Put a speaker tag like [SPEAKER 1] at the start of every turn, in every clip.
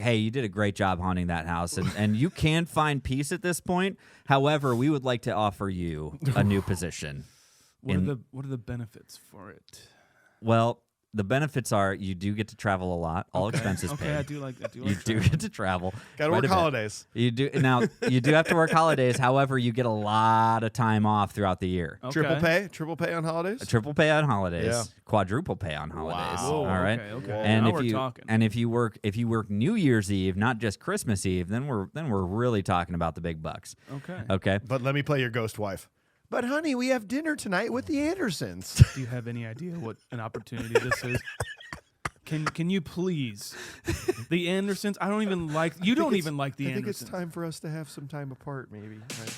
[SPEAKER 1] hey, you did a great job haunting that house, and you can find peace at this point. However, we would like to offer you a new position.
[SPEAKER 2] What are the benefits for it?
[SPEAKER 1] Well, the benefits are you do get to travel a lot, all expenses paid.
[SPEAKER 2] Okay, I do like
[SPEAKER 1] you do get to travel.
[SPEAKER 3] Got to work holidays.
[SPEAKER 1] You do you do have to work holidays. However, you get a lot of time off throughout the year.
[SPEAKER 2] Okay.
[SPEAKER 3] Triple pay on holidays.
[SPEAKER 1] Triple pay on holidays.
[SPEAKER 3] Yeah.
[SPEAKER 1] Quadruple pay on holidays.
[SPEAKER 3] Wow.
[SPEAKER 1] All right.
[SPEAKER 2] Okay.
[SPEAKER 1] And
[SPEAKER 2] Now
[SPEAKER 1] if
[SPEAKER 2] we're
[SPEAKER 1] you
[SPEAKER 2] talking.
[SPEAKER 1] and if you work New Year's Eve, not just Christmas Eve, then we're really talking about the big bucks.
[SPEAKER 2] Okay.
[SPEAKER 1] Okay.
[SPEAKER 3] But let me play your ghost wife. But honey, we have dinner tonight with the Andersons.
[SPEAKER 2] Do you have any idea what an opportunity this is? Can you please? The Andersons? I don't even like. You don't even like the Andersons.
[SPEAKER 3] I think it's time for us to have some time apart, maybe. Right?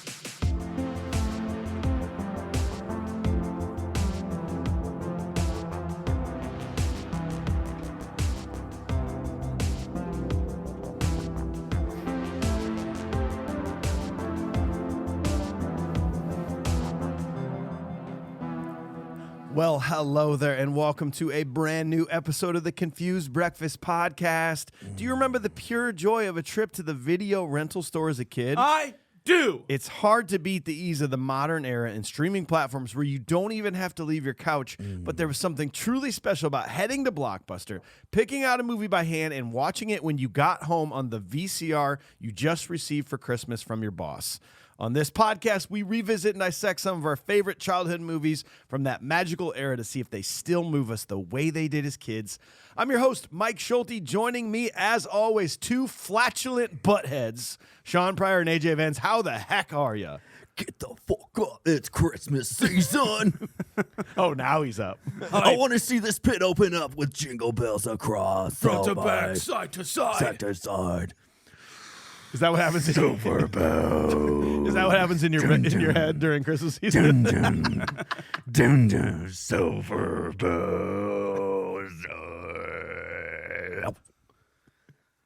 [SPEAKER 3] Well, hello there, and welcome to a brand new episode of the Confused Breakfast Podcast. Do you remember the pure joy of a trip to the video rental store as a kid?
[SPEAKER 2] I do.
[SPEAKER 3] It's hard to beat the ease of the modern era and streaming platforms where you don't even have to leave your couch, but there was something truly special about heading to Blockbuster, picking out a movie by hand, and watching it when you got home on the VCR you just received for Christmas from your boss. On this podcast, we revisit and dissect some of our favorite childhood movies from that magical era to see if they still move us the way they did as kids. I'm your host, Mike Schulte. Joining me, as always, two flatulent buttheads, Shaun Pryor and AJ Vance. How the heck are you?
[SPEAKER 1] Get the fuck up. It's Christmas season.
[SPEAKER 3] Oh, now he's up.
[SPEAKER 1] I want to see this pit open up with jingle bells across.
[SPEAKER 2] Front to back, side to side.
[SPEAKER 1] Side to side.
[SPEAKER 3] Is that what happens in Silver bells? Is that what happens in your head during Christmas season?
[SPEAKER 1] Dun, dun, dun, dun, silver bells.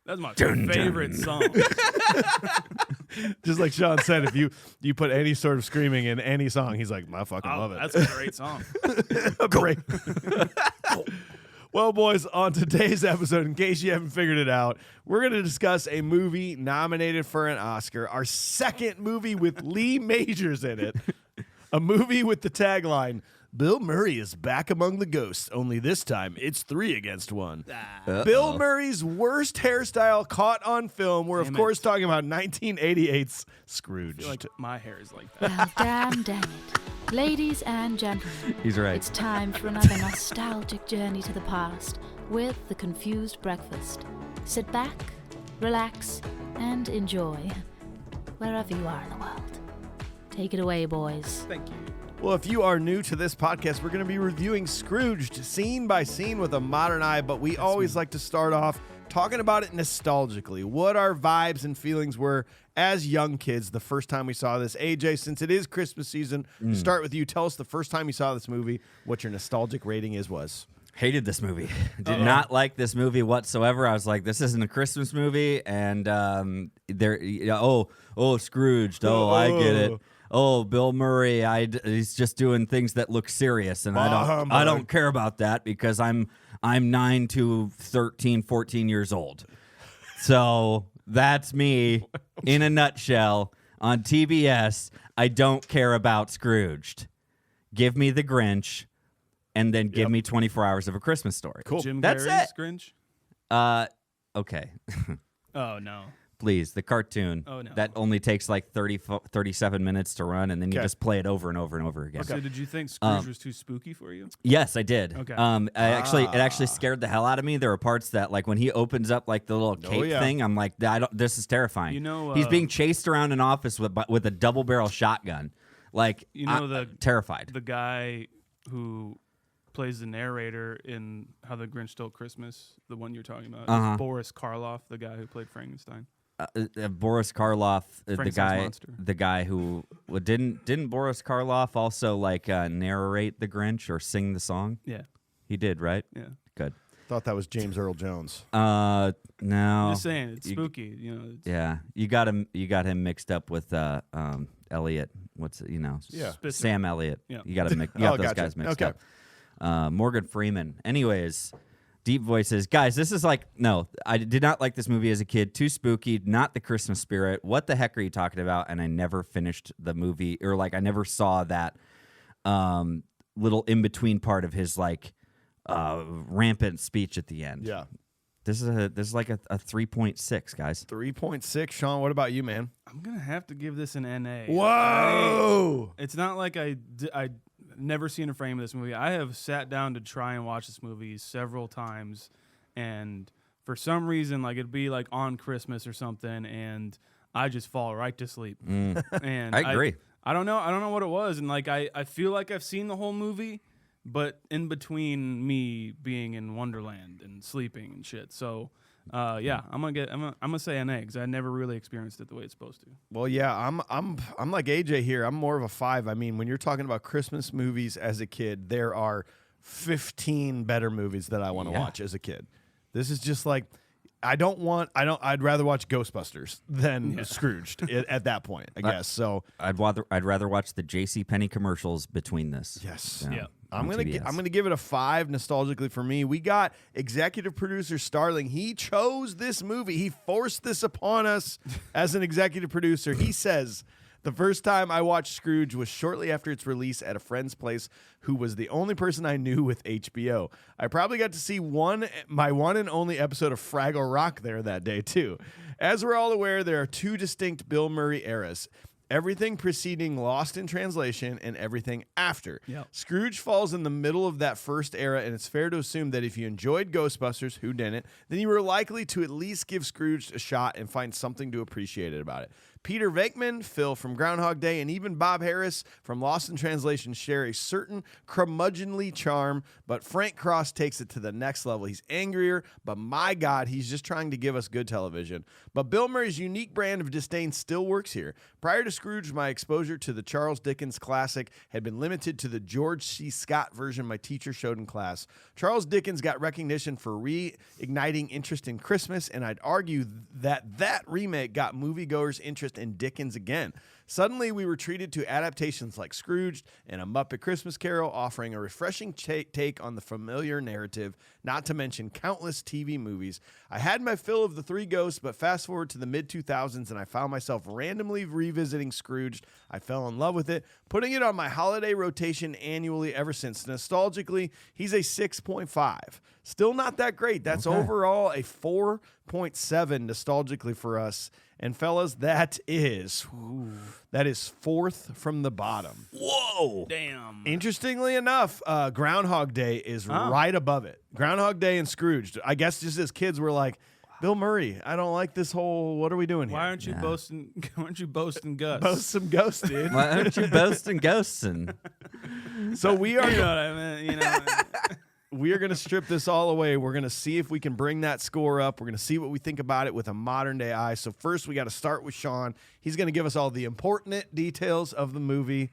[SPEAKER 2] That's my favorite song.
[SPEAKER 3] Just like Shaun said, if you put any sort of screaming in any song, he's like, I fucking love it.
[SPEAKER 2] That's a great song.
[SPEAKER 3] Great. Well, boys, on today's episode, in case you haven't figured it out, we're going to discuss a movie nominated for an Oscar, our second movie with Lee Majors in it, a movie with the tagline, Bill Murray is back among the ghosts, only this time it's 3 against 1. Bill Murray's worst hairstyle caught on film. We're, of course, talking about 1988's Scrooged.
[SPEAKER 2] I feel like my hair is like that.
[SPEAKER 4] Well, damn it. Ladies and gentlemen,
[SPEAKER 1] He's right.
[SPEAKER 4] it's time for another nostalgic journey to the past with the Confused Breakfast. Sit back, relax, and enjoy wherever you are in the world. Take it away, boys.
[SPEAKER 2] Thank you.
[SPEAKER 3] Well, if you are new to this podcast, we're going to be reviewing Scrooged scene by scene with a modern eye, but we always like to start off talking about it nostalgically, what our vibes and feelings were as young kids the first time we saw this. AJ, since it is Christmas season, start with you. Tell us the first time you saw this movie, what your nostalgic rating was.
[SPEAKER 1] Hated this movie. Did not like this movie whatsoever. I was like, this isn't a Christmas movie. And Scrooged. Oh, I get it. Oh, Bill Murray. He's just doing things that look serious, and I don't care about that because I'm 9 to 13, 14 years old. So that's me in a nutshell on TBS. I don't care about Scrooged. Give me the Grinch, and then give me 24 Hours of a Christmas Story.
[SPEAKER 3] Cool.
[SPEAKER 2] Jim
[SPEAKER 1] That's
[SPEAKER 2] Carrey's
[SPEAKER 1] it.
[SPEAKER 2] Grinch?
[SPEAKER 1] Okay.
[SPEAKER 2] Oh, no.
[SPEAKER 1] Please, the cartoon.
[SPEAKER 2] Oh, no.
[SPEAKER 1] That only takes like 37 minutes to run, and then you just play it over and over and over again.
[SPEAKER 2] So did you think Scrooge was too spooky for you?
[SPEAKER 1] Yes, I did.
[SPEAKER 2] Okay.
[SPEAKER 1] It actually scared the hell out of me. There were parts that, like, when he opens up like the little cape thing, I'm like, this is terrifying.
[SPEAKER 2] You know,
[SPEAKER 1] he's being chased around an office with a double barrel shotgun. Like,
[SPEAKER 2] you know,
[SPEAKER 1] terrified.
[SPEAKER 2] The guy who plays the narrator in How the Grinch Stole Christmas, the one you're talking about, is Boris Karloff, the guy who played Frankenstein.
[SPEAKER 1] Boris Karloff, the guy who didn't Boris Karloff also like narrate the Grinch or sing the song?
[SPEAKER 2] Yeah,
[SPEAKER 1] he did, right?
[SPEAKER 2] Yeah,
[SPEAKER 1] good.
[SPEAKER 3] Thought that was James Earl Jones.
[SPEAKER 1] No,
[SPEAKER 2] I'm just saying it's spooky. You know.
[SPEAKER 1] Yeah, you got him mixed up with Elliot. Sam Elliott.
[SPEAKER 2] Yeah.
[SPEAKER 1] You got those guys mixed up. Morgan Freeman. Anyways. Deep voices. Guys, this is like, no, I did not like this movie as a kid. Too spooky, not the Christmas spirit. What the heck are you talking about? And I never finished the movie, or like I never saw that little in-between part of his like rampant speech at the end.
[SPEAKER 3] Yeah.
[SPEAKER 1] This is like a 3.6, guys.
[SPEAKER 3] 3.6. Sean, what about you, man?
[SPEAKER 2] I'm going to have to give this an NA.
[SPEAKER 3] Whoa!
[SPEAKER 2] It's not like I never seen a frame of this movie. I have sat down to try and watch this movie several times, and for some reason, like it'd be like on Christmas or something, and I just fall right to sleep. And
[SPEAKER 1] I agree.
[SPEAKER 2] I don't know what it was, and like I feel like I've seen the whole movie, but in between me being in Wonderland and sleeping and shit. So yeah, I'm gonna say NA because I never really experienced it the way it's supposed to.
[SPEAKER 3] Well, yeah, I'm like AJ here. I'm more of a 5. I mean, when you're talking about Christmas movies as a kid, there are 15 better movies that I want to watch as a kid. This is just like I'd rather watch Ghostbusters than Scrooged at that point, I guess. So
[SPEAKER 1] I'd rather watch the JCPenney commercials between this.
[SPEAKER 3] Yes.
[SPEAKER 2] Yeah.
[SPEAKER 3] I'm gonna give it a 5 nostalgically for me. We got executive producer Starling. He chose this movie. He forced this upon us as an executive producer. He says, the first time I watched Scrooge was shortly after its release at a friend's place who was the only person I knew with HBO. I probably got to see my one and only episode of Fraggle Rock there that day, too. As we're all aware, there are 2 distinct Bill Murray eras. Everything preceding Lost in Translation and everything after.
[SPEAKER 2] Yep.
[SPEAKER 3] Scrooge falls in the middle of that first era, and it's fair to assume that if you enjoyed Ghostbusters, who didn't, then you were likely to at least give Scrooge a shot and find something to appreciate about it. Peter Venkman, Phil from Groundhog Day, and even Bob Harris from Lost in Translation share a certain curmudgeonly charm, but Frank Cross takes it to the next level. He's angrier, but my God, he's just trying to give us good television. But Bill Murray's unique brand of disdain still works here. Prior to Scrooge, my exposure to the Charles Dickens classic had been limited to the George C. Scott version my teacher showed in class. Charles Dickens got recognition for reigniting interest in Christmas, and I'd argue that remake got moviegoers' interest in Dickens again. Suddenly, we were treated to adaptations like Scrooged and A Muppet Christmas Carol, offering a refreshing take on the familiar narrative, not to mention countless TV movies. I had my fill of the Three Ghosts, but fast forward to the mid-2000s, and I found myself randomly revisiting Scrooged. I fell in love with it, putting it on my holiday rotation annually ever since. Nostalgically, he's a 6.5. Still not that great. That's overall a 4.7 nostalgically for us. And fellas, that is fourth from the bottom.
[SPEAKER 1] Whoa.
[SPEAKER 2] Damn.
[SPEAKER 3] Interestingly enough, Groundhog Day is right above it. Groundhog Day and Scrooged. I guess just as kids we're like, Bill Murray, I don't like this whole, what are we doing here?
[SPEAKER 2] Why aren't you boasting? Why aren't you boasting Gus?
[SPEAKER 3] Boast some ghosts, dude.
[SPEAKER 1] Why aren't you boasting ghosts? And
[SPEAKER 3] So we are
[SPEAKER 2] You know what I mean? You know.
[SPEAKER 3] we are going to strip this all away. We're going to see if we can bring that score up. We're going to see what we think about it with a modern day eye. So first we got to start with Shaun. He's going to give us all the important details of the movie.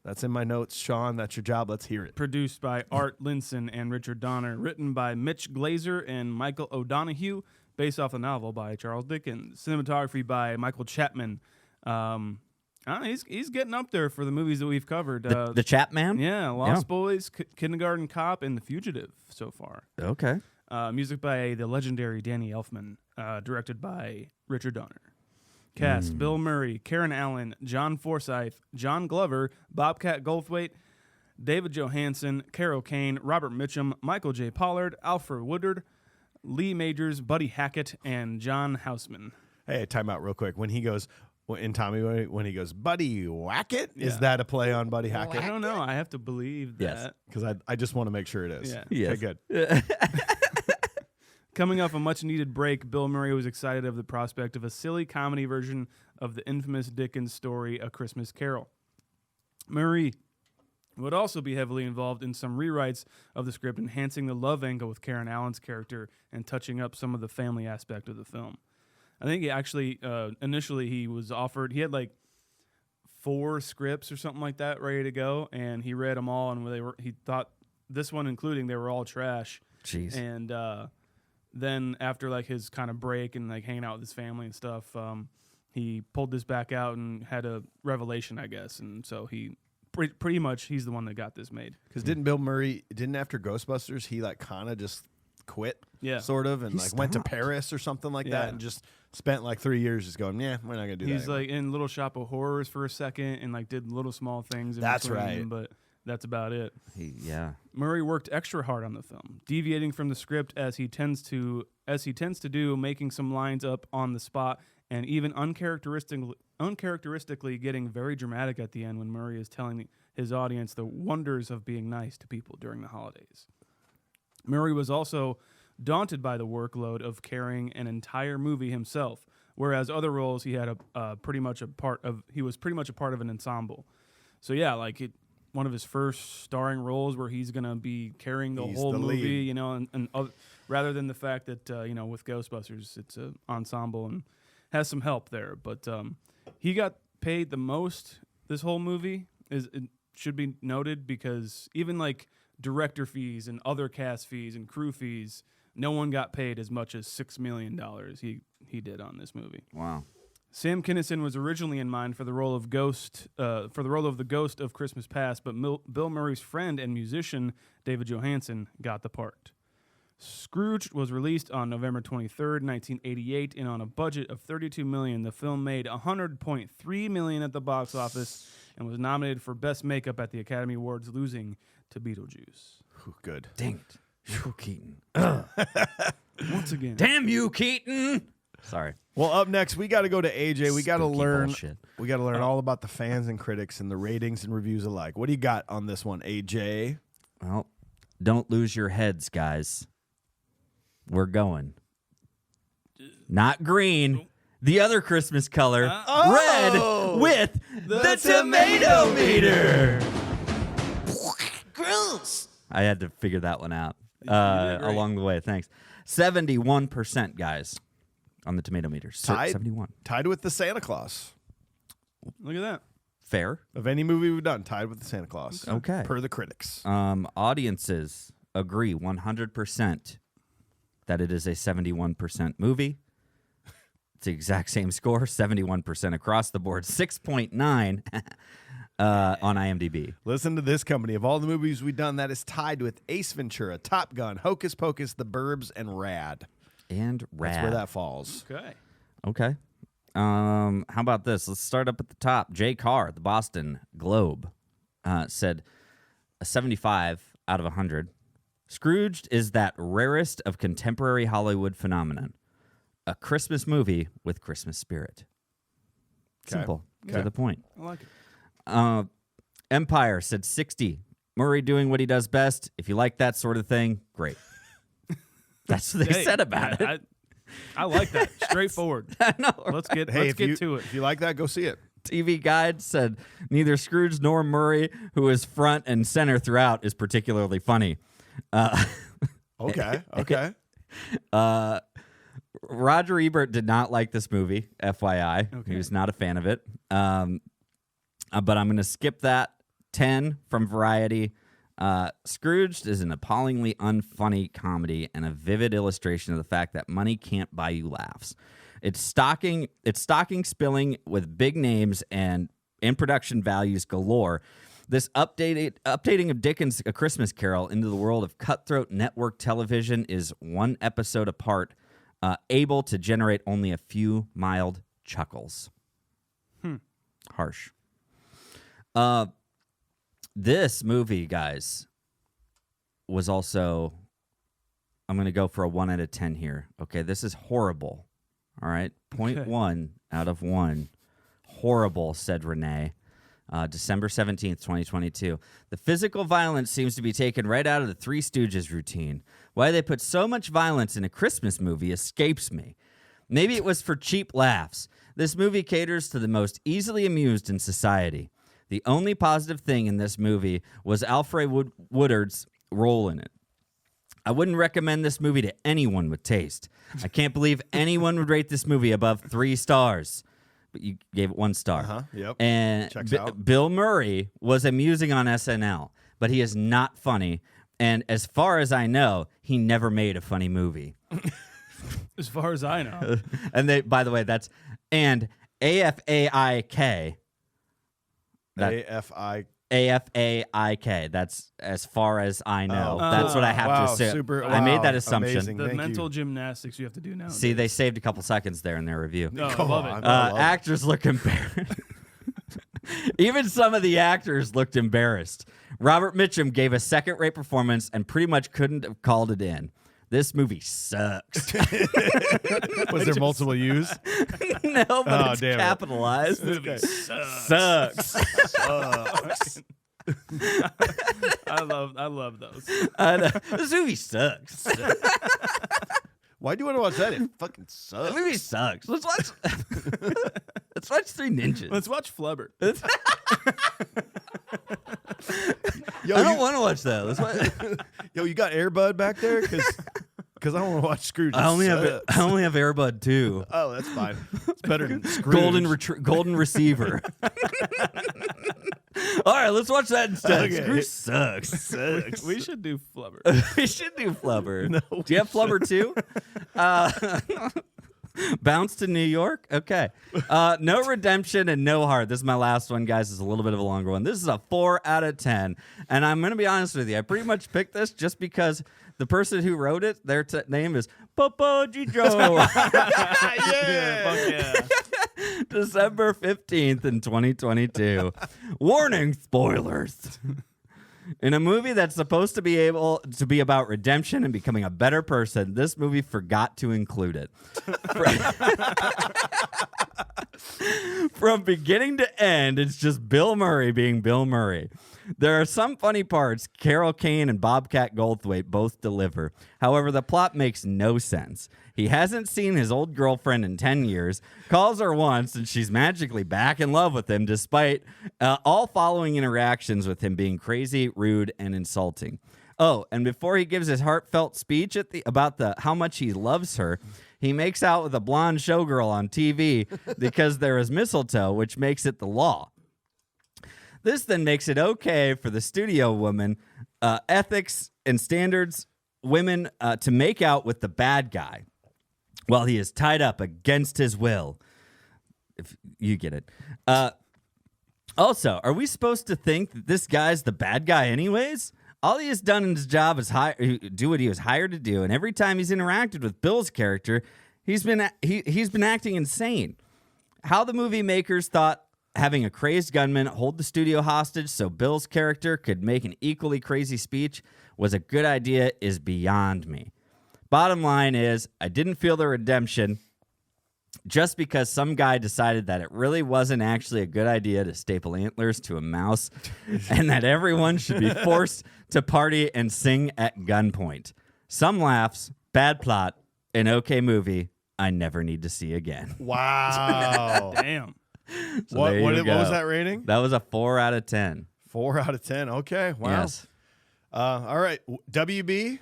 [SPEAKER 3] That's in my notes. Shaun, that's your job. Let's hear it.
[SPEAKER 2] Produced by Art Linson and Richard Donner. Written by Mitch Glazer and Michael O'Donoghue. Based off the novel by Charles Dickens. Cinematography by Michael Chapman. He's getting up there for the movies that we've covered.
[SPEAKER 1] the Chapman?
[SPEAKER 2] Yeah, Lost Boys, Kindergarten Cop, and The Fugitive so far.
[SPEAKER 1] Okay.
[SPEAKER 2] Music by the legendary Danny Elfman. Directed by Richard Donner. Cast: Bill Murray, Karen Allen, John Forsythe, John Glover, Bobcat Goldthwait, David Johansen, Carol Kane, Robert Mitchum, Michael J. Pollard, Alfred Woodard, Lee Majors, Buddy Hackett, and John Houseman.
[SPEAKER 3] Hey, time out real quick. When he goes, in Tommy, when he goes, Buddy Hackett,
[SPEAKER 2] Yeah.
[SPEAKER 3] is that a play on Buddy Hackett?
[SPEAKER 2] I don't know. I have to believe
[SPEAKER 1] Yes.
[SPEAKER 2] that.
[SPEAKER 3] Because I just want to make sure it is.
[SPEAKER 2] Yeah.
[SPEAKER 1] Yes.
[SPEAKER 3] Okay, good.
[SPEAKER 2] Coming off a much-needed break, Bill Murray was excited of the prospect of a silly comedy version of the infamous Dickens story, A Christmas Carol. Murray would also be heavily involved in some rewrites of the script, enhancing the love angle with Karen Allen's character and touching up some of the family aspect of the film. I think he actually, initially he was offered, he had like 4 scripts or something like that ready to go, and he read them all, and he thought, this one including, they were all trash.
[SPEAKER 1] Jeez.
[SPEAKER 2] And then after like his kind of break and like hanging out with his family and stuff, he pulled this back out and had a revelation, I guess. And so he pretty much he's the one that got this made.
[SPEAKER 3] Because didn't Bill Murray, after Ghostbusters, he like kind of just quit,
[SPEAKER 2] Yeah.
[SPEAKER 3] sort of, and
[SPEAKER 1] He
[SPEAKER 3] went to
[SPEAKER 1] stopped.
[SPEAKER 3] Paris or something like
[SPEAKER 2] Yeah.
[SPEAKER 3] that, and just spent 3 years just going, yeah, we're not gonna do that.
[SPEAKER 2] He's
[SPEAKER 3] anymore.
[SPEAKER 2] like in Little Shop of Horrors for a second and did little small things. In
[SPEAKER 3] That's
[SPEAKER 2] between,
[SPEAKER 3] right.
[SPEAKER 2] But that's about it.
[SPEAKER 1] Yeah.
[SPEAKER 2] Murray worked extra hard on the film, deviating from the script as he tends to do, making some lines up on the spot, and even uncharacteristically getting very dramatic at the end when Murray is telling his audience the wonders of being nice to people during the holidays. Murray was also daunted by the workload of carrying an entire movie himself, whereas other roles he had pretty much a part of an ensemble. So yeah, one of his first starring roles where he's gonna be carrying the whole
[SPEAKER 3] the
[SPEAKER 2] movie,
[SPEAKER 3] lead.
[SPEAKER 2] and rather than the fact that with Ghostbusters it's an ensemble and has some help there, but he got paid the most this whole movie. It should be noted because even director fees and other cast fees and crew fees, no one got paid as much as $6 million he did on this movie.
[SPEAKER 1] Wow.
[SPEAKER 2] Sam Kinison was originally in mind for the role of the Ghost of Christmas Past, but Bill Murray's friend and musician David Johansen got the part. Scrooged was released on November 23rd, 1988, and on a budget of $32 million, the film made $100.3 million at the box office and was nominated for Best Makeup at the Academy Awards, losing to Beetlejuice.
[SPEAKER 3] Ooh, good.
[SPEAKER 1] Dang it. Keaton.
[SPEAKER 2] Once again.
[SPEAKER 1] Damn you, Keaton. Sorry.
[SPEAKER 3] Well, up next, we got to go to AJ. We got to
[SPEAKER 1] Spooky
[SPEAKER 3] learn.
[SPEAKER 1] bullshit.
[SPEAKER 3] We got to learn all about the fans and critics and the ratings and reviews alike. What do you got on this one, AJ?
[SPEAKER 1] Well, don't lose your heads, guys. We're going. Not green. The other Christmas color. Red with the tomato meter. Gross. I had to figure that one out along the way. Thanks. 71%, guys, on the tomato meter.
[SPEAKER 3] Tied?
[SPEAKER 1] 71.
[SPEAKER 3] Tied with the Santa Claus.
[SPEAKER 2] Look at that.
[SPEAKER 1] Fair.
[SPEAKER 3] Of any movie we've done, tied with the Santa Claus.
[SPEAKER 1] Okay.
[SPEAKER 3] Per the critics.
[SPEAKER 1] Audiences agree 100% that it is a 71% movie. It's the exact same score, 71% across the board, 6.9 on IMDb.
[SPEAKER 3] Listen to this company. Of all the movies we've done, that is tied with Ace Ventura, Top Gun, Hocus Pocus, The Burbs, and Rad.
[SPEAKER 1] And Rad.
[SPEAKER 3] That's where that falls.
[SPEAKER 2] Okay.
[SPEAKER 1] How about this? Let's start up at the top. Jay Carr, the Boston Globe, said a 75 out of 100. Scrooged is that rarest of contemporary Hollywood phenomenon. A Christmas movie with Christmas spirit. Simple. To the point.
[SPEAKER 2] I like it.
[SPEAKER 1] Empire said 60. Murray doing what he does best. If you like that sort of thing, great. That's what they said about it.
[SPEAKER 2] I like that. Straightforward.
[SPEAKER 1] I know.
[SPEAKER 2] Let's get
[SPEAKER 3] Hey,
[SPEAKER 2] to it.
[SPEAKER 3] If you like that, go see it.
[SPEAKER 1] TV Guide said neither Scrooge nor Murray, who is front and center throughout, is particularly funny.
[SPEAKER 3] Okay.
[SPEAKER 1] Roger Ebert did not like this movie, FYI.
[SPEAKER 2] Okay.
[SPEAKER 1] He was not a fan of it. But I'm going to skip that. 10 from Variety. Scrooged is an appallingly unfunny comedy and a vivid illustration of the fact that money can't buy you laughs. It's stocking spilling with big names and in production values galore. This updating of Dickens' A Christmas Carol into the world of cutthroat network television is one episode apart, able to generate only a few mild chuckles. Harsh. This movie, guys, was also, I'm going to go for a 1 out of 10 here. Okay, this is horrible. All right, 0.1 out of 1. Horrible, said Renee. December 17th, 2022. The physical violence seems to be taken right out of the Three Stooges routine. Why they put so much violence in a Christmas movie escapes me. Maybe it was for cheap laughs. This movie caters to the most easily amused in society. The only positive thing in this movie was Alfred Woodard's role in it. I wouldn't recommend this movie to anyone with taste. I can't believe anyone would rate this movie above 3 stars. But you gave it 1 star.
[SPEAKER 3] Yep.
[SPEAKER 1] And
[SPEAKER 3] Checks out.
[SPEAKER 1] Bill Murray was amusing on SNL, but he is not funny. And as far as I know, he never made a funny movie.
[SPEAKER 2] As far as I know.
[SPEAKER 1] And they, by the way, that's and AFAIK.
[SPEAKER 3] AFIK.
[SPEAKER 1] AFAIK. That's as far as I know. That's what I have to assume. I made that assumption.
[SPEAKER 3] Amazing.
[SPEAKER 2] The
[SPEAKER 3] Thank
[SPEAKER 2] mental
[SPEAKER 3] you.
[SPEAKER 2] gymnastics you have to do now.
[SPEAKER 1] See, they saved a couple seconds there in their review.
[SPEAKER 2] No,
[SPEAKER 3] Come
[SPEAKER 2] I love
[SPEAKER 3] on.
[SPEAKER 2] it.
[SPEAKER 3] I love it.
[SPEAKER 1] Actors look embarrassed. Even some of the actors looked embarrassed. Robert Mitchum gave a second-rate performance and pretty much couldn't have called it in. This movie sucks.
[SPEAKER 3] Was there multiple U's?
[SPEAKER 1] No, but
[SPEAKER 3] Oh,
[SPEAKER 1] it's
[SPEAKER 3] damn it.
[SPEAKER 1] capitalized.
[SPEAKER 2] This movie
[SPEAKER 1] Sucks.
[SPEAKER 3] Sucks.
[SPEAKER 2] I love those.
[SPEAKER 1] I know. This movie sucks.
[SPEAKER 3] Why do you want to watch that? It fucking sucks.
[SPEAKER 1] The movie sucks. Let's watch. Let's watch Three Ninjas.
[SPEAKER 2] Let's watch Flubber.
[SPEAKER 3] Yo,
[SPEAKER 1] I don't want to watch that. Let's watch.
[SPEAKER 3] Yo, you got Airbud back there? Because I want to watch Scrooged.
[SPEAKER 1] I only have Airbud 2.
[SPEAKER 3] Oh, that's fine. It's better than Scrooged.
[SPEAKER 1] Golden Receiver. All right, let's watch that instead.
[SPEAKER 3] Okay.
[SPEAKER 1] Scrooge sucks.
[SPEAKER 2] We should do Flubber.
[SPEAKER 1] We should do Flubber.
[SPEAKER 3] No,
[SPEAKER 1] Do you have Flubber too? Bounce to New York? Okay. No redemption and no heart. This is my last one, guys. It's a little bit of a longer one. This is a 4 out of 10. And I'm going to be honest with you. I pretty much picked this just because the person who wrote it, their name is Popo Gijo.
[SPEAKER 2] Yeah, fuck yeah.
[SPEAKER 1] December 15th in 2022. Warning, spoilers. In a movie that's supposed to be able to be about redemption and becoming a better person, this movie forgot to include it. From beginning to end, it's just Bill Murray being Bill Murray. There are some funny parts Carol Kane and Bobcat Goldthwait both deliver. However, the plot makes no sense. He hasn't seen his old girlfriend in 10 years, calls her once, and she's magically back in love with him despite all following interactions with him being crazy, rude, and insulting. Oh, and before he gives his heartfelt speech about how much he loves her, he makes out with a blonde showgirl on TV because there is mistletoe, which makes it the law. This then makes it okay for the studio woman, ethics and standards women to make out with the bad guy while he is tied up against his will. If you get it. Also, are we supposed to think that this guy's the bad guy anyways? All he has done in his job is do what he was hired to do, and every time he's interacted with Bill's character, he's been acting insane. How the movie makers thought having a crazed gunman hold the studio hostage so Bill's character could make an equally crazy speech was a good idea is beyond me. Bottom line is, I didn't feel the redemption just because some guy decided that it really wasn't actually a good idea to staple antlers to a mouse and that everyone should be forced to party and sing at gunpoint. Some laughs, bad plot, an okay movie I never need to see again.
[SPEAKER 3] Wow.
[SPEAKER 2] Damn.
[SPEAKER 1] So
[SPEAKER 3] what
[SPEAKER 1] there you
[SPEAKER 3] was
[SPEAKER 1] go.
[SPEAKER 3] that rating?
[SPEAKER 1] That was a 4 out of 10.
[SPEAKER 3] 4 out of 10. Okay. Wow.
[SPEAKER 1] Yes.
[SPEAKER 3] All right. WB.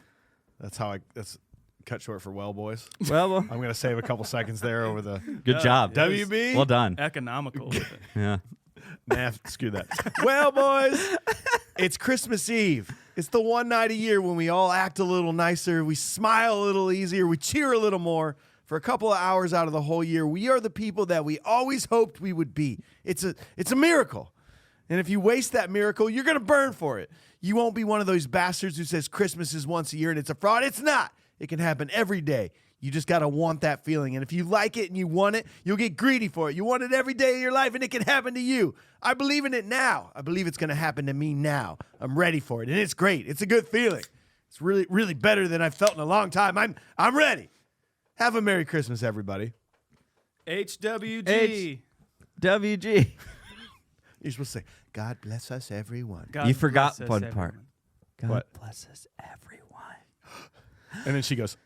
[SPEAKER 3] That's cut short for well, boys.
[SPEAKER 1] Well,
[SPEAKER 3] I'm going to save a couple seconds there over the
[SPEAKER 1] good job.
[SPEAKER 3] WB.
[SPEAKER 1] Well done.
[SPEAKER 2] Economical with it.
[SPEAKER 1] Yeah.
[SPEAKER 3] Nah, screw that. Well, boys, it's Christmas Eve. It's the one night a year when we all act a little nicer, we smile a little easier, we cheer a little more. For a couple of hours out of the whole year, we are the people that we always hoped we would be. It's a miracle. And if you waste that miracle, you're going to burn for it. You won't be one of those bastards who says Christmas is once a year and it's a fraud. It's not. It can happen every day. You just got to want that feeling. And if you like it and you want it, you'll get greedy for it. You want it every day of your life and it can happen to you. I believe in it now. I believe it's going to happen to me now. I'm ready for it. And it's great. It's a good feeling. It's really, really better than I've felt in a long time. I'm ready. Have a Merry Christmas, everybody.
[SPEAKER 2] HWG.
[SPEAKER 1] WG.
[SPEAKER 3] You're supposed to say, God bless us, everyone.
[SPEAKER 2] God
[SPEAKER 1] You forgot
[SPEAKER 2] bless us,
[SPEAKER 1] one part.
[SPEAKER 2] everyone.
[SPEAKER 1] God
[SPEAKER 3] What?
[SPEAKER 1] bless us, everyone.
[SPEAKER 3] And then she goes,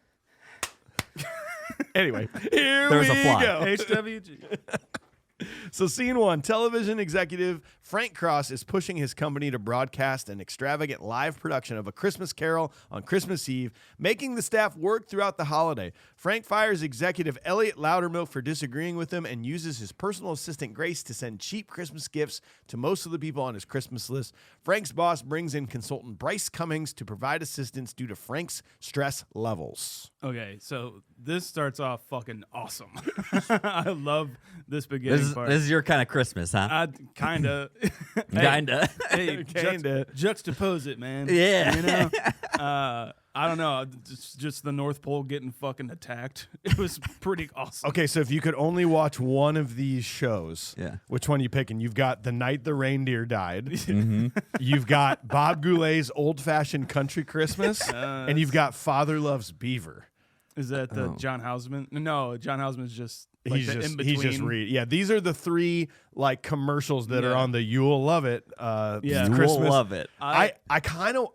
[SPEAKER 3] anyway, here
[SPEAKER 1] There was
[SPEAKER 3] we
[SPEAKER 1] a fly.
[SPEAKER 3] go.
[SPEAKER 2] HWG.
[SPEAKER 3] So scene 1, television executive Frank Cross is pushing his company to broadcast an extravagant live production of A Christmas Carol on Christmas Eve, making the staff work throughout the holiday. Frank fires executive Elliot Loudermilk for disagreeing with him and uses his personal assistant Grace to send cheap Christmas gifts to most of the people on his Christmas list. Frank's boss brings in consultant Bryce Cummings to provide assistance due to Frank's stress levels.
[SPEAKER 2] Okay, so this starts off fucking awesome. I love this beginning part.
[SPEAKER 1] This is your kind of Christmas, huh?
[SPEAKER 2] Kinda.
[SPEAKER 1] Kinda.
[SPEAKER 2] Hey,
[SPEAKER 3] Kinda.
[SPEAKER 2] juxtapose it, man.
[SPEAKER 1] Yeah.
[SPEAKER 2] You know? I don't know. Just the North Pole getting fucking attacked. It was pretty awesome.
[SPEAKER 3] Okay, so if you could only watch one of these shows, which one are you picking? You've got The Night the Reindeer Died.
[SPEAKER 1] Mm-hmm.
[SPEAKER 3] You've got Bob Goulet's Old Fashioned Country Christmas. And you've got Father Loves Beaver.
[SPEAKER 2] Is that the John Houseman? No, John Houseman's just like
[SPEAKER 3] he's
[SPEAKER 2] the
[SPEAKER 3] just
[SPEAKER 2] in-between.
[SPEAKER 3] he's just yeah. These are the three like commercials that are on the You'll Love It. Christmas.
[SPEAKER 1] You'll love it.
[SPEAKER 3] I kind of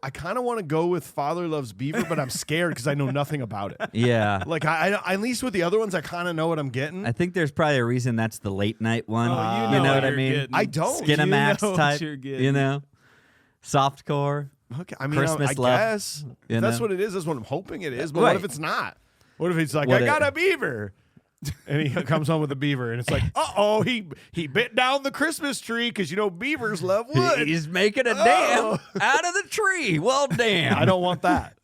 [SPEAKER 3] want to go with Father Loves Beaver, but I'm scared because I know nothing about it.
[SPEAKER 1] Yeah.
[SPEAKER 3] Like I at least with the other ones, I kind of know what I'm getting.
[SPEAKER 1] I think there's probably a reason that's the late night one.
[SPEAKER 2] Oh,
[SPEAKER 1] you know what I
[SPEAKER 2] you're
[SPEAKER 1] mean?
[SPEAKER 2] getting.
[SPEAKER 3] I don't.
[SPEAKER 1] Skinamax
[SPEAKER 2] You know
[SPEAKER 1] type.
[SPEAKER 2] what you're getting.
[SPEAKER 1] You know, softcore.
[SPEAKER 3] Okay, I mean,
[SPEAKER 1] Christmas
[SPEAKER 3] I
[SPEAKER 1] love,
[SPEAKER 3] guess
[SPEAKER 1] you
[SPEAKER 3] if that's
[SPEAKER 1] know?
[SPEAKER 3] what it is. That's what I'm hoping it is. But
[SPEAKER 1] Right.
[SPEAKER 3] what if it's not? What if it's like
[SPEAKER 1] What
[SPEAKER 3] I got
[SPEAKER 1] it-
[SPEAKER 3] a beaver? And he comes home with a beaver, and it's like, he bit down the Christmas tree because you know beavers love wood.
[SPEAKER 1] He's making a dam out of the tree. Well, damn.
[SPEAKER 3] I don't want that.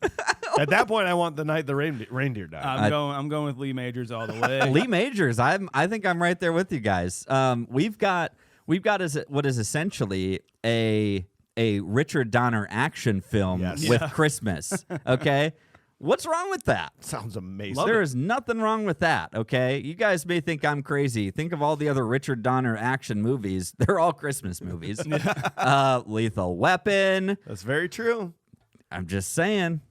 [SPEAKER 3] At that point, I want The Night the Reindeer Died.
[SPEAKER 2] I'm going with Lee Majors all the way.
[SPEAKER 1] Lee Majors. I think I'm right there with you guys. We've got what is essentially a Richard Donner action film with Christmas. Okay. What's wrong with that?
[SPEAKER 3] Sounds amazing.
[SPEAKER 1] There is nothing wrong with that, okay? You guys may think I'm crazy. Think of all the other Richard Donner action movies. They're all Christmas movies. Lethal Weapon.
[SPEAKER 3] That's very true.
[SPEAKER 1] I'm just saying.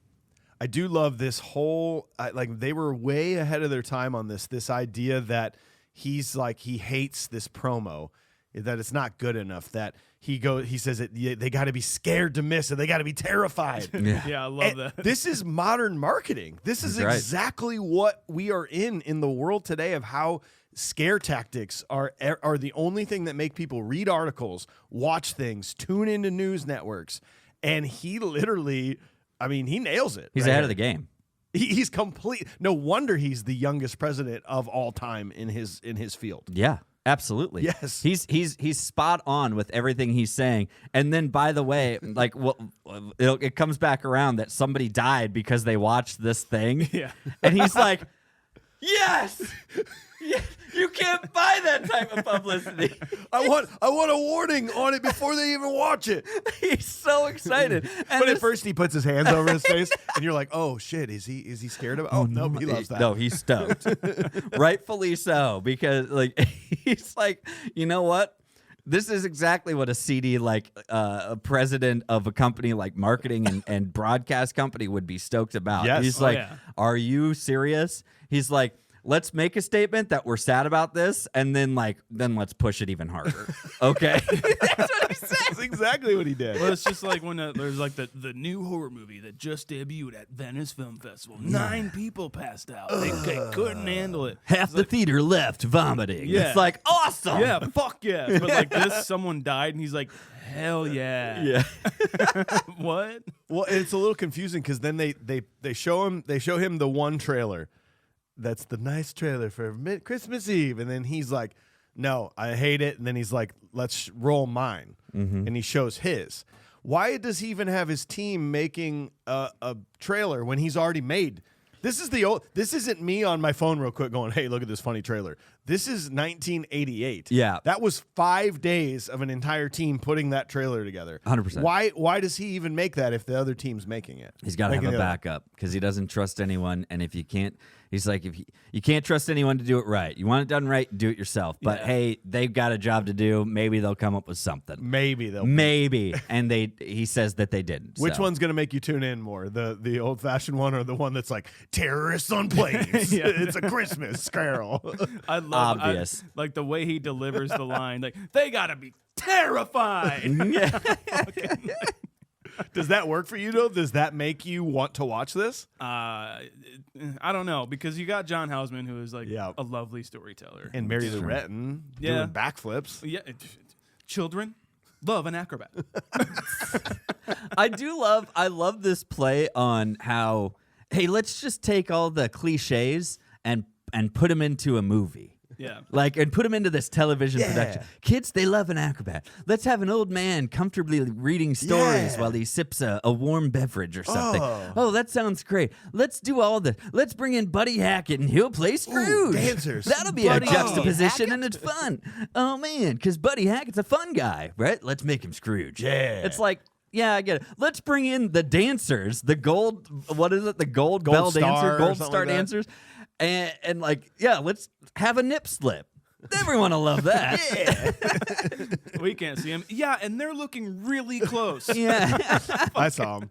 [SPEAKER 3] I do love this whole like they were way ahead of their time on this idea that he's like he hates this promo, that it's not good enough, that he says they got to be scared to miss it, they got to be terrified.
[SPEAKER 2] Yeah, I love that.
[SPEAKER 3] This is modern marketing. This is
[SPEAKER 1] That's right.
[SPEAKER 3] exactly what we are in the world today, of how scare tactics are the only thing that make people read articles, watch things, tune into news networks. And he literally, I mean, he nails it.
[SPEAKER 1] He's ahead of the game.
[SPEAKER 3] He's complete. No wonder he's the youngest president of all time in his field.
[SPEAKER 1] Yeah. Absolutely.
[SPEAKER 3] Yes.
[SPEAKER 1] He's spot on with everything he's saying. And then, by the way, like it comes back around that somebody died because they watched this thing.
[SPEAKER 2] Yeah.
[SPEAKER 1] And he's like, yes, you can't buy that type of publicity.
[SPEAKER 3] I want a warning on it before they even watch it.
[SPEAKER 1] He's so excited. And
[SPEAKER 3] But at first he puts his hands over his face, and you're like, "Oh shit, is he scared of it?" Oh no, he loves that.
[SPEAKER 1] No, he's stoked. Rightfully so, because like he's like, you know what? This is exactly what a seedy like a president of a company like marketing and broadcast company would be stoked about.
[SPEAKER 3] Yes.
[SPEAKER 1] He's
[SPEAKER 3] Oh,
[SPEAKER 1] like,
[SPEAKER 2] yeah.
[SPEAKER 1] are you serious? He's like, let's make a statement that we're sad about this, and then let's push it even harder. Okay. That's what he said.
[SPEAKER 3] That's exactly what he did.
[SPEAKER 2] Well, it's just like when there's like the new horror movie that just debuted at Venice Film Festival. 9 people passed out. They couldn't handle it.
[SPEAKER 1] Half the theater left vomiting.
[SPEAKER 2] Yeah.
[SPEAKER 1] It's like awesome.
[SPEAKER 2] Yeah, fuck yeah. But like this, someone died, and he's like, hell yeah.
[SPEAKER 1] Yeah.
[SPEAKER 2] What?
[SPEAKER 3] Well, it's a little confusing because then they show him the one trailer that's the nice trailer for Christmas Eve, and then he's like, no, I hate it, and then he's like, let's roll mine, and he shows his. Why does he even have his team making a trailer when he's already made? This isn't me on my phone real quick going, hey, look at this funny trailer. This is 1988.
[SPEAKER 1] Yeah.
[SPEAKER 3] That was 5 days of an entire team putting that trailer together.
[SPEAKER 1] 100%.
[SPEAKER 3] Why does he even make that if the other team's making it?
[SPEAKER 1] He's got to have
[SPEAKER 3] Making
[SPEAKER 1] a
[SPEAKER 3] the other-
[SPEAKER 1] backup because he doesn't trust anyone. And if you can't, he's like, if you can't trust anyone to do it right. You want it done right, do it yourself. But hey, they've got a job to do. Maybe they'll come up with something.
[SPEAKER 3] Maybe they'll.
[SPEAKER 1] Maybe. And he says that they didn't.
[SPEAKER 3] Which
[SPEAKER 1] so.
[SPEAKER 3] one's going to make you tune in more? The old fashioned one or the one that's like terrorists on planes? It's a Christmas carol.
[SPEAKER 2] I love
[SPEAKER 1] Obvious.
[SPEAKER 2] like the way he delivers the line. Like, they gotta be terrified.
[SPEAKER 3] Does that work for you though? Does that make you want to watch this?
[SPEAKER 2] I don't know, because you got John Houseman, who is like a lovely storyteller.
[SPEAKER 3] And Mary Lou Retton doing backflips.
[SPEAKER 2] Yeah, children love an acrobat.
[SPEAKER 1] I love this play on how, hey, let's just take all the cliches and put them into a movie.
[SPEAKER 2] Yeah.
[SPEAKER 1] Like, and put him into this television production. Kids, they love an acrobat. Let's have an old man comfortably reading stories while he sips a warm beverage or something. Oh, that sounds great. Let's do all this. Let's bring in Buddy Hackett and he'll play Scrooge.
[SPEAKER 3] Dancers.
[SPEAKER 1] That'll be a juxtaposition and it's fun. Oh, man, because Buddy Hackett's a fun guy, right? Let's make him Scrooge.
[SPEAKER 3] Yeah.
[SPEAKER 1] It's like, yeah, I get it. Let's bring in the dancers, the gold, what is it? The gold bell dancer, gold star
[SPEAKER 3] like
[SPEAKER 1] dancers. And like, yeah, let's have a nip slip. Everyone will love that.
[SPEAKER 2] We can't see him. Yeah, and they're looking really close.
[SPEAKER 1] Yeah.
[SPEAKER 3] I saw him.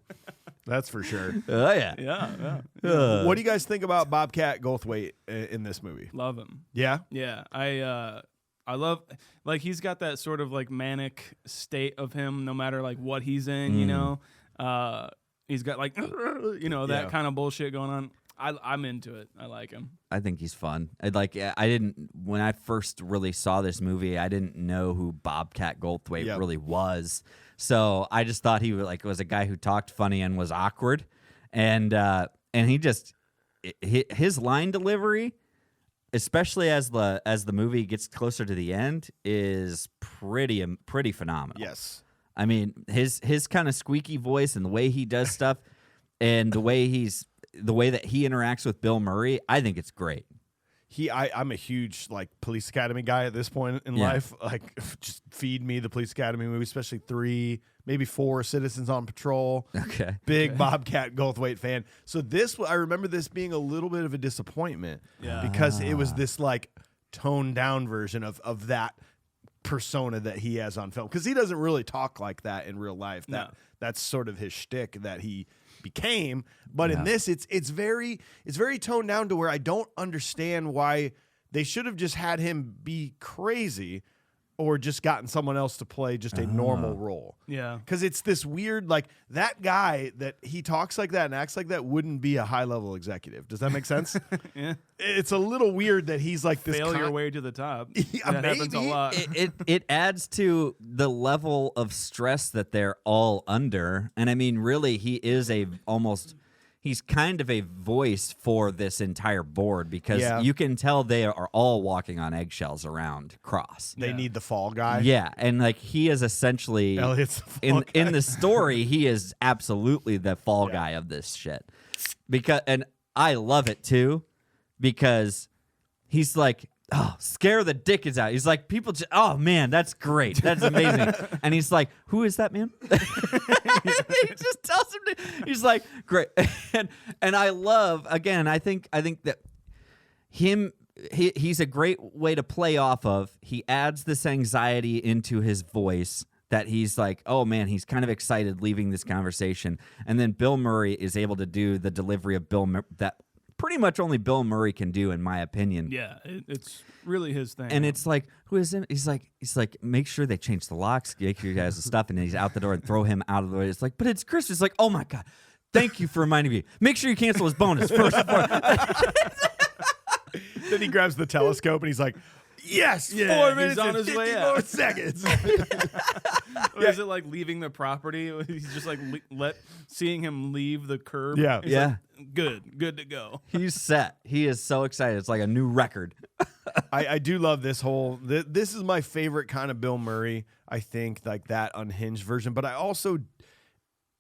[SPEAKER 3] That's for sure.
[SPEAKER 1] Oh, yeah.
[SPEAKER 2] Yeah.
[SPEAKER 3] What do you guys think about Bobcat Goldthwait in this movie?
[SPEAKER 2] Love him.
[SPEAKER 3] Yeah?
[SPEAKER 2] Yeah. I love, like, he's got that sort of like manic state of him no matter like what he's in, you know. He's got like, you know, that kind of bullshit going on. I'm into it. I like him.
[SPEAKER 1] I think he's fun. When I first really saw this movie, I didn't know who Bobcat Goldthwait really was. So I just thought he was a guy who talked funny and was awkward. And he just, his line delivery, especially as the movie gets closer to the end, is pretty phenomenal.
[SPEAKER 3] Yes.
[SPEAKER 1] I mean, his kind of squeaky voice and the way he does stuff and the way that he interacts with Bill Murray, I think it's great.
[SPEAKER 3] I'm a huge like Police Academy guy at this point in life. Like, just feed me the Police Academy movie, especially 3, maybe 4 Citizens on Patrol.
[SPEAKER 1] Okay.
[SPEAKER 3] Big Bobcat Goldthwait fan. So I remember this being a little bit of a disappointment because it was this like toned down version of that persona that he has on film, because he doesn't really talk like that in real life. That's sort of his shtick that he became, but in this it's very toned down to where I don't understand why they should have just had him be crazy or just gotten someone else to play just a normal role.
[SPEAKER 2] Yeah.
[SPEAKER 3] Because it's this weird, like, that guy that he talks like that and acts like that wouldn't be a high-level executive. Does that make sense?
[SPEAKER 2] Yeah.
[SPEAKER 3] It's a little weird that he's like this...
[SPEAKER 2] Fail your way to the top.
[SPEAKER 3] Yeah,
[SPEAKER 2] that happens a lot.
[SPEAKER 1] It adds to the level of stress that they're all under. And I mean, really, he's kind of a voice for this entire board, because you can tell they are all walking on eggshells around Cross.
[SPEAKER 3] They need the fall guy.
[SPEAKER 1] Yeah, and like he is essentially
[SPEAKER 3] Elliot's the fall guy.
[SPEAKER 1] In the story, he is absolutely the fall guy of this shit. And I love it too, because he's like, oh, scare the dickens out. He's like, people just, oh man, that's great. That's amazing. And he's like, who is that man? He just tells him he's like, great. And I love, again, I think that he's a great way to play off of. He adds this anxiety into his voice that he's like, oh man, he's kind of excited leaving this conversation. And then Bill Murray is able to do the delivery of that pretty much only Bill Murray can do, in my opinion.
[SPEAKER 2] Yeah, it's really his thing.
[SPEAKER 1] And it's like, who is him? He's like, make sure they change the locks, get you guys the stuff, and then he's out the door and throw him out of the way. It's like, but it's Chris. It's like, oh my God, thank you for reminding me. Make sure you cancel his bonus first and foremost.
[SPEAKER 3] Then he grabs the telescope and he's like, yes, 4 minutes
[SPEAKER 2] he's on
[SPEAKER 3] and
[SPEAKER 2] his
[SPEAKER 3] 50
[SPEAKER 2] way
[SPEAKER 3] more
[SPEAKER 2] out.
[SPEAKER 3] seconds.
[SPEAKER 2] Or is it like leaving the property? He's just like seeing him leave the curb.
[SPEAKER 3] Yeah.
[SPEAKER 2] He's
[SPEAKER 1] Yeah.
[SPEAKER 2] like, good to go.
[SPEAKER 1] He's set. He is so excited. It's like a new record.
[SPEAKER 3] I do love this whole. This is my favorite kind of Bill Murray. I think like that unhinged version, but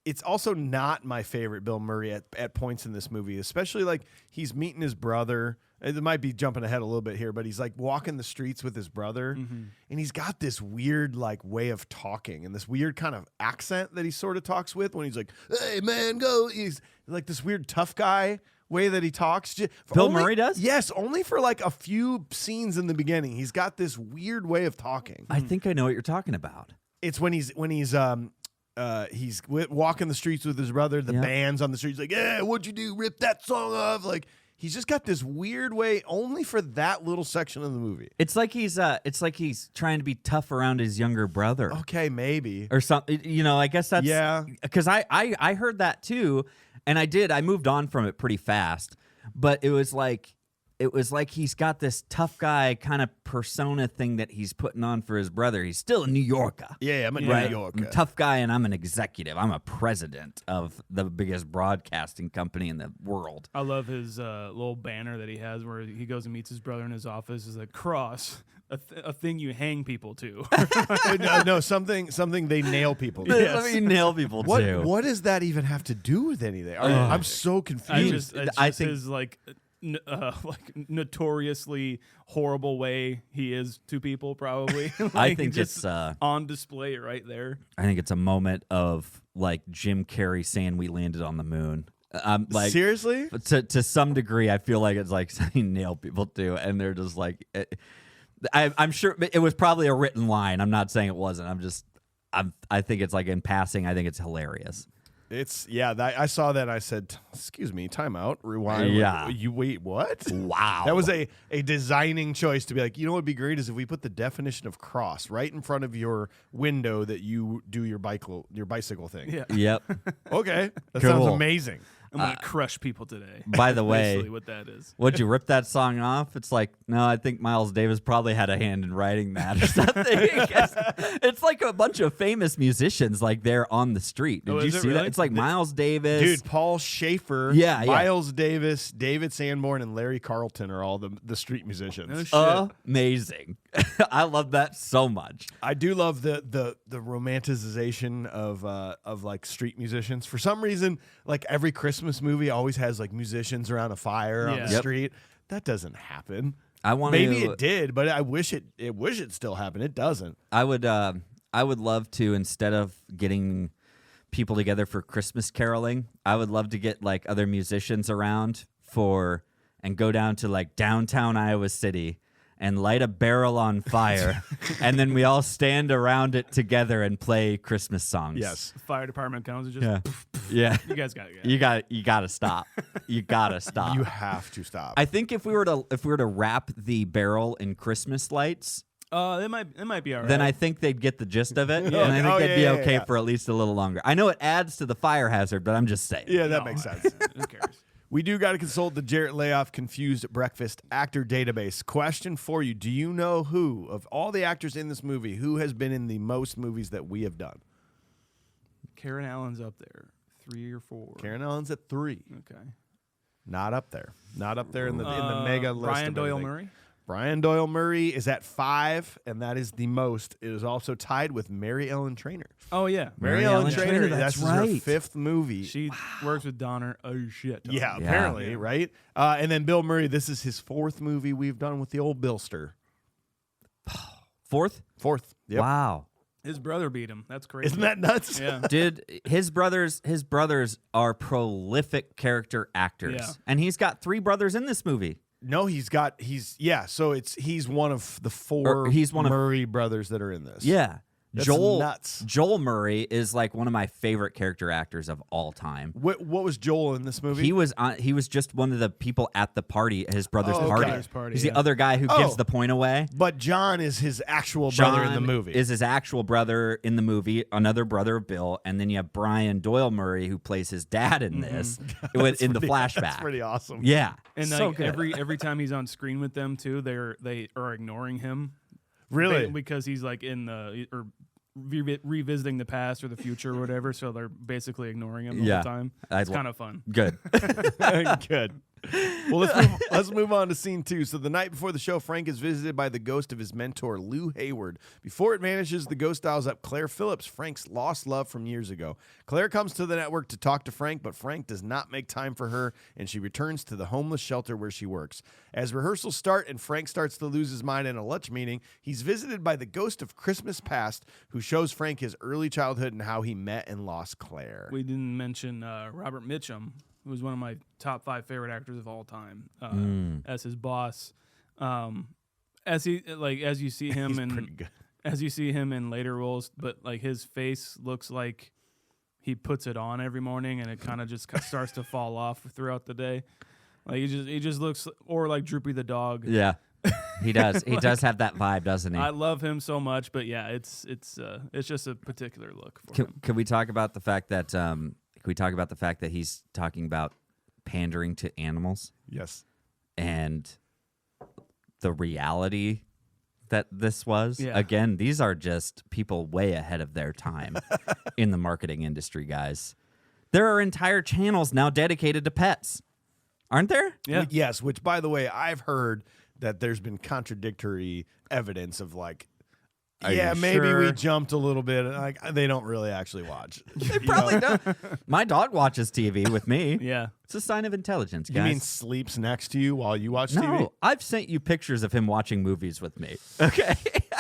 [SPEAKER 3] it's also not my favorite Bill Murray at points in this movie, especially like he's meeting his brother. It might be jumping ahead a little bit here, but he's like walking the streets with his brother, and he's got this weird like way of talking and this weird kind of accent that he sort of talks with when he's like, "Hey man, go!" He's like this weird tough guy way that he talks.
[SPEAKER 1] Bill Murray does?
[SPEAKER 3] Yes, only for like a few scenes in the beginning. He's got this weird way of talking.
[SPEAKER 1] I think I know what you're talking about.
[SPEAKER 3] It's when he's walking the streets with his brother. The band's on the streets like, "Yeah, what'd you do? Rip that song off!" Like. He's just got this weird way only for that little section of the movie.
[SPEAKER 1] It's like he's trying to be tough around his younger brother.
[SPEAKER 3] Okay, maybe.
[SPEAKER 1] Or something. You know, I guess that's...
[SPEAKER 3] Yeah.
[SPEAKER 1] Because I heard that too, and I moved on from it pretty fast. But it was like, it was like he's got this tough guy kind of persona thing that he's putting on for his brother. He's still a New Yorker.
[SPEAKER 3] Yeah, I'm a New Yorker.
[SPEAKER 1] I'm a tough guy, and I'm an executive. I'm a president of the biggest broadcasting company in the world.
[SPEAKER 2] I love his little banner that he has where he goes and meets his brother in his office. Is like cross, a thing you hang people to.
[SPEAKER 3] no, something they nail people to.
[SPEAKER 1] Yes. I mean, nail people too.
[SPEAKER 3] What does that even have to do with anything? I'm so confused.
[SPEAKER 2] I think his like notoriously horrible way he is to people, probably. Like,
[SPEAKER 1] I think
[SPEAKER 2] just
[SPEAKER 1] it's
[SPEAKER 2] on display right there.
[SPEAKER 1] I think it's a moment of like Jim Carrey saying we landed on the moon. Like
[SPEAKER 3] seriously,
[SPEAKER 1] to some degree, I feel like it's like saying nail people too, and they're just like, I'm sure it was probably a written line. I'm not saying it wasn't. I think it's like in passing. I think it's hilarious.
[SPEAKER 3] I saw that and I said, excuse me, time out, rewind.
[SPEAKER 1] Yeah.
[SPEAKER 3] You wait, what?
[SPEAKER 1] Wow.
[SPEAKER 3] That was a designing choice to be like, what would be great is if we put the definition of cross right in front of your window that you do your bicycle thing.
[SPEAKER 2] Yeah.
[SPEAKER 1] Yep.
[SPEAKER 3] Okay. That
[SPEAKER 1] Cool.
[SPEAKER 3] sounds amazing.
[SPEAKER 2] I'm gonna crush people today.
[SPEAKER 1] By the way,
[SPEAKER 2] basically what that is.
[SPEAKER 1] would you rip that song off? It's like, no, I think Miles Davis probably had a hand in writing that or something. It's like a bunch of famous musicians like they're on the street. Did you see that? It's like Miles Davis.
[SPEAKER 3] Dude, Paul Schaefer,
[SPEAKER 1] Yeah.
[SPEAKER 3] Miles Davis, David Sanborn, and Larry Carlton are all the street musicians.
[SPEAKER 2] No shit.
[SPEAKER 1] Amazing. I love that so much.
[SPEAKER 3] I do love the romanticization of like street musicians. For some reason, like every Christmas movie always has like musicians around a fire on the
[SPEAKER 2] Yep.
[SPEAKER 3] street. That doesn't happen.
[SPEAKER 1] Maybe
[SPEAKER 3] it did, but I wish it still happened. It doesn't.
[SPEAKER 1] I would love to, instead of getting people together for Christmas caroling, I would love to get like other musicians around and go down to like downtown Iowa City and light a barrel on fire, and then we all stand around it together and play Christmas songs.
[SPEAKER 3] Yes.
[SPEAKER 2] Fire department comes and just
[SPEAKER 1] Yeah.
[SPEAKER 2] you guys got it.
[SPEAKER 1] You gotta stop. You gotta stop.
[SPEAKER 3] You have to stop.
[SPEAKER 1] I think if we were to wrap the barrel in Christmas lights,
[SPEAKER 2] It might be all right.
[SPEAKER 1] then I think they'd get the gist of it, and I think
[SPEAKER 3] Oh,
[SPEAKER 1] they'd be
[SPEAKER 3] yeah,
[SPEAKER 1] okay
[SPEAKER 3] yeah.
[SPEAKER 1] for at least a little longer. I know it adds to the fire hazard, but I'm just saying.
[SPEAKER 3] Yeah, that makes sense.
[SPEAKER 2] Who cares?
[SPEAKER 3] We do got to consult the Jarrett Layoff Confused Breakfast Actor Database. Question for you. Do you know who, of all the actors in this movie, who has been in the most movies that we have done?
[SPEAKER 2] Karen Allen's up there, 3 or 4.
[SPEAKER 3] Karen Allen's at 3.
[SPEAKER 2] Okay.
[SPEAKER 3] Not up there. Not up there in the mega list.
[SPEAKER 2] Brian
[SPEAKER 3] of
[SPEAKER 2] Doyle
[SPEAKER 3] everything.
[SPEAKER 2] Murray.
[SPEAKER 3] Brian Doyle Murray is at 5, and that is the most. It is also tied with Mary Ellen Trainor.
[SPEAKER 2] Oh yeah,
[SPEAKER 3] Mary Ellen Trainor,
[SPEAKER 1] that's
[SPEAKER 3] her
[SPEAKER 1] right.
[SPEAKER 3] 5th movie.
[SPEAKER 2] she works with Donner. Oh shit. ton.
[SPEAKER 3] Yeah, apparently, right? And then Bill Murray, this is his 4th movie we've done with the old Billster.
[SPEAKER 1] 4th?
[SPEAKER 3] 4th. Yep.
[SPEAKER 1] Wow.
[SPEAKER 2] His brother beat him. That's crazy.
[SPEAKER 3] Isn't that nuts?
[SPEAKER 2] Yeah.
[SPEAKER 1] Dude, his brothers are prolific character actors.
[SPEAKER 2] Yeah.
[SPEAKER 1] And he's got 3 brothers in this movie.
[SPEAKER 3] No, he's one of the 4
[SPEAKER 1] he's one of-
[SPEAKER 3] Murray brothers that are in this.
[SPEAKER 1] Yeah.
[SPEAKER 3] That's
[SPEAKER 1] Joel
[SPEAKER 3] nuts.
[SPEAKER 1] Joel Murray is like one of my favorite character actors of all time.
[SPEAKER 3] What was Joel in this movie?
[SPEAKER 1] He was just one of the people at the party, at his brother's
[SPEAKER 3] Oh, okay.
[SPEAKER 1] party.
[SPEAKER 2] Brother's party,
[SPEAKER 1] He's
[SPEAKER 2] yeah.
[SPEAKER 1] the other guy who gives the point away.
[SPEAKER 3] But John is his actual brother in the
[SPEAKER 1] Shaun
[SPEAKER 3] movie.
[SPEAKER 1] is his actual brother in the movie, another brother of Bill, and then you have Brian Doyle Murray who plays his dad in this in the flashback.
[SPEAKER 3] That's pretty awesome.
[SPEAKER 1] Yeah,
[SPEAKER 2] And
[SPEAKER 1] so
[SPEAKER 2] like
[SPEAKER 1] good.
[SPEAKER 2] every time he's on screen with them too, they are ignoring him.
[SPEAKER 3] Really?
[SPEAKER 2] Because he's like revisiting the past or the future or whatever, so they're basically ignoring him the whole time. It's kind of fun.
[SPEAKER 1] Good.
[SPEAKER 3] Good. Well, let's move on to scene 2. So the night before the show, Frank is visited by the ghost of his mentor, Lou Hayward. Before it vanishes, the ghost dials up Claire Phillips, Frank's lost love from years ago. Claire comes to the network to talk to Frank, but Frank does not make time for her, and she returns to the homeless shelter where she works. As rehearsals start and Frank starts to lose his mind in a lunch meeting, he's visited by the ghost of Christmas past, who shows Frank his early childhood and how he met and lost Claire.
[SPEAKER 2] We didn't mention Robert Mitchum, who was one of my top 5 favorite actors of all time, as his boss. As you see him
[SPEAKER 3] He's
[SPEAKER 2] in
[SPEAKER 3] pretty good.
[SPEAKER 2] as you see him in later roles, but like his face looks like he puts it on every morning, and it kind of just starts to fall off throughout the day. Like he just looks, or like Droopy the dog.
[SPEAKER 1] Yeah, he does. He does have that vibe, doesn't he?
[SPEAKER 2] I love him so much, but yeah, it's just a particular look for him.
[SPEAKER 1] Can we talk about the fact that he's talking about pandering to animals?
[SPEAKER 3] Yes.
[SPEAKER 1] And the reality that this was.
[SPEAKER 2] Yeah.
[SPEAKER 1] Again, these are just people way ahead of their time in the marketing industry, guys. There are entire channels now dedicated to pets, aren't there?
[SPEAKER 2] Yeah.
[SPEAKER 3] Yes, which, by the way, I've heard that there's been contradictory evidence of like,
[SPEAKER 1] Are
[SPEAKER 3] yeah,
[SPEAKER 1] you
[SPEAKER 3] maybe we
[SPEAKER 1] sure?
[SPEAKER 3] jumped a little bit. Like they don't really actually watch.
[SPEAKER 1] They probably don't. My dog watches TV with me.
[SPEAKER 2] Yeah.
[SPEAKER 1] It's a sign of intelligence,
[SPEAKER 3] You
[SPEAKER 1] guys.
[SPEAKER 3] mean sleeps next to you while you watch
[SPEAKER 1] no,
[SPEAKER 3] TV?
[SPEAKER 1] I've sent you pictures of him watching movies with me. Okay.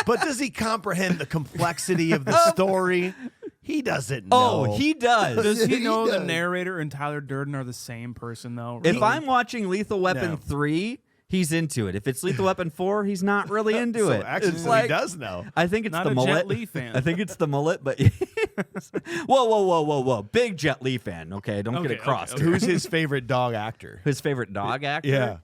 [SPEAKER 3] But does he comprehend the complexity of the story? He doesn't
[SPEAKER 1] Oh,
[SPEAKER 3] know.
[SPEAKER 1] he does.
[SPEAKER 2] Does he
[SPEAKER 3] He
[SPEAKER 2] know the
[SPEAKER 3] does.
[SPEAKER 2] narrator and Tyler Durden are the same person, though?
[SPEAKER 1] If
[SPEAKER 2] Really?
[SPEAKER 1] I'm watching Lethal Weapon
[SPEAKER 3] No.
[SPEAKER 1] 3, he's into it. If it's Lethal Weapon 4, he's not really into
[SPEAKER 3] So
[SPEAKER 1] it.
[SPEAKER 3] actually,
[SPEAKER 1] It's
[SPEAKER 3] so
[SPEAKER 1] like,
[SPEAKER 3] he does know.
[SPEAKER 1] I think it's
[SPEAKER 2] Not
[SPEAKER 1] the
[SPEAKER 2] a
[SPEAKER 1] mullet.
[SPEAKER 2] Jet Li fan.
[SPEAKER 1] I think it's the mullet, but whoa. Big Jet Li fan. Okay, don't get
[SPEAKER 2] Okay,
[SPEAKER 1] it crossed.
[SPEAKER 2] okay.
[SPEAKER 3] Who's his favorite dog actor?
[SPEAKER 1] His favorite dog actor?
[SPEAKER 3] Yeah.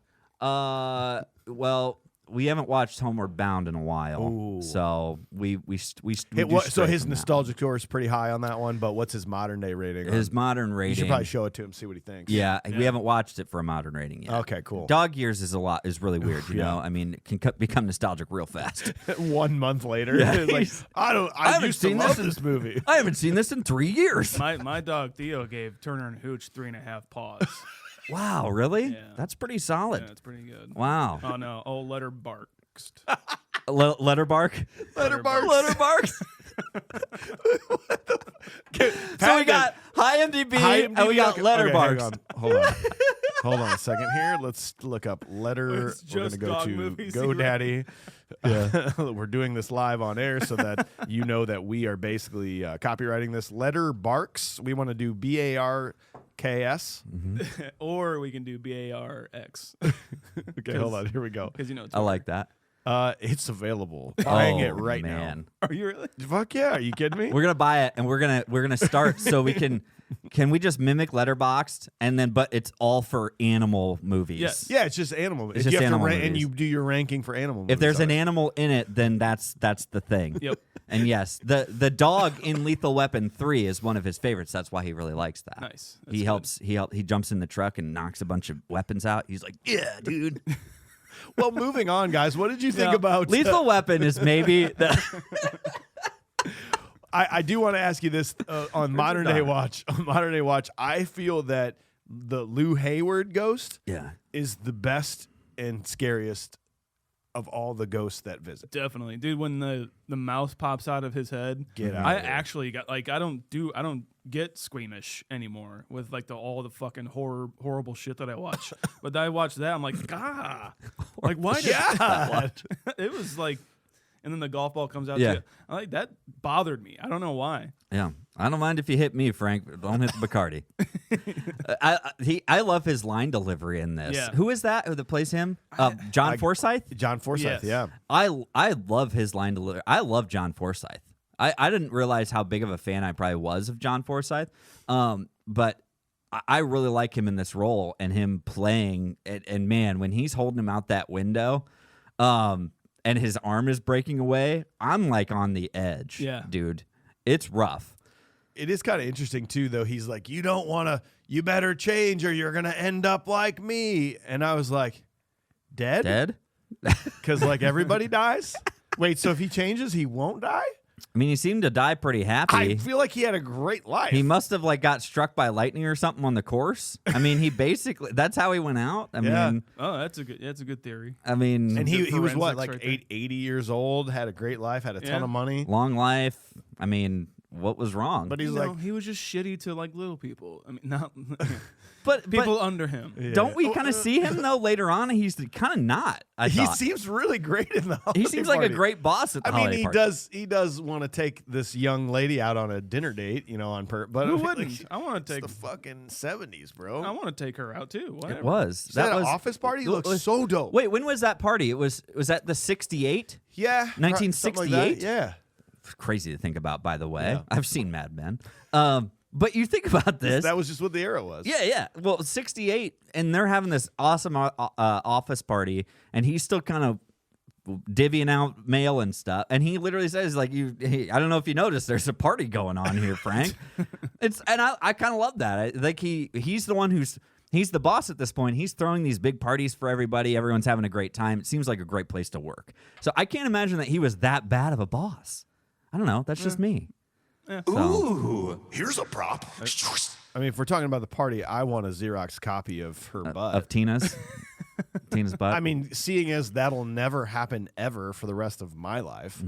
[SPEAKER 1] Well, we haven't watched Homeward Bound in a while,
[SPEAKER 3] Ooh.
[SPEAKER 1] so we
[SPEAKER 3] So
[SPEAKER 1] do stray
[SPEAKER 3] his
[SPEAKER 1] from that
[SPEAKER 3] nostalgic score is pretty high on that one, but what's his modern day rating?
[SPEAKER 1] one. His modern
[SPEAKER 3] you
[SPEAKER 1] rating.
[SPEAKER 3] should probably show it to him, see what he thinks.
[SPEAKER 1] Yeah, we haven't watched it for a modern rating yet.
[SPEAKER 3] Okay, cool.
[SPEAKER 1] Dog years is really weird, you
[SPEAKER 3] Yeah.
[SPEAKER 1] know. I mean, it can become nostalgic real fast.
[SPEAKER 3] 1 month later,
[SPEAKER 1] Yeah.
[SPEAKER 3] it's like I
[SPEAKER 1] haven't
[SPEAKER 3] used to
[SPEAKER 1] seen
[SPEAKER 3] love
[SPEAKER 1] this in-
[SPEAKER 3] this movie.
[SPEAKER 1] I haven't seen this in 3 years.
[SPEAKER 2] my dog Theo gave Turner and Hooch 3.5 paws.
[SPEAKER 1] Wow, really?
[SPEAKER 2] Yeah.
[SPEAKER 1] That's pretty solid.
[SPEAKER 2] Yeah, it's pretty good.
[SPEAKER 1] Wow.
[SPEAKER 2] Oh no! Oh, letter barked.
[SPEAKER 1] Letterbark.
[SPEAKER 3] Letterbarks.
[SPEAKER 1] So we got IMDb, and we got Letterbarks.
[SPEAKER 3] Okay, hang on. Hold on a second here. Let's look up letter.
[SPEAKER 2] It's
[SPEAKER 3] We're
[SPEAKER 2] just
[SPEAKER 3] gonna go
[SPEAKER 2] dog
[SPEAKER 3] to
[SPEAKER 2] movies,
[SPEAKER 3] GoDaddy. We're doing this live on air so that you know that we are basically copywriting this. Letterbarks. We want to do BARKS.
[SPEAKER 2] Or we can do BARX
[SPEAKER 3] Okay, hold on. Here we go.
[SPEAKER 2] because you know it's
[SPEAKER 1] I like that.
[SPEAKER 3] It's available. Buying it right
[SPEAKER 1] man.
[SPEAKER 3] now.
[SPEAKER 2] Are you really?
[SPEAKER 3] Fuck yeah! Are you kidding me?
[SPEAKER 1] We're gonna buy it, and we're gonna start so we can. Can we just mimic Letterboxd and then? But it's all for animal movies.
[SPEAKER 2] Yes.
[SPEAKER 3] Yeah, it's just animal.
[SPEAKER 1] It's
[SPEAKER 3] If
[SPEAKER 1] just
[SPEAKER 3] you have
[SPEAKER 1] animal
[SPEAKER 3] to and
[SPEAKER 1] movies.
[SPEAKER 3] you do your ranking for animal movies.
[SPEAKER 1] If there's an
[SPEAKER 3] already.
[SPEAKER 1] animal in it, then that's the thing.
[SPEAKER 2] Yep.
[SPEAKER 1] And yes, the dog in Lethal Weapon 3 is one of his favorites. That's why he really likes that.
[SPEAKER 2] Nice. That's
[SPEAKER 1] He
[SPEAKER 2] good.
[SPEAKER 1] helps. He jumps in the truck and knocks a bunch of weapons out. He's like, yeah, dude.
[SPEAKER 3] Well, moving on, guys. What did you think
[SPEAKER 2] Yeah.
[SPEAKER 3] about
[SPEAKER 1] Lethal Weapon is maybe the.
[SPEAKER 3] I do want to ask you this on Modern Day Watch. On Modern Day Watch, I feel that the Lou Hayward ghost
[SPEAKER 1] Yeah.
[SPEAKER 3] is the best and scariest of all the ghosts that visit.
[SPEAKER 2] Definitely, dude. When the mouse pops out of his head,
[SPEAKER 3] Get out
[SPEAKER 2] I
[SPEAKER 3] of there.
[SPEAKER 2] actually got like I don't get squeamish anymore with like all the fucking horrible shit that I watch. But I watched that, I'm like, like why did it was like, and then the golf ball comes out.
[SPEAKER 1] Yeah.
[SPEAKER 2] Too. I like that bothered me. I don't know why.
[SPEAKER 1] Yeah, I don't mind if you hit me, Frank. But don't hit the Bacardi. I love his line delivery in this.
[SPEAKER 2] Yeah.
[SPEAKER 1] Who is that? Who plays him? John Forsythe.
[SPEAKER 3] John Forsythe,
[SPEAKER 2] Yes.
[SPEAKER 3] yeah.
[SPEAKER 1] I love his line delivery. I love John Forsythe. I didn't realize how big of a fan I probably was of John Forsythe, but I really like him in this role and him playing. And man, when he's holding him out that window, and his arm is breaking away, I'm like on the edge.
[SPEAKER 2] Yeah.
[SPEAKER 1] Dude, it's rough.
[SPEAKER 3] It is kind of interesting, too, though. He's like, you better change or you're going to end up like me. And I was like, dead? Because, like, everybody dies? Wait, so if he changes, he won't die?
[SPEAKER 1] I mean, he seemed to die pretty happy.
[SPEAKER 3] I feel like he had a great life.
[SPEAKER 1] He must have like got struck by lightning or something on the course. I mean, he basically that's how he went out. I
[SPEAKER 3] Yeah.
[SPEAKER 1] mean,
[SPEAKER 2] Oh, that's a good theory.
[SPEAKER 1] I mean,
[SPEAKER 3] And he was what,
[SPEAKER 2] Forensics
[SPEAKER 3] like
[SPEAKER 2] right there.
[SPEAKER 3] 80 years old, had a great life, had a ton
[SPEAKER 2] Yeah.
[SPEAKER 3] of money.
[SPEAKER 1] long life. I mean, what was wrong?
[SPEAKER 3] But he's
[SPEAKER 2] You
[SPEAKER 3] like,
[SPEAKER 2] know, he was just shitty to like little people. I mean, not
[SPEAKER 1] but
[SPEAKER 2] people under him.
[SPEAKER 3] Yeah.
[SPEAKER 1] don't we kind of see him though later on? He's kind of not. I
[SPEAKER 3] he
[SPEAKER 1] thought.
[SPEAKER 3] seems really great in the
[SPEAKER 1] He
[SPEAKER 3] holiday
[SPEAKER 1] seems like a
[SPEAKER 3] party.
[SPEAKER 1] great boss at the
[SPEAKER 3] I mean,
[SPEAKER 1] holiday
[SPEAKER 3] he
[SPEAKER 1] party.
[SPEAKER 3] does want to take this young lady out on a dinner date, on but
[SPEAKER 2] Who
[SPEAKER 3] I mean,
[SPEAKER 2] wouldn't?
[SPEAKER 3] like,
[SPEAKER 2] I want
[SPEAKER 3] it's
[SPEAKER 2] to take.
[SPEAKER 3] the fucking 70s, bro.
[SPEAKER 2] I want to take her out too. Whatever.
[SPEAKER 1] It was.
[SPEAKER 3] Is that
[SPEAKER 1] That
[SPEAKER 3] an
[SPEAKER 1] was
[SPEAKER 3] office party? It
[SPEAKER 1] Look-
[SPEAKER 3] looks so dope.
[SPEAKER 1] Wait, when was that party? Was that the 68?
[SPEAKER 3] Yeah.
[SPEAKER 1] 1968?
[SPEAKER 3] Yeah.
[SPEAKER 1] Crazy to think about, by the way.
[SPEAKER 3] Yeah.
[SPEAKER 1] I've seen Mad Men. But you think about this.
[SPEAKER 3] That was just what the era was.
[SPEAKER 1] Yeah. Well, 68, and they're having this awesome office party, and he's still kind of divvying out mail and stuff. And he literally says, like, hey, I don't know if you noticed, there's a party going on here, Frank. And I kind of love that. He's the one He's the boss at this point. He's throwing these big parties for everybody. Everyone's having a great time. It seems like a great place to work. So I can't imagine that he was that bad of a boss. I don't know. That's just me.
[SPEAKER 2] Yeah.
[SPEAKER 5] Ooh, here's a prop.
[SPEAKER 3] I mean, if we're talking about the party, I want a Xerox copy of her butt.
[SPEAKER 1] Of Tina's butt.
[SPEAKER 3] I mean, seeing as that'll never happen ever for the rest of my life,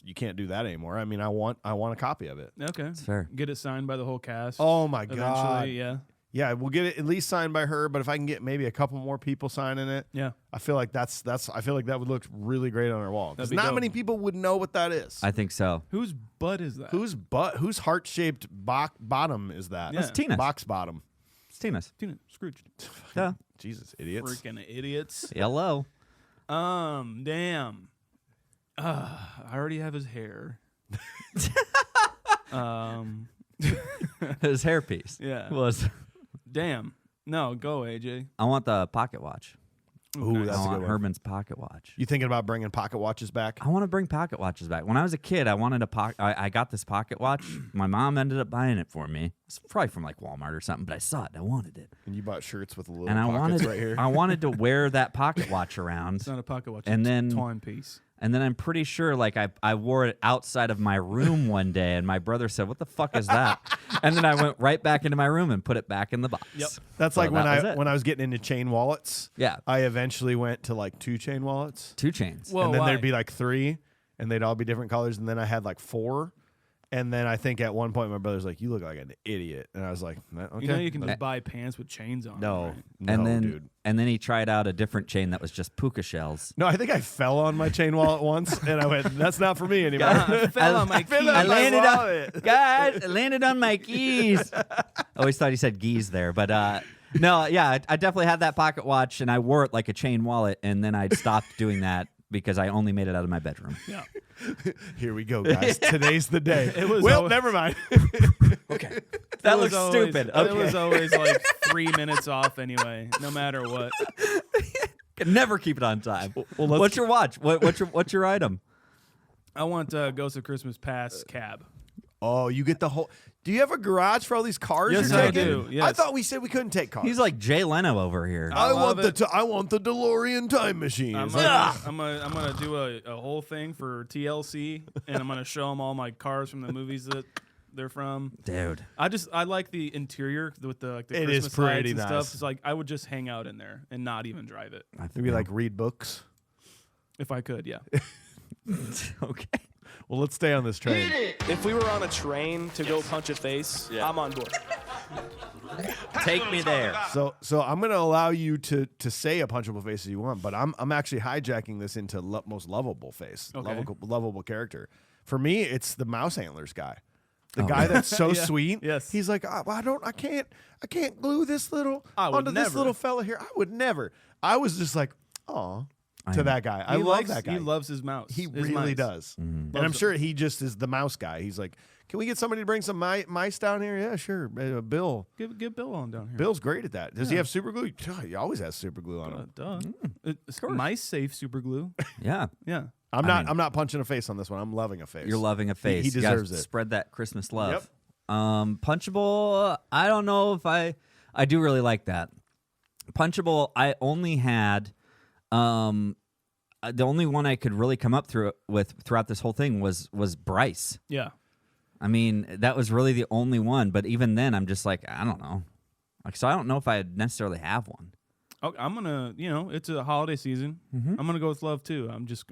[SPEAKER 3] you can't do that anymore. I mean, I want a copy of it.
[SPEAKER 2] Okay.
[SPEAKER 1] It's fair.
[SPEAKER 2] Get it signed by the whole cast.
[SPEAKER 3] Oh my
[SPEAKER 2] eventually,
[SPEAKER 3] god.
[SPEAKER 2] yeah.
[SPEAKER 3] Yeah, we'll get it at least signed by her, but if I can get maybe a couple more people signing it,
[SPEAKER 2] Yeah.
[SPEAKER 3] I feel like I feel like that would look really great on our wall. Because
[SPEAKER 2] That'd be
[SPEAKER 3] not
[SPEAKER 2] dope.
[SPEAKER 3] many people would know what that is.
[SPEAKER 1] I think so.
[SPEAKER 2] Whose butt is that?
[SPEAKER 3] Whose heart-shaped bottom is that?
[SPEAKER 2] Yeah.
[SPEAKER 1] That's Tina's.
[SPEAKER 3] Box bottom.
[SPEAKER 1] It's Tina's.
[SPEAKER 2] Tina, Scrooged.
[SPEAKER 1] Yeah.
[SPEAKER 3] Jesus, idiots.
[SPEAKER 2] Freaking idiots.
[SPEAKER 1] Hello.
[SPEAKER 2] Damn. I already have his hair.
[SPEAKER 1] His hairpiece.
[SPEAKER 2] Yeah.
[SPEAKER 1] Was.
[SPEAKER 2] Damn. No, go AJ.
[SPEAKER 1] I want the pocket watch.
[SPEAKER 3] Ooh, that's
[SPEAKER 1] I
[SPEAKER 3] a good
[SPEAKER 1] want
[SPEAKER 3] one.
[SPEAKER 1] Herman's pocket watch.
[SPEAKER 3] You thinking about bringing pocket watches back?
[SPEAKER 1] I want to bring pocket watches back. When I was a kid, I wanted a pocket. I got this pocket watch. My mom ended up buying it for me. It's probably from like Walmart or something, but I saw it. And I wanted it,
[SPEAKER 3] And you bought shirts with the little
[SPEAKER 1] and I
[SPEAKER 3] pockets
[SPEAKER 1] wanted.
[SPEAKER 3] right here.
[SPEAKER 1] I wanted to wear that pocket watch around.
[SPEAKER 2] It's not a pocket watch.
[SPEAKER 1] And
[SPEAKER 2] it's
[SPEAKER 1] then-
[SPEAKER 2] a timepiece.
[SPEAKER 1] And then I'm pretty sure, like, I wore it outside of my room one day, and my brother said, "What the fuck is that?" And then I went right back into my room and put it back in the box.
[SPEAKER 2] Yep.
[SPEAKER 3] That's
[SPEAKER 1] So
[SPEAKER 3] like when
[SPEAKER 1] that was it.
[SPEAKER 3] when I was getting into chain wallets.
[SPEAKER 1] Yeah.
[SPEAKER 3] I eventually went to like 2 chain wallets.
[SPEAKER 1] 2 chains.
[SPEAKER 2] Whoa,
[SPEAKER 3] and then
[SPEAKER 2] why?
[SPEAKER 3] there'd be like 3, and they'd all be different colors. And then I had like 4. And then I think at one point my brother's like, "You look like an idiot," and I was like, "Okay."
[SPEAKER 2] You know you can just buy pants with chains on.
[SPEAKER 3] no,
[SPEAKER 2] them, right?
[SPEAKER 3] no,
[SPEAKER 1] and then
[SPEAKER 3] dude.
[SPEAKER 1] and then he tried out a different chain that was just puka shells.
[SPEAKER 3] No, I think I fell on my chain wallet once, and I went, "That's not for me anymore."
[SPEAKER 2] I fell on my
[SPEAKER 3] fell
[SPEAKER 2] keys.
[SPEAKER 3] on
[SPEAKER 1] I
[SPEAKER 3] my
[SPEAKER 1] landed
[SPEAKER 3] wallet.
[SPEAKER 1] on guys. I landed on my keys. I always thought he said geese there, but no, yeah, I definitely had that pocket watch, and I wore it like a chain wallet, and then I stopped doing that because I only made it out of my bedroom.
[SPEAKER 2] Yeah.
[SPEAKER 3] Here we go, guys. Today's the day.
[SPEAKER 2] It was
[SPEAKER 3] well,
[SPEAKER 2] always-
[SPEAKER 3] never mind.
[SPEAKER 1] Okay, that
[SPEAKER 2] It was
[SPEAKER 1] looks
[SPEAKER 2] always-
[SPEAKER 1] stupid.
[SPEAKER 2] It
[SPEAKER 1] Okay,
[SPEAKER 2] was always like 3 minutes off anyway, no matter what.
[SPEAKER 1] can never keep it on time.
[SPEAKER 3] Well, let's-
[SPEAKER 1] what's your watch? What's your item?
[SPEAKER 2] I want Ghost of Christmas Past cab.
[SPEAKER 3] Oh, you get the whole. Do you have a garage for all these cars?
[SPEAKER 2] Yes,
[SPEAKER 3] you're
[SPEAKER 2] I
[SPEAKER 3] taking?
[SPEAKER 2] do, yes.
[SPEAKER 3] I thought we said we couldn't take cars.
[SPEAKER 1] He's like Jay Leno over here.
[SPEAKER 3] I
[SPEAKER 2] love
[SPEAKER 3] want
[SPEAKER 2] it.
[SPEAKER 3] I want the DeLorean time machine.
[SPEAKER 2] I'm
[SPEAKER 3] It's like,
[SPEAKER 2] gonna do a whole thing for TLC, and I'm gonna show them all my cars from the movies that they're from.
[SPEAKER 1] Dude,
[SPEAKER 2] I like the interior with the
[SPEAKER 3] It
[SPEAKER 2] Christmas
[SPEAKER 3] is pretty
[SPEAKER 2] lights and
[SPEAKER 3] nice.
[SPEAKER 2] stuff. It's like I would just hang out in there and not even drive it
[SPEAKER 3] maybe like read books.
[SPEAKER 2] if I could. Yeah.
[SPEAKER 1] okay.
[SPEAKER 3] Well, let's stay on this train.
[SPEAKER 6] If we were on a train to go punch a face, I'm on board.
[SPEAKER 1] Take me there.
[SPEAKER 3] So I'm going to allow you to say a punchable face as you want, but I'm actually hijacking this into most lovable face,
[SPEAKER 2] Okay.
[SPEAKER 3] lovable character. For me, it's the mouse antlers guy. The guy that's so
[SPEAKER 2] Yeah.
[SPEAKER 3] sweet.
[SPEAKER 2] Yes.
[SPEAKER 3] He's like, I can't glue this little
[SPEAKER 2] I would
[SPEAKER 3] onto this
[SPEAKER 2] never.
[SPEAKER 3] little fella here. I would never. I was just like, aw, to that guy. I love that guy.
[SPEAKER 2] He loves his mouse.
[SPEAKER 3] He
[SPEAKER 2] his
[SPEAKER 3] really
[SPEAKER 2] mice.
[SPEAKER 3] does. And I'm
[SPEAKER 2] Loves
[SPEAKER 3] sure he just is the mouse guy. He's like, can we get somebody to bring some mice down here? Yeah, sure. Bill.
[SPEAKER 2] Get Bill on down here.
[SPEAKER 3] Bill's great at that. Does he have super glue? He always has super glue on him.
[SPEAKER 2] Duh. It's mice safe super glue.
[SPEAKER 1] Yeah.
[SPEAKER 2] Yeah.
[SPEAKER 3] I'm not punching a face on this one. I'm loving a face.
[SPEAKER 1] You're loving a face.
[SPEAKER 3] He
[SPEAKER 1] You gotta
[SPEAKER 3] deserves it.
[SPEAKER 1] Spread that Christmas love.
[SPEAKER 3] Yep.
[SPEAKER 1] Punchable, I don't know if I do really like that. Punchable, I only had the only one I could really come up throughout this whole thing was Bryce.
[SPEAKER 2] Yeah.
[SPEAKER 1] I mean, that was really the only one, but even then I'm just like, I don't know. Like, so I don't know if I necessarily have one.
[SPEAKER 2] Oh, I'm gonna, it's a holiday season.
[SPEAKER 1] Mm-hmm.
[SPEAKER 2] I'm gonna go with love too. I'm just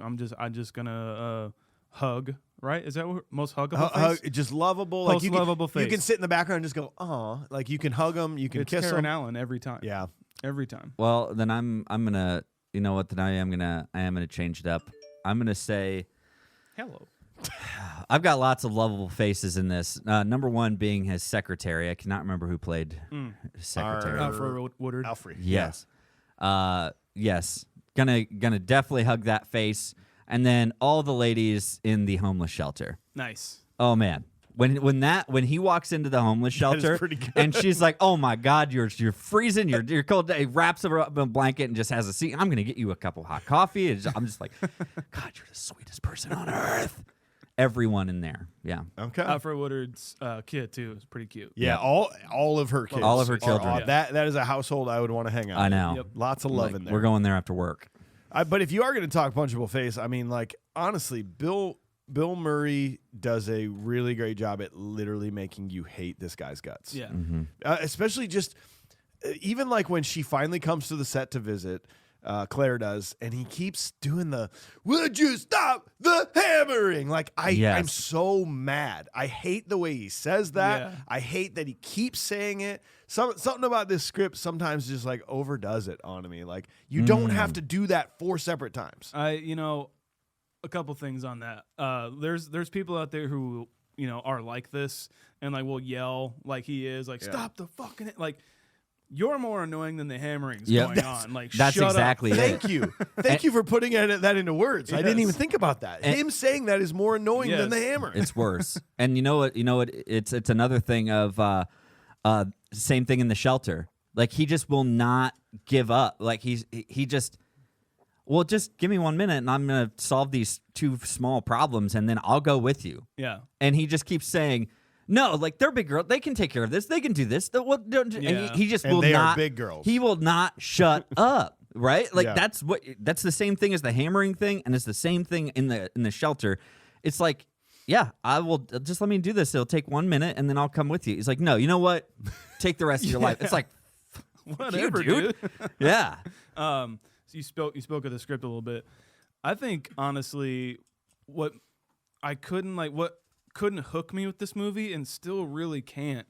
[SPEAKER 2] gonna hug. Right? Is that what most huggable face?
[SPEAKER 3] just lovable.
[SPEAKER 2] Most
[SPEAKER 3] you
[SPEAKER 2] lovable
[SPEAKER 3] You
[SPEAKER 2] face.
[SPEAKER 3] can sit in the background and just go, aw. Like you can hug them. You can
[SPEAKER 2] It's
[SPEAKER 3] kiss
[SPEAKER 2] Karen
[SPEAKER 3] them.
[SPEAKER 2] Allen every time.
[SPEAKER 3] Yeah.
[SPEAKER 2] Every time.
[SPEAKER 1] Well, then I'm gonna, you know what? Then I am gonna change it up. I'm gonna say
[SPEAKER 2] Hello.
[SPEAKER 1] I've got lots of lovable faces in this. Number one being his secretary. I cannot remember who played his secretary.
[SPEAKER 2] Alfred Woodard.
[SPEAKER 3] Alfred.
[SPEAKER 1] Yes. Yes. Gonna definitely hug that face. And then all the ladies in the homeless shelter.
[SPEAKER 2] Nice.
[SPEAKER 1] Oh man. When he walks into the homeless shelter
[SPEAKER 3] pretty good.
[SPEAKER 1] and she's like, "Oh my God, you're freezing, you're cold." He wraps her up in a blanket and just has a seat. I'm gonna get you a cup of hot coffee. I'm just like, God, you're the sweetest person on earth. everyone in there. Yeah.
[SPEAKER 3] Okay.
[SPEAKER 2] Alfred Woodard's kid too is pretty cute.
[SPEAKER 3] Yeah, all of her kids.
[SPEAKER 1] All of her children.
[SPEAKER 3] That is a household I would want to hang out
[SPEAKER 1] I
[SPEAKER 3] in.
[SPEAKER 1] know.
[SPEAKER 2] Yep.
[SPEAKER 3] Lots of love in there.
[SPEAKER 1] We're going there after work.
[SPEAKER 3] But if you are going to talk punchable face, I mean, like, honestly, Bill Murray does a really great job at literally making you hate this guy's guts.
[SPEAKER 2] Yeah.
[SPEAKER 3] Especially just, even like when she finally comes to the set to visit, Claire does, and he keeps doing the, would you stop the hammering? Like, I'm so mad. I hate the way he says that.
[SPEAKER 2] Yeah.
[SPEAKER 3] I hate that he keeps saying it. Something about this script sometimes just like overdoes it on me. Like, you don't have to do that 4 separate times.
[SPEAKER 2] A couple things on that. There's people out there who, are like this and like will yell like he is, like, stop the fucking, like, you're more annoying than the hammerings going on. Like,
[SPEAKER 1] that's
[SPEAKER 2] shut
[SPEAKER 1] exactly
[SPEAKER 2] up.
[SPEAKER 1] it.
[SPEAKER 3] Thank you for putting that into words. I didn't
[SPEAKER 2] Yes.
[SPEAKER 3] even think about that. Him saying that is more annoying than the hammer.
[SPEAKER 1] It's worse. And you know what? It's another thing of same thing in the shelter. Like, he just will not give up. Like, he just, well, just give me 1 minute and I'm gonna solve these 2 small problems and then I'll go with you.
[SPEAKER 2] Yeah.
[SPEAKER 1] And he just keeps saying, no, like, they're big girls. They can take care of this. They can do this. And he just will
[SPEAKER 3] they
[SPEAKER 1] not.
[SPEAKER 3] are big girls.
[SPEAKER 1] He will not shut up. Right? Like,
[SPEAKER 3] Yeah.
[SPEAKER 1] that's the same thing as the hammering thing, and it's the same thing in the shelter. It's like, yeah, I will just let me do this. It'll take 1 minute, and then I'll come with you. He's like, no, you know what? Take the rest of your life. It's like,
[SPEAKER 2] Whatever,
[SPEAKER 1] dude. Yeah.
[SPEAKER 2] So you spoke of the script a little bit. I think honestly, what couldn't hook me with this movie and still really can't.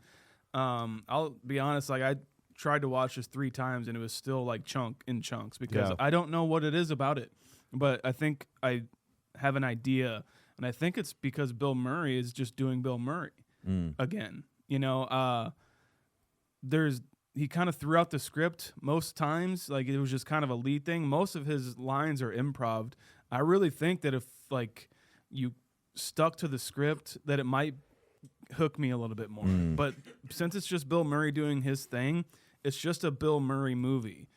[SPEAKER 2] I'll be honest, like, I tried to watch this 3 times and it was still like chunks because I don't know what it is about it. But I think I have an idea, and I think it's because Bill Murray is just doing Bill Murray again. He kind of threw out the script most times, like it was just kind of a lead thing. Most of his lines are improv. I really think that if like you stuck to the script, that it might hook me a little bit more. But since it's just Bill Murray doing his thing, it's just a Bill Murray movie.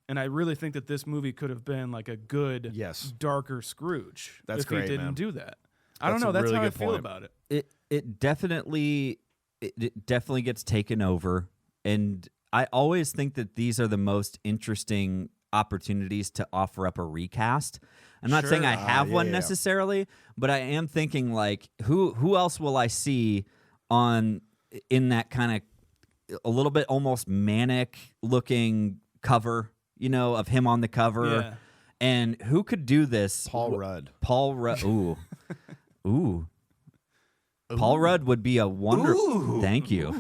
[SPEAKER 2] And I really think that this movie could have been like a good, darker Scrooge
[SPEAKER 3] That's
[SPEAKER 2] if
[SPEAKER 3] great,
[SPEAKER 2] he didn't
[SPEAKER 3] man.
[SPEAKER 2] do that. I don't
[SPEAKER 3] That's
[SPEAKER 2] know.
[SPEAKER 3] a
[SPEAKER 2] That's
[SPEAKER 3] really
[SPEAKER 2] how I
[SPEAKER 3] good
[SPEAKER 2] feel
[SPEAKER 3] point.
[SPEAKER 2] about it.
[SPEAKER 1] It definitely gets taken over, and I always think that these are the most interesting opportunities to offer up a recast. I'm not saying I have one necessarily, but I am thinking, like, who else will I see in that kind of a little bit almost manic looking cover, of him on the cover.
[SPEAKER 2] Yeah.
[SPEAKER 1] And who could do this?
[SPEAKER 3] Paul Rudd.
[SPEAKER 1] Ooh. Ooh. Paul Rudd would be a wonder. Thank you.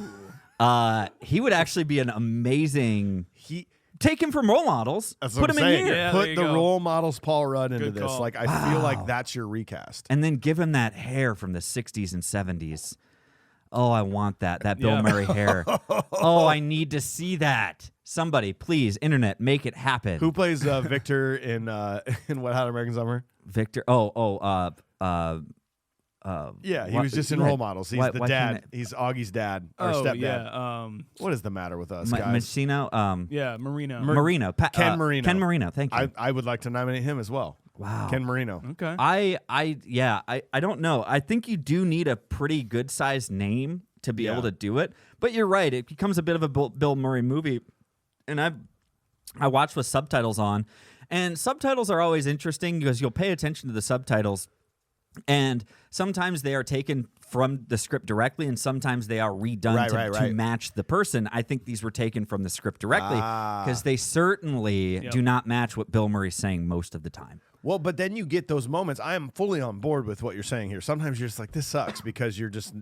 [SPEAKER 1] He would actually be an amazing. Take him from role models.
[SPEAKER 3] That's
[SPEAKER 1] put
[SPEAKER 3] what
[SPEAKER 1] him
[SPEAKER 3] I'm
[SPEAKER 1] in
[SPEAKER 3] saying.
[SPEAKER 1] here.
[SPEAKER 2] Yeah,
[SPEAKER 3] Put
[SPEAKER 2] there
[SPEAKER 3] the
[SPEAKER 2] you go.
[SPEAKER 3] role models Paul Rudd into
[SPEAKER 2] Good
[SPEAKER 3] this.
[SPEAKER 2] call.
[SPEAKER 3] Like, I feel like that's your recast.
[SPEAKER 1] And then give him that hair from the 60s and 70s. Oh, I want that Bill Murray hair. Oh, I need to see that. Somebody, please, internet, make it happen.
[SPEAKER 3] Who plays Victor in Wet Hot American Summer?
[SPEAKER 1] Victor?
[SPEAKER 3] Yeah, he was just in Role Models. He's
[SPEAKER 1] why
[SPEAKER 3] the
[SPEAKER 1] can't
[SPEAKER 3] dad.
[SPEAKER 1] it-
[SPEAKER 3] He's Augie's dad or
[SPEAKER 2] Oh,
[SPEAKER 3] stepdad.
[SPEAKER 2] yeah.
[SPEAKER 3] What is the matter with us, guys?
[SPEAKER 1] Messino?
[SPEAKER 2] Yeah, Marino.
[SPEAKER 1] Marino.
[SPEAKER 3] Ken Marino.
[SPEAKER 1] Ken Marino, thank you.
[SPEAKER 3] I would like to nominate him as well.
[SPEAKER 1] Wow.
[SPEAKER 3] Ken Marino.
[SPEAKER 2] Okay.
[SPEAKER 1] I don't know. I think you do need a pretty good sized name to be able to do it. But you're right. It becomes a bit of a Bill Murray movie. And I watched with subtitles on. And subtitles are always interesting because you'll pay attention to the subtitles. And sometimes they are taken from the script directly, and sometimes they are redone to match the person. I think these were taken from the script directly because they certainly do not match what Bill Murray's saying most of the time.
[SPEAKER 3] Well, but then you get those moments. I am fully on board with what you're saying here. Sometimes you're just like, this sucks because you're just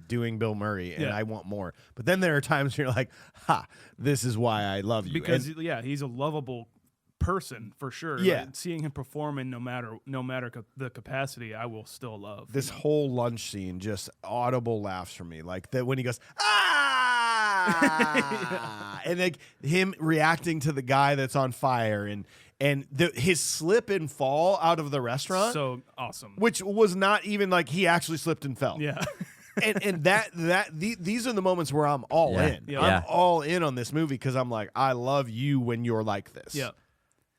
[SPEAKER 3] doing Bill Murray, and I want more. But then there are times you're like, ha, this is why I love you.
[SPEAKER 2] Because he's a lovable person for sure.
[SPEAKER 3] Yeah.
[SPEAKER 2] Like, seeing him performing, no matter the capacity, I will still love
[SPEAKER 3] this whole lunch scene, just audible laughs from me, like that when he goes and like him reacting to the guy that's on fire, and his slip and fall out of the restaurant,
[SPEAKER 2] so awesome.
[SPEAKER 3] which was not even like he actually slipped and fell.
[SPEAKER 2] Yeah.
[SPEAKER 3] and these are the moments where I'm all in.
[SPEAKER 2] Yeah.
[SPEAKER 3] I'm all in on this movie because I'm like, I love you when you're like this.
[SPEAKER 2] Yeah.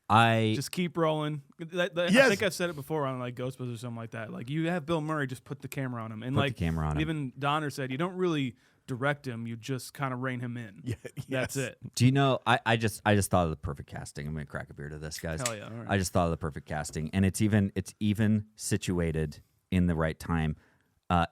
[SPEAKER 2] Just keep rolling. I think I've said it before on like Ghostbusters or something like that. Like you have Bill Murray, just put the camera on him, and
[SPEAKER 1] Put the camera on him.
[SPEAKER 2] Even Donner said you don't really direct him, you just kind of rein him in.
[SPEAKER 3] Yeah,
[SPEAKER 2] That's it.
[SPEAKER 1] Do you know? I just thought of the perfect casting. I'm gonna crack a beer to this, guys.
[SPEAKER 2] Hell yeah! All right.
[SPEAKER 1] I just thought of the perfect casting, and it's even situated in the right time.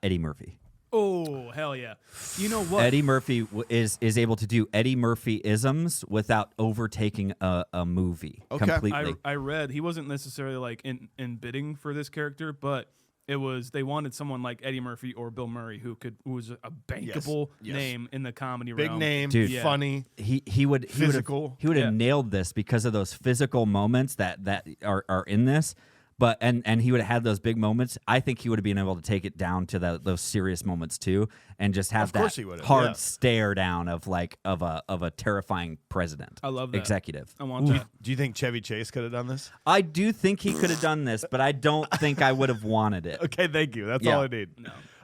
[SPEAKER 1] Eddie Murphy.
[SPEAKER 2] Oh hell yeah! You know what?
[SPEAKER 1] Eddie Murphy is able to do Eddie Murphy isms without overtaking a movie completely.
[SPEAKER 2] I read he wasn't necessarily like in bidding for this character, but they wanted someone like Eddie Murphy or Bill Murray who was a bankable name in the comedy
[SPEAKER 3] big
[SPEAKER 2] realm.
[SPEAKER 3] name,
[SPEAKER 1] Dude,
[SPEAKER 3] funny.
[SPEAKER 1] He would have nailed this because of those physical moments that are in this. But and he would have had those big moments. I think he would have been able to take it down to those serious moments too, and just have that hard stare down of a terrifying president.
[SPEAKER 2] I love that.
[SPEAKER 1] Executive.
[SPEAKER 2] I want that.
[SPEAKER 3] Do you think Chevy Chase could have done this?
[SPEAKER 1] I do think he could have done this, but I don't think I would have wanted it.
[SPEAKER 3] Okay, thank you. That's all I need.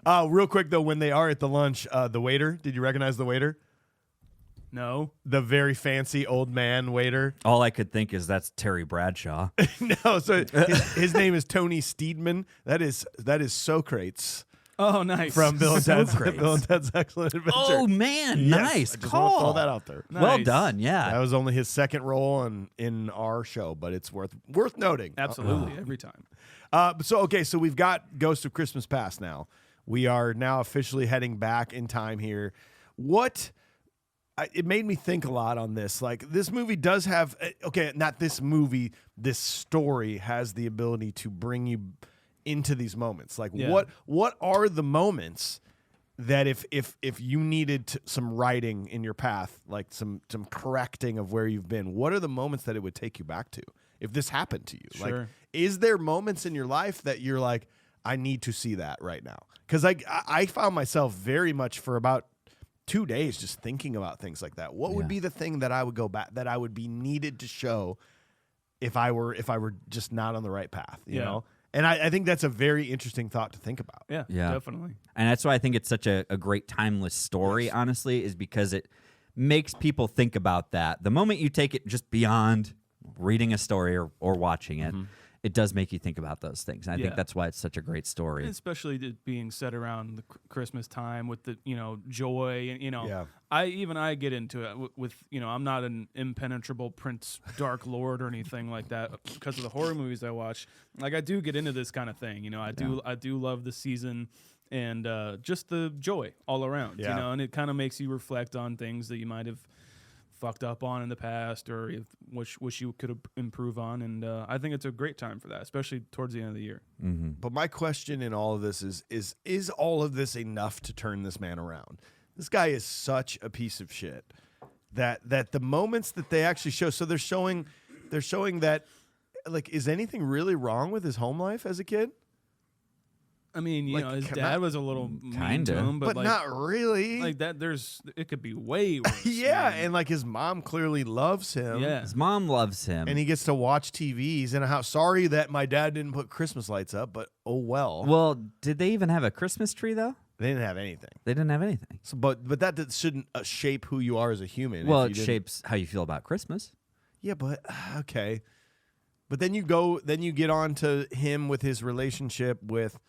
[SPEAKER 2] No.
[SPEAKER 3] Real quick though, when they are at the lunch, the waiter. Did you recognize the waiter?
[SPEAKER 2] No.
[SPEAKER 3] The very fancy old man waiter.
[SPEAKER 1] All I could think is that's Terry Bradshaw.
[SPEAKER 3] No, so his name is Tony Steedman. That is Socrates.
[SPEAKER 2] Oh, nice.
[SPEAKER 3] From Bill and Ted's Excellent Adventure.
[SPEAKER 1] Oh man, nice
[SPEAKER 3] I just
[SPEAKER 1] call.
[SPEAKER 3] want to throw that out there.
[SPEAKER 2] Nice.
[SPEAKER 1] Well done. Yeah.
[SPEAKER 3] That was only his second role in our show, but it's worth noting.
[SPEAKER 2] Absolutely, every time.
[SPEAKER 3] So we've got Ghost of Christmas Past now. We are now officially heading back in time here. It made me think a lot on this. Like, this movie does have, not this movie, this story has the ability to bring you into these moments. Like, what are the moments that if you needed some writing in your path, like some correcting of where you've been, what are the moments that it would take you back to if this happened to you?
[SPEAKER 2] Sure.
[SPEAKER 3] Like, is there moments in your life that you're like, I need to see that right now? Because I found myself very much for about 2 days just thinking about things like that. What would be the thing that I would go back, that I would be needed to show if I were just not on the right path, you know? And I think that's a very interesting thought to think about.
[SPEAKER 2] Yeah, definitely.
[SPEAKER 1] And that's why I think it's such a great timeless story, honestly, is because it makes people think about that. The moment you take it just beyond reading a story or watching it, it does make you think about those things. And I think that's why it's such a great story.
[SPEAKER 2] And especially it being set around the Christmas time with the, joy and, I get into it with, I'm not an impenetrable Prince Dark Lord or anything like that because of the horror movies I watch. Like, I do get into this kind of thing, I do love the season and just the joy all around, and it kind of makes you reflect on things that you might have fucked up on in the past or wish you could improve on, and I think it's a great time for that, especially towards the end of the year.
[SPEAKER 3] But my question in all of this is all of this enough to turn this man around? This guy is such a piece of shit that the moments that they actually show, so they're showing that, like, is anything really wrong with his home life as a kid?
[SPEAKER 2] I mean, his dad was a little mean to him, but like,
[SPEAKER 3] not really.
[SPEAKER 2] Like that, it could be way worse.
[SPEAKER 3] And like his mom clearly loves him.
[SPEAKER 2] Yeah,
[SPEAKER 1] his mom loves him,
[SPEAKER 3] and he gets to watch TV. He's in a house. Sorry that my dad didn't put Christmas lights up, but oh well.
[SPEAKER 1] Well, did they even have a Christmas tree though?
[SPEAKER 3] They didn't have anything.
[SPEAKER 1] They didn't have anything.
[SPEAKER 3] So, but that shouldn't shape who you are as a human.
[SPEAKER 1] Well, it shapes how you feel about Christmas.
[SPEAKER 3] Yeah, but okay. But then you get on to him with his relationship with.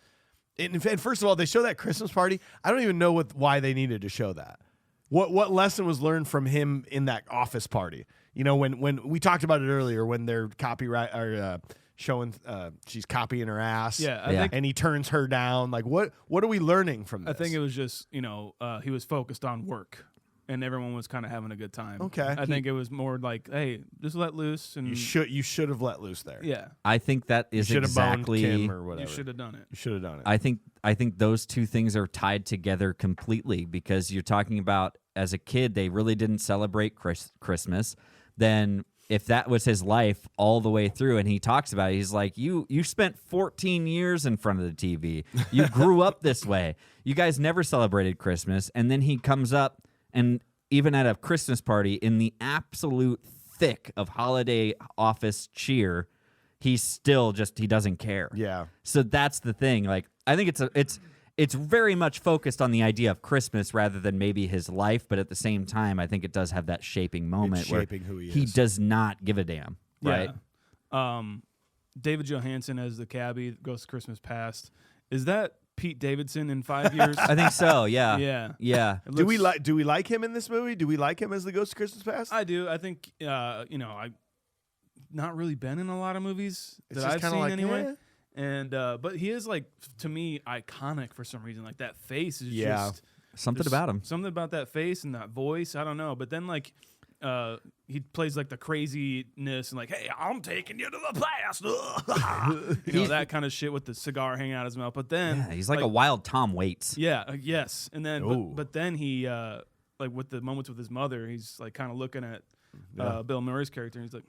[SPEAKER 3] And first of all, they show that Christmas party. I don't even know why they needed to show that. What lesson was learned from him in that office party? When we talked about it earlier, when they're copyright or showing she's copying her ass.
[SPEAKER 2] Yeah, I think,
[SPEAKER 3] and he turns her down. Like, what are we learning from this?
[SPEAKER 2] I think it was just he was focused on work. And everyone was kind of having a good time.
[SPEAKER 3] Okay.
[SPEAKER 2] I think it was more like, hey, just let loose. And
[SPEAKER 3] you should have let loose there.
[SPEAKER 2] Yeah.
[SPEAKER 1] I think that is exactly.
[SPEAKER 3] Boned Kim or whatever.
[SPEAKER 2] You should have done it.
[SPEAKER 3] You should have done it.
[SPEAKER 1] I think those two things are tied together completely because you're talking about as a kid they really didn't celebrate Christmas. Then if that was his life all the way through, and he talks about it, he's like, you spent 14 years in front of the TV. You grew up this way. You guys never celebrated Christmas, and then he comes up. And even at a Christmas party, in the absolute thick of holiday office cheer, he's still he doesn't care.
[SPEAKER 3] Yeah.
[SPEAKER 1] So that's the thing. Like, I think it's very much focused on the idea of Christmas rather than maybe his life, but at the same time, I think it does have that shaping moment
[SPEAKER 3] where shaping who he
[SPEAKER 1] does not give a damn. Right.
[SPEAKER 2] David Johansen as the cabbie, Ghost of Christmas Past. Is that Pete Davidson in 5 years?
[SPEAKER 1] I think so. Yeah.
[SPEAKER 2] Yeah.
[SPEAKER 3] Do we like him in this movie? Do we like him as the Ghost of Christmas Past?
[SPEAKER 2] I do. I think I've not really been in a lot of movies
[SPEAKER 3] It's
[SPEAKER 2] that
[SPEAKER 3] just
[SPEAKER 2] I've
[SPEAKER 3] kinda
[SPEAKER 2] seen
[SPEAKER 3] like,
[SPEAKER 2] anyway.
[SPEAKER 3] eh.
[SPEAKER 2] And but he is like, to me, iconic for some reason. Like that face is
[SPEAKER 3] Yeah.
[SPEAKER 2] just
[SPEAKER 1] Something
[SPEAKER 2] there's
[SPEAKER 1] about him.
[SPEAKER 2] Something about that face and that voice. I don't know. But then like he plays like the craziness and like, hey, I'm taking you to the past. That kind of shit with the cigar hanging out his mouth. But then
[SPEAKER 1] Yeah, he's like a wild Tom Waits.
[SPEAKER 2] yeah, yes. And then
[SPEAKER 3] Ooh.
[SPEAKER 2] but then he like with the moments with his mother, he's like kind of looking at Bill Murray's character and he's like,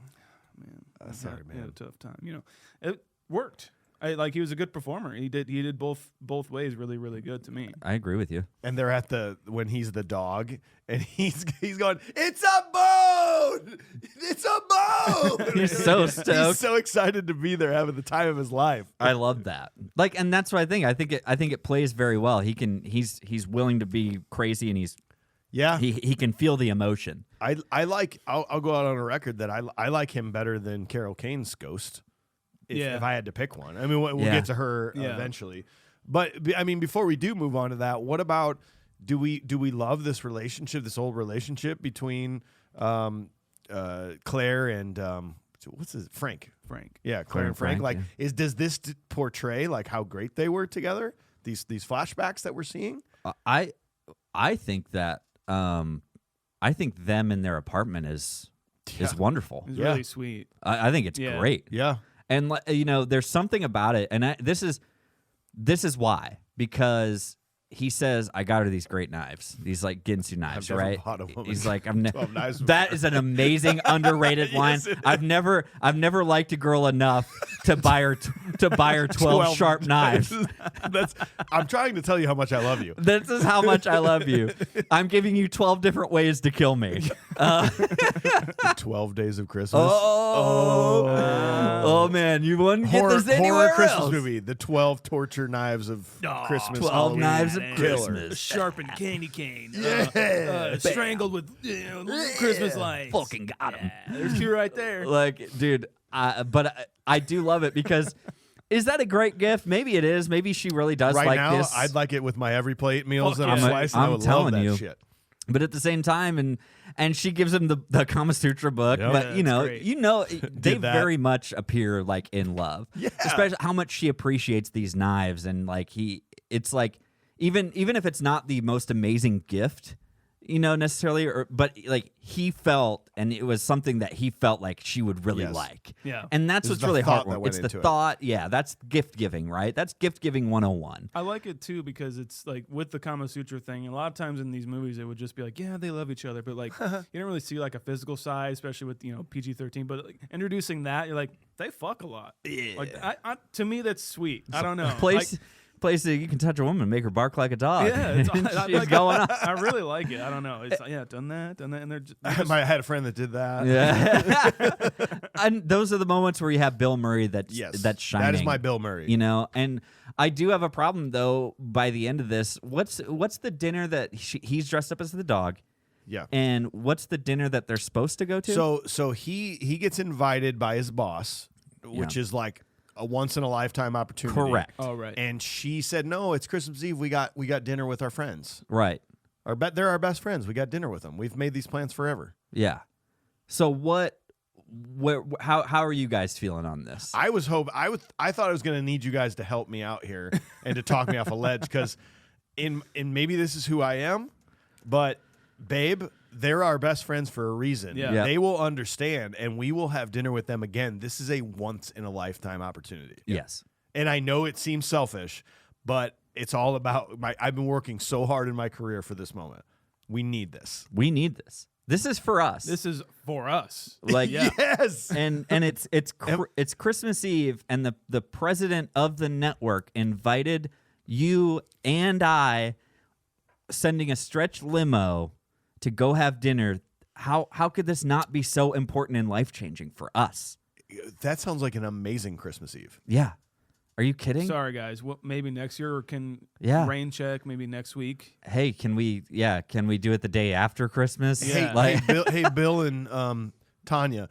[SPEAKER 2] man,
[SPEAKER 3] sorry,
[SPEAKER 2] he had
[SPEAKER 3] man.
[SPEAKER 2] a tough time. It worked. He was a good performer. He did both ways really, really good to me.
[SPEAKER 1] I agree with you.
[SPEAKER 3] And they're at when he's the dog, and he's going, it's a bone! It's a bone!
[SPEAKER 1] He's so stoked.
[SPEAKER 3] He's so excited to be there, having the time of his life.
[SPEAKER 1] I love that. Like, and that's what I think. I think it plays very well. He's willing to be crazy, and he can feel the emotion.
[SPEAKER 3] I'll go out on a record that I like him better than Carol Kane's Ghost. If I had to pick one. I mean, we'll get to her eventually. But I mean, before we do move on to that, what about do we love this relationship, this old relationship between Claire and Frank?
[SPEAKER 2] Frank.
[SPEAKER 3] Yeah, Claire and Frank. Like,
[SPEAKER 1] yeah.
[SPEAKER 3] does this portray like how great they were together? These flashbacks that we're seeing.
[SPEAKER 1] I think that I think them in their apartment is wonderful.
[SPEAKER 2] He's
[SPEAKER 3] Yeah.
[SPEAKER 2] really sweet.
[SPEAKER 1] I think it's great.
[SPEAKER 3] Yeah.
[SPEAKER 1] And there's something about it, and this is why, because he says, "I got her these great knives, these like Ginsu knives,
[SPEAKER 3] never
[SPEAKER 1] right?"
[SPEAKER 3] bought a woman
[SPEAKER 1] He's like,
[SPEAKER 3] 12 knives
[SPEAKER 1] that is an amazing underrated line.
[SPEAKER 3] Yes, it is.
[SPEAKER 1] I've never liked a girl enough to buy her 12 sharp knives.
[SPEAKER 3] I'm trying to tell you how much I love you.
[SPEAKER 1] This is how much I love you. I'm giving you 12 different ways to kill me.
[SPEAKER 3] 12 Days of Christmas.
[SPEAKER 1] Oh man, you wouldn't get this anywhere
[SPEAKER 3] horror Christmas
[SPEAKER 1] else.
[SPEAKER 3] movie. The 12 torture knives of Christmas.
[SPEAKER 1] 12
[SPEAKER 3] Halloween
[SPEAKER 1] knives of
[SPEAKER 3] killer.
[SPEAKER 1] Christmas.
[SPEAKER 2] Sharpened candy cane.
[SPEAKER 3] Yeah.
[SPEAKER 2] Strangled with Christmas lights.
[SPEAKER 1] Fucking got him.
[SPEAKER 2] There's two right there.
[SPEAKER 1] Like, dude, but I do love it because is that a great gift? Maybe it is. Maybe she really does
[SPEAKER 3] Right
[SPEAKER 1] like
[SPEAKER 3] now,
[SPEAKER 1] this.
[SPEAKER 3] I'd like it with my every plate meals that I'm
[SPEAKER 1] yeah.
[SPEAKER 3] slicing. I
[SPEAKER 1] I'm
[SPEAKER 3] would
[SPEAKER 1] telling
[SPEAKER 3] love that
[SPEAKER 1] you.
[SPEAKER 3] shit.
[SPEAKER 1] But at the same time, and she gives him the Kama Sutra book.
[SPEAKER 3] Yep.
[SPEAKER 1] But
[SPEAKER 2] Yeah, it's great.
[SPEAKER 1] they
[SPEAKER 3] that.
[SPEAKER 1] very much appear like in love.
[SPEAKER 3] Yeah.
[SPEAKER 1] Especially how much she appreciates these knives, and like it's like even if it's not the most amazing gift, necessarily, but like he felt, and it was something that he felt like she would really
[SPEAKER 3] Yes.
[SPEAKER 1] like.
[SPEAKER 2] Yeah.
[SPEAKER 1] And that's
[SPEAKER 3] This is
[SPEAKER 1] what's
[SPEAKER 3] the
[SPEAKER 1] really
[SPEAKER 3] thought that
[SPEAKER 1] heartwarming.
[SPEAKER 3] went
[SPEAKER 1] It's the
[SPEAKER 3] into it.
[SPEAKER 1] thought. Yeah, that's gift giving, right? That's gift giving 101.
[SPEAKER 2] I like it too because it's like with the Kama Sutra thing. A lot of times in these movies, it would just be like, yeah, they love each other, but like you don't really see like a physical side, especially with PG-13. But like, introducing that, you're like, they fuck a lot. Yeah. Like to me, that's sweet. I don't know.
[SPEAKER 1] Place that you can touch a woman and make her bark like a dog.
[SPEAKER 2] Yeah, it's,
[SPEAKER 1] She's going on.
[SPEAKER 2] I really like it. I don't know. It's done that, and they're just,
[SPEAKER 3] I had a friend that did that.
[SPEAKER 1] Yeah. And those are the moments where you have Bill Murray that's shining.
[SPEAKER 3] That is my Bill Murray.
[SPEAKER 1] And I do have a problem though by the end of this. What's the dinner that he's dressed up as the dog?
[SPEAKER 3] Yeah.
[SPEAKER 1] And what's the dinner that they're supposed to go to?
[SPEAKER 3] So he gets invited by his boss, which is like a once in a lifetime opportunity.
[SPEAKER 1] Correct.
[SPEAKER 2] oh right.
[SPEAKER 3] And she said, "No, it's Christmas Eve. We got dinner with our friends.
[SPEAKER 1] Right.
[SPEAKER 3] They're our best friends. We got dinner with them. We've made these plans forever."
[SPEAKER 1] Yeah. So how are you guys feeling on this?
[SPEAKER 3] I thought I was going to need you guys to help me out here and to talk me off a ledge because in maybe this is who I am, but babe, they're our best friends for a reason.
[SPEAKER 2] Yeah.
[SPEAKER 1] Yeah.
[SPEAKER 3] They will understand, and we will have dinner with them again. This is a once-in-a-lifetime opportunity.
[SPEAKER 1] Yes.
[SPEAKER 3] And I know it seems selfish, but it's all about I've been working so hard in my career for this moment. We need this.
[SPEAKER 1] We need this. This is for us.
[SPEAKER 2] This is for us.
[SPEAKER 1] like
[SPEAKER 3] Yes.
[SPEAKER 1] and it's Christmas Eve, and the president of the network invited you and I, sending a stretch limo to go have dinner. How could this not be so important and life-changing for us?
[SPEAKER 3] That sounds like an amazing Christmas Eve.
[SPEAKER 1] Yeah. Are you kidding?
[SPEAKER 2] Sorry, guys. Maybe next year or can rain check. Maybe next week.
[SPEAKER 1] Hey, can we do it the day after Christmas?
[SPEAKER 2] Yeah.
[SPEAKER 1] Like,
[SPEAKER 3] Hey, Bill and Tanya,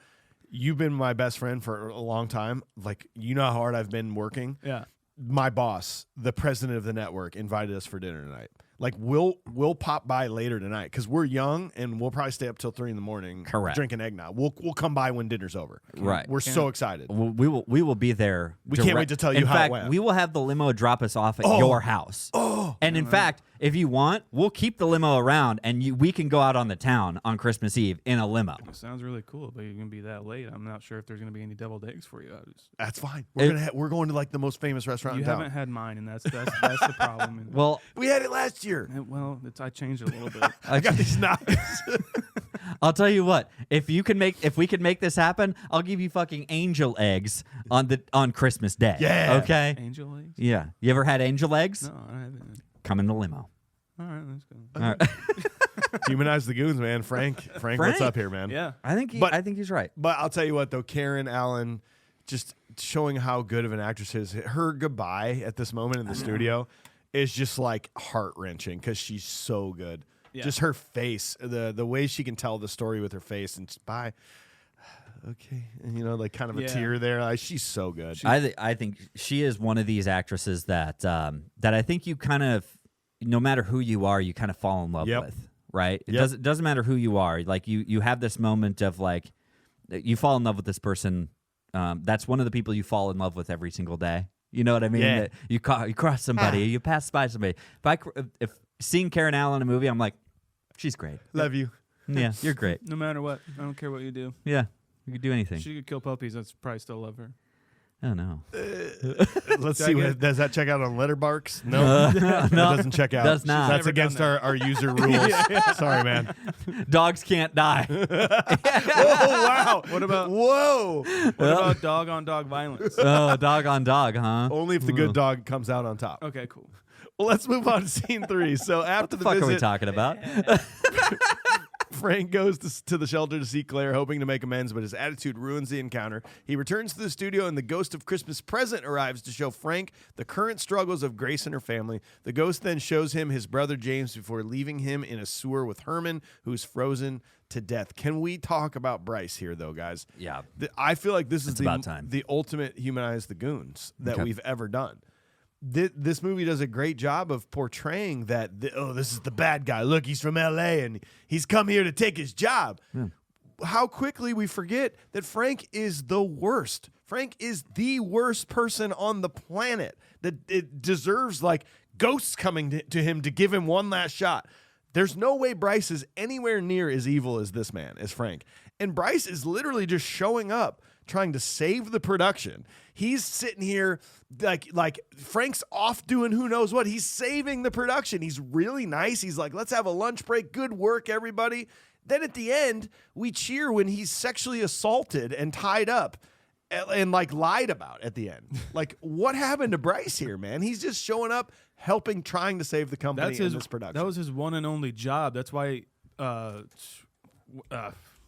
[SPEAKER 3] you've been my best friend for a long time. Like, you know how hard I've been working.
[SPEAKER 2] Yeah.
[SPEAKER 3] My boss, the president of the network, invited us for dinner tonight. Like, we'll pop by later tonight because we're young and we'll probably stay up till 3 a.m.
[SPEAKER 1] Correct.
[SPEAKER 3] Drinking eggnog. We'll come by when dinner's over.
[SPEAKER 1] Right.
[SPEAKER 3] We're so excited.
[SPEAKER 1] We will be there.
[SPEAKER 3] We can't wait to tell you
[SPEAKER 1] in
[SPEAKER 3] how
[SPEAKER 1] fact,
[SPEAKER 3] it went.
[SPEAKER 1] we will have the limo drop us off at your house. And in fact, if you want, we'll keep the limo around and we can go out on the town on Christmas Eve in a limo.
[SPEAKER 2] It sounds really cool, but you're gonna be that late. I'm not sure if there's gonna be any deviled eggs for you.
[SPEAKER 3] That's fine. We're going to like the most famous restaurant
[SPEAKER 2] You
[SPEAKER 3] in town.
[SPEAKER 2] haven't had mine, and that's the problem.
[SPEAKER 1] Well,
[SPEAKER 3] We had it last year.
[SPEAKER 2] I changed it a little bit.
[SPEAKER 3] I got these knives.
[SPEAKER 1] I'll tell you what. If we can make this happen, I'll give you fucking angel eggs on Christmas Day.
[SPEAKER 3] Yeah.
[SPEAKER 1] Okay.
[SPEAKER 2] Angel eggs?
[SPEAKER 1] Yeah. You ever had angel eggs?
[SPEAKER 2] No, I haven't.
[SPEAKER 1] Come in the limo.
[SPEAKER 2] All right, let's go.
[SPEAKER 1] All right.
[SPEAKER 3] Humanize the goons, man. Frank, what's up here, man?
[SPEAKER 2] Yeah.
[SPEAKER 1] I think he's right.
[SPEAKER 3] But I'll tell you what, though, Karen Allen, just showing how good of an actress is. Her goodbye at this moment in the studio is just like heart wrenching because she's so good.
[SPEAKER 2] Yeah.
[SPEAKER 3] Just her face, the way she can tell the story with her face, and just bye. Okay, and like kind of a tear there. Like, she's so good.
[SPEAKER 1] I think she is one of these actresses that I think you kind of, no matter who you are, you kind of fall in love with, right? It doesn't matter who you are. Like you have this moment of like, you fall in love with this person. That's one of the people you fall in love with every single day. You know what I mean?
[SPEAKER 3] Yeah.
[SPEAKER 1] You cross somebody, you pass by somebody. If seeing Karen Allen in a movie, I'm like, she's great.
[SPEAKER 3] Love you.
[SPEAKER 1] Yeah, you're great.
[SPEAKER 2] No matter what, I don't care what you do.
[SPEAKER 1] Yeah, you could do anything.
[SPEAKER 2] She could kill puppies. I'd probably still love her.
[SPEAKER 1] Oh no.
[SPEAKER 3] Let's see. Does that check out on Letterbarks? No, that doesn't check out.
[SPEAKER 1] Does not.
[SPEAKER 3] That's
[SPEAKER 2] Never
[SPEAKER 3] against
[SPEAKER 2] done
[SPEAKER 3] our user rules. Sorry, man.
[SPEAKER 1] Dogs can't die.
[SPEAKER 3] Oh wow!
[SPEAKER 2] What about
[SPEAKER 3] Whoa?
[SPEAKER 2] what about dog on dog violence?
[SPEAKER 1] Oh, dog on dog, huh?
[SPEAKER 3] Only if the good dog comes out on top.
[SPEAKER 2] Okay, cool.
[SPEAKER 3] Well, let's move on to scene 3. So after
[SPEAKER 1] What the fuck
[SPEAKER 3] visit,
[SPEAKER 1] are we talking about?
[SPEAKER 3] Frank goes to the shelter to see Claire, hoping to make amends, but his attitude ruins the encounter. He returns to the studio, and the ghost of Christmas Present arrives to show Frank the current struggles of Grace and her family. The ghost then shows him his brother James before leaving him in a sewer with Herman, who's frozen to death. Can we talk about Bryce here, though, guys?
[SPEAKER 1] Yeah.
[SPEAKER 3] I feel like this is
[SPEAKER 1] about time.
[SPEAKER 3] the ultimate humanize the goons that we've ever done. This movie does a great job of portraying that, this is the bad guy. Look, he's from L.A. and he's come here to take his job. How quickly we forget that Frank is the worst. Frank is the worst person on the planet. That it deserves like ghosts coming to him to give him one last shot. There's no way Bryce is anywhere near as evil as this man, as Frank. And Bryce is literally just showing up, trying to save the production. He's sitting here like Frank's off doing who knows what. He's saving the production. He's really nice. He's like, let's have a lunch break. Good work, everybody. Then at the end, we cheer when he's sexually assaulted and tied up and like lied about at the end. Like, what happened to Bryce here, man? He's just showing up, helping, trying to save the company in this production.
[SPEAKER 2] That was his one and only job. That's why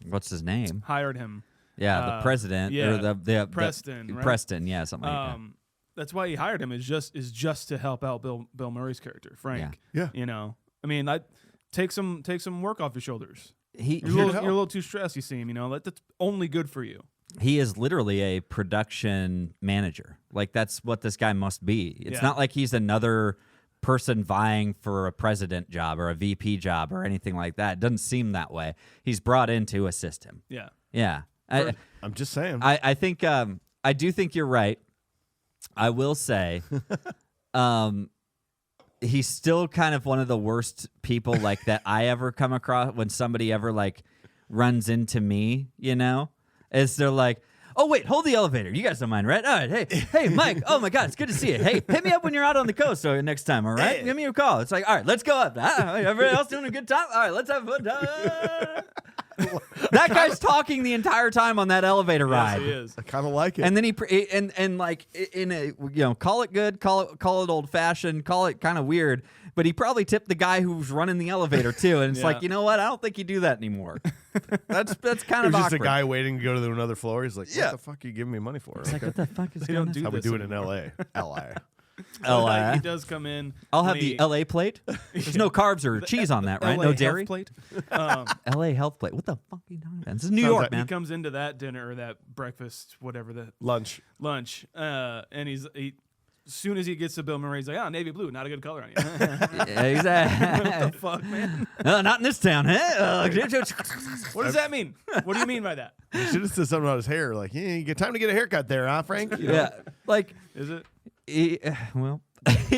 [SPEAKER 1] What's his name?
[SPEAKER 2] hired him.
[SPEAKER 1] Yeah, the president.
[SPEAKER 2] yeah,
[SPEAKER 1] Or the
[SPEAKER 2] Preston, right?
[SPEAKER 1] Preston, yeah, something like that.
[SPEAKER 2] That's why he hired him. Is just to help out Bill Murray's character, Frank.
[SPEAKER 3] Yeah.
[SPEAKER 2] You know, I mean, take some work off your shoulders.
[SPEAKER 1] He
[SPEAKER 2] You're a little too stressed. You seem. You know, that's only good for you.
[SPEAKER 1] he is literally a production manager. Like, that's what this guy must be. It's not like he's another person vying for a president job or a VP job or anything like that. It doesn't seem that way. He's brought in to assist him.
[SPEAKER 2] Yeah.
[SPEAKER 1] Yeah.
[SPEAKER 3] I'm just saying.
[SPEAKER 1] I think I do think you're right. I will say he's still kind of one of the worst people like that I ever come across when somebody ever like runs into me, you know? Is they're like, oh, wait, hold the elevator. You guys don't mind, right? All right, hey, Mike. Oh, my God, it's good to see you. Hey, hit me up when you're out on the coast next time, all right? Give me a call. It's like, all right, let's go up. Everybody else doing a good time? All right, let's have a good time. That guy's talking the entire time on that elevator ride.
[SPEAKER 2] Yes, he is.
[SPEAKER 3] I kind of like it.
[SPEAKER 1] And then and like in a, call it good, call it old fashioned, call it kind of weird, but he probably tipped the guy who's running the elevator too. And it's like, you know what? I don't think you do that anymore. That's kind of
[SPEAKER 3] There's just
[SPEAKER 1] awkward.
[SPEAKER 3] a guy waiting to go to another floor. He's like, what the fuck are you giving me money for?
[SPEAKER 1] It's like, what the fuck is
[SPEAKER 2] They
[SPEAKER 1] going
[SPEAKER 2] don't
[SPEAKER 1] on?
[SPEAKER 2] do
[SPEAKER 3] How we
[SPEAKER 2] this
[SPEAKER 3] do it in
[SPEAKER 2] anymore.
[SPEAKER 3] L.A.
[SPEAKER 2] So, like, he does come in.
[SPEAKER 1] I'll have the LA plate. There's no carbs or cheese on that, right?
[SPEAKER 2] LA
[SPEAKER 1] No dairy.
[SPEAKER 2] health plate.
[SPEAKER 1] LA health plate. What the fuck are you talking about? This is New York,
[SPEAKER 2] He
[SPEAKER 1] man.
[SPEAKER 2] comes into that dinner or that breakfast, whatever the
[SPEAKER 3] Lunch.
[SPEAKER 2] and he as soon as he gets to Bill Murray, he's like, navy blue, not a good color on you.
[SPEAKER 1] Yeah, exactly.
[SPEAKER 2] What the fuck, man?
[SPEAKER 1] Not in this town, huh?
[SPEAKER 2] What does that mean? What do you mean by that?
[SPEAKER 3] You should have said something about his hair. Like, yeah, you get time to get a haircut there, huh, Frank? You know?
[SPEAKER 1] Yeah, like
[SPEAKER 2] Is it?
[SPEAKER 1] well,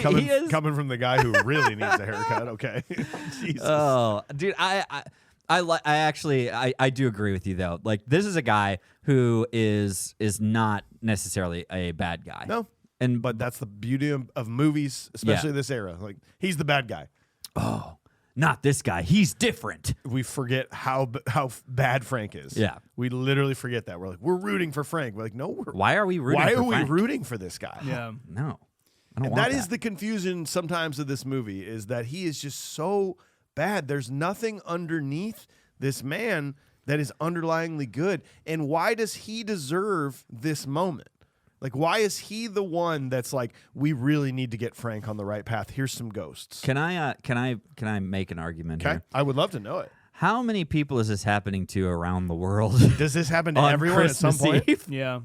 [SPEAKER 3] Coming,
[SPEAKER 1] he is.
[SPEAKER 3] coming from the guy who really needs a haircut. Okay. Jesus.
[SPEAKER 1] Oh, dude, I actually do agree with you though. Like, this is a guy who is not necessarily a bad guy.
[SPEAKER 3] No. But that's the beauty of movies, especially this era. Like, he's the bad guy.
[SPEAKER 1] Oh, not this guy. He's different.
[SPEAKER 3] We forget how bad Frank is.
[SPEAKER 1] Yeah.
[SPEAKER 3] We literally forget that. We're like, we're rooting for Frank. We're like, no,
[SPEAKER 1] Why are we rooting?
[SPEAKER 3] why
[SPEAKER 1] for
[SPEAKER 3] are we
[SPEAKER 1] Frank?
[SPEAKER 3] rooting for this guy?
[SPEAKER 2] Yeah.
[SPEAKER 1] No, I don't
[SPEAKER 3] And
[SPEAKER 1] want
[SPEAKER 3] that is the confusion sometimes of this movie, is that he is just so bad. There's nothing underneath this man that is underlyingly good. And why does he deserve this moment? Like, why is he the one that's like, we really need to get Frank on the right path? Here's some ghosts.
[SPEAKER 1] Can I make an argument
[SPEAKER 3] Okay,
[SPEAKER 1] here?
[SPEAKER 3] I would love to know it.
[SPEAKER 1] How many people is this happening to around the world?
[SPEAKER 3] Does this happen to
[SPEAKER 1] on
[SPEAKER 3] everyone
[SPEAKER 1] Christmas
[SPEAKER 3] at some point?
[SPEAKER 1] Eve?
[SPEAKER 2] Yeah.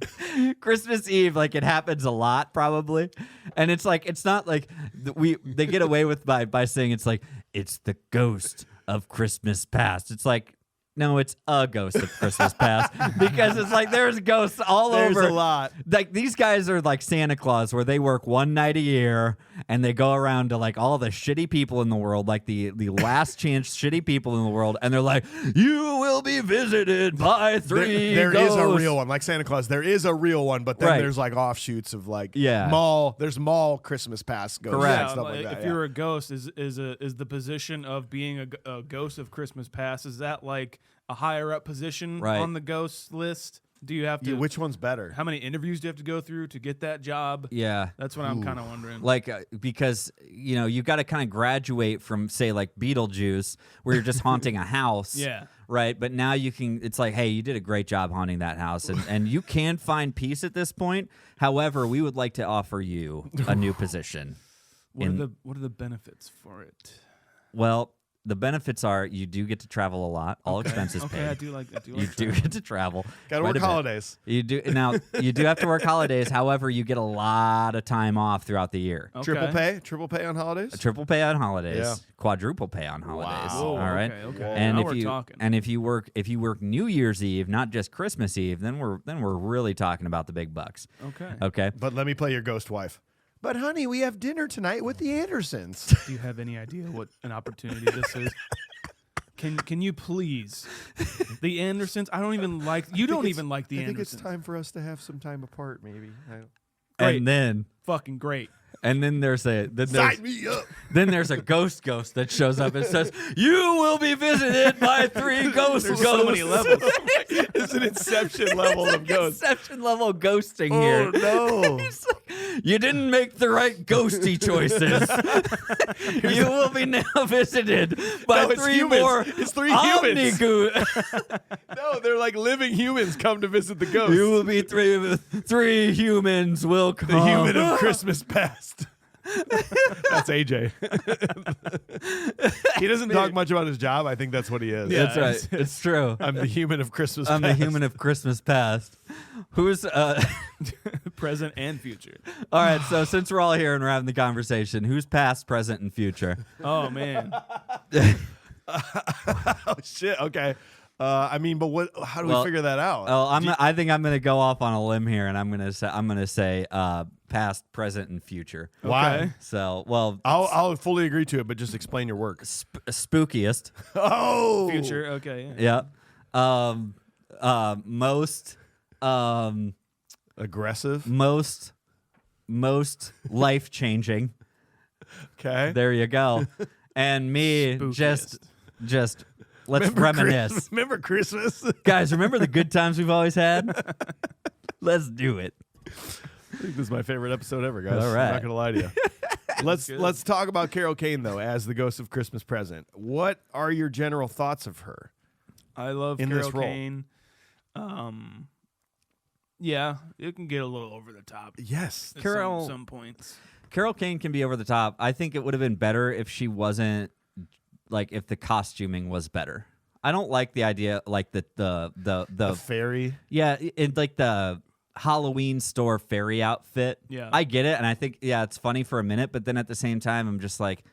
[SPEAKER 1] Christmas Eve, like, it happens a lot probably, and it's like, it's not like they get away with by saying it's like, it's the ghost of Christmas past. It's like, no, it's a ghost of Christmas past, because it's like there's ghosts all over.
[SPEAKER 3] There's a lot.
[SPEAKER 1] Like, these guys are like Santa Claus, where they work one night a year and they go around to like all the shitty people in the world, like the last chance shitty people in the world, and they're like, you will be visited by three
[SPEAKER 3] There
[SPEAKER 1] ghosts.
[SPEAKER 3] is a real one, like Santa Claus. There is a real one, but then
[SPEAKER 1] Right.
[SPEAKER 3] there's like offshoots of like
[SPEAKER 1] Yeah.
[SPEAKER 3] There's mall Christmas past ghosts
[SPEAKER 1] Correct.
[SPEAKER 3] and stuff like that.
[SPEAKER 2] If you're a ghost, is the position of being a ghost of Christmas past, is that like a higher up position
[SPEAKER 1] Right.
[SPEAKER 2] on the ghost list? Do you have to?
[SPEAKER 3] Which one's better?
[SPEAKER 2] How many interviews do you have to go through to get that job?
[SPEAKER 1] Yeah.
[SPEAKER 2] That's what I'm kind of wondering.
[SPEAKER 1] Like, because, you got to kind of graduate from, say, like Beetlejuice, where you're just haunting a house.
[SPEAKER 2] Yeah.
[SPEAKER 1] Right. But now it's like, hey, you did a great job haunting that house. And you can find peace at this point. However, we would like to offer you a new position.
[SPEAKER 2] What are the benefits for it?
[SPEAKER 1] Well, the benefits are you do get to travel a lot, all expenses
[SPEAKER 2] Okay,
[SPEAKER 1] paid.
[SPEAKER 2] I do like
[SPEAKER 1] You do get to travel.
[SPEAKER 3] Gotta
[SPEAKER 1] quite
[SPEAKER 3] work
[SPEAKER 1] a bit.
[SPEAKER 3] holidays.
[SPEAKER 1] You do you do have to work holidays. However, you get a lot of time off throughout the year.
[SPEAKER 2] Okay.
[SPEAKER 3] Triple pay on holidays.
[SPEAKER 1] Triple pay on holidays,
[SPEAKER 3] Yeah.
[SPEAKER 1] quadruple pay on holidays.
[SPEAKER 3] Wow.
[SPEAKER 1] All right.
[SPEAKER 2] Okay.
[SPEAKER 1] And
[SPEAKER 2] Now
[SPEAKER 1] if
[SPEAKER 2] we're
[SPEAKER 1] you
[SPEAKER 2] talking.
[SPEAKER 1] and if you work New Year's Eve, not just Christmas Eve, then we're really talking about the big bucks.
[SPEAKER 2] Okay.
[SPEAKER 1] Okay.
[SPEAKER 3] But let me play your ghost wife. But honey, we have dinner tonight with the Andersons.
[SPEAKER 2] Do you have any idea what an opportunity this is? Can you please? The Andersons? I don't even like. You don't even like the
[SPEAKER 3] I think
[SPEAKER 2] Andersons.
[SPEAKER 3] it's time for us to have some time apart, maybe.
[SPEAKER 2] Great.
[SPEAKER 1] And then
[SPEAKER 2] Fucking great.
[SPEAKER 1] there's
[SPEAKER 3] Sign me up.
[SPEAKER 1] then there's a ghost that shows up and says, "You will be visited by three ghosts."
[SPEAKER 2] There's so many levels.
[SPEAKER 3] It's an Inception level of ghosts.
[SPEAKER 1] Inception level ghosting
[SPEAKER 3] Oh
[SPEAKER 1] here.
[SPEAKER 3] no!
[SPEAKER 1] You didn't make the right ghosty choices. You will be now visited by
[SPEAKER 3] No, it's
[SPEAKER 1] three
[SPEAKER 3] humans.
[SPEAKER 1] more
[SPEAKER 3] It's three humans.
[SPEAKER 1] omnigoo-
[SPEAKER 3] No, they're like living humans come to visit the ghosts.
[SPEAKER 1] You will be three humans will come.
[SPEAKER 3] The human of Christmas past. That's AJ. He doesn't talk much about his job. I think that's what he is.
[SPEAKER 2] Yeah.
[SPEAKER 1] That's right. It's true.
[SPEAKER 3] I'm the human of Christmas
[SPEAKER 1] I'm
[SPEAKER 3] past.
[SPEAKER 1] the human of Christmas past. Who's
[SPEAKER 2] Present and future.
[SPEAKER 1] all right? So since we're all here and we're having the conversation, who's past, present, and future?
[SPEAKER 2] Oh man.
[SPEAKER 3] Oh shit. Okay. I mean, but what? How do we
[SPEAKER 1] Well,
[SPEAKER 3] figure that out?
[SPEAKER 1] Oh, I think I'm gonna go off on a limb here, and I'm gonna say past, present, and future.
[SPEAKER 3] Why?
[SPEAKER 2] Okay.
[SPEAKER 1] So, well,
[SPEAKER 3] I'll fully agree to it, but just explain your work.
[SPEAKER 1] spookiest.
[SPEAKER 3] Oh,
[SPEAKER 2] Future. Okay. Yeah.
[SPEAKER 1] Yeah. Most
[SPEAKER 3] aggressive.
[SPEAKER 1] most life changing.
[SPEAKER 3] Okay.
[SPEAKER 1] There you go. And me just let's reminisce.
[SPEAKER 3] Remember Christmas?
[SPEAKER 1] Guys, remember the good times we've always had? Let's do it.
[SPEAKER 3] I think this is my favorite episode ever, guys.
[SPEAKER 1] All right.
[SPEAKER 3] I'm not gonna lie to you. Let's talk about Carol Kane though, as the ghost of Christmas Present. What are your general thoughts of her?
[SPEAKER 2] I love
[SPEAKER 3] In
[SPEAKER 2] Carol
[SPEAKER 3] this role.
[SPEAKER 2] Kane. Yeah, it can get a little over the top.
[SPEAKER 3] Yes.
[SPEAKER 2] At
[SPEAKER 1] Carol-
[SPEAKER 2] some points.
[SPEAKER 1] Carol Kane can be over the top. I think it would have been better if she wasn't like if the costuming was better. I don't like the idea like the
[SPEAKER 3] fairy.
[SPEAKER 1] Yeah, it like the Halloween store fairy outfit.
[SPEAKER 2] Yeah.
[SPEAKER 1] I get it, and I think it's funny for a minute, but then at the same time, I'm just like,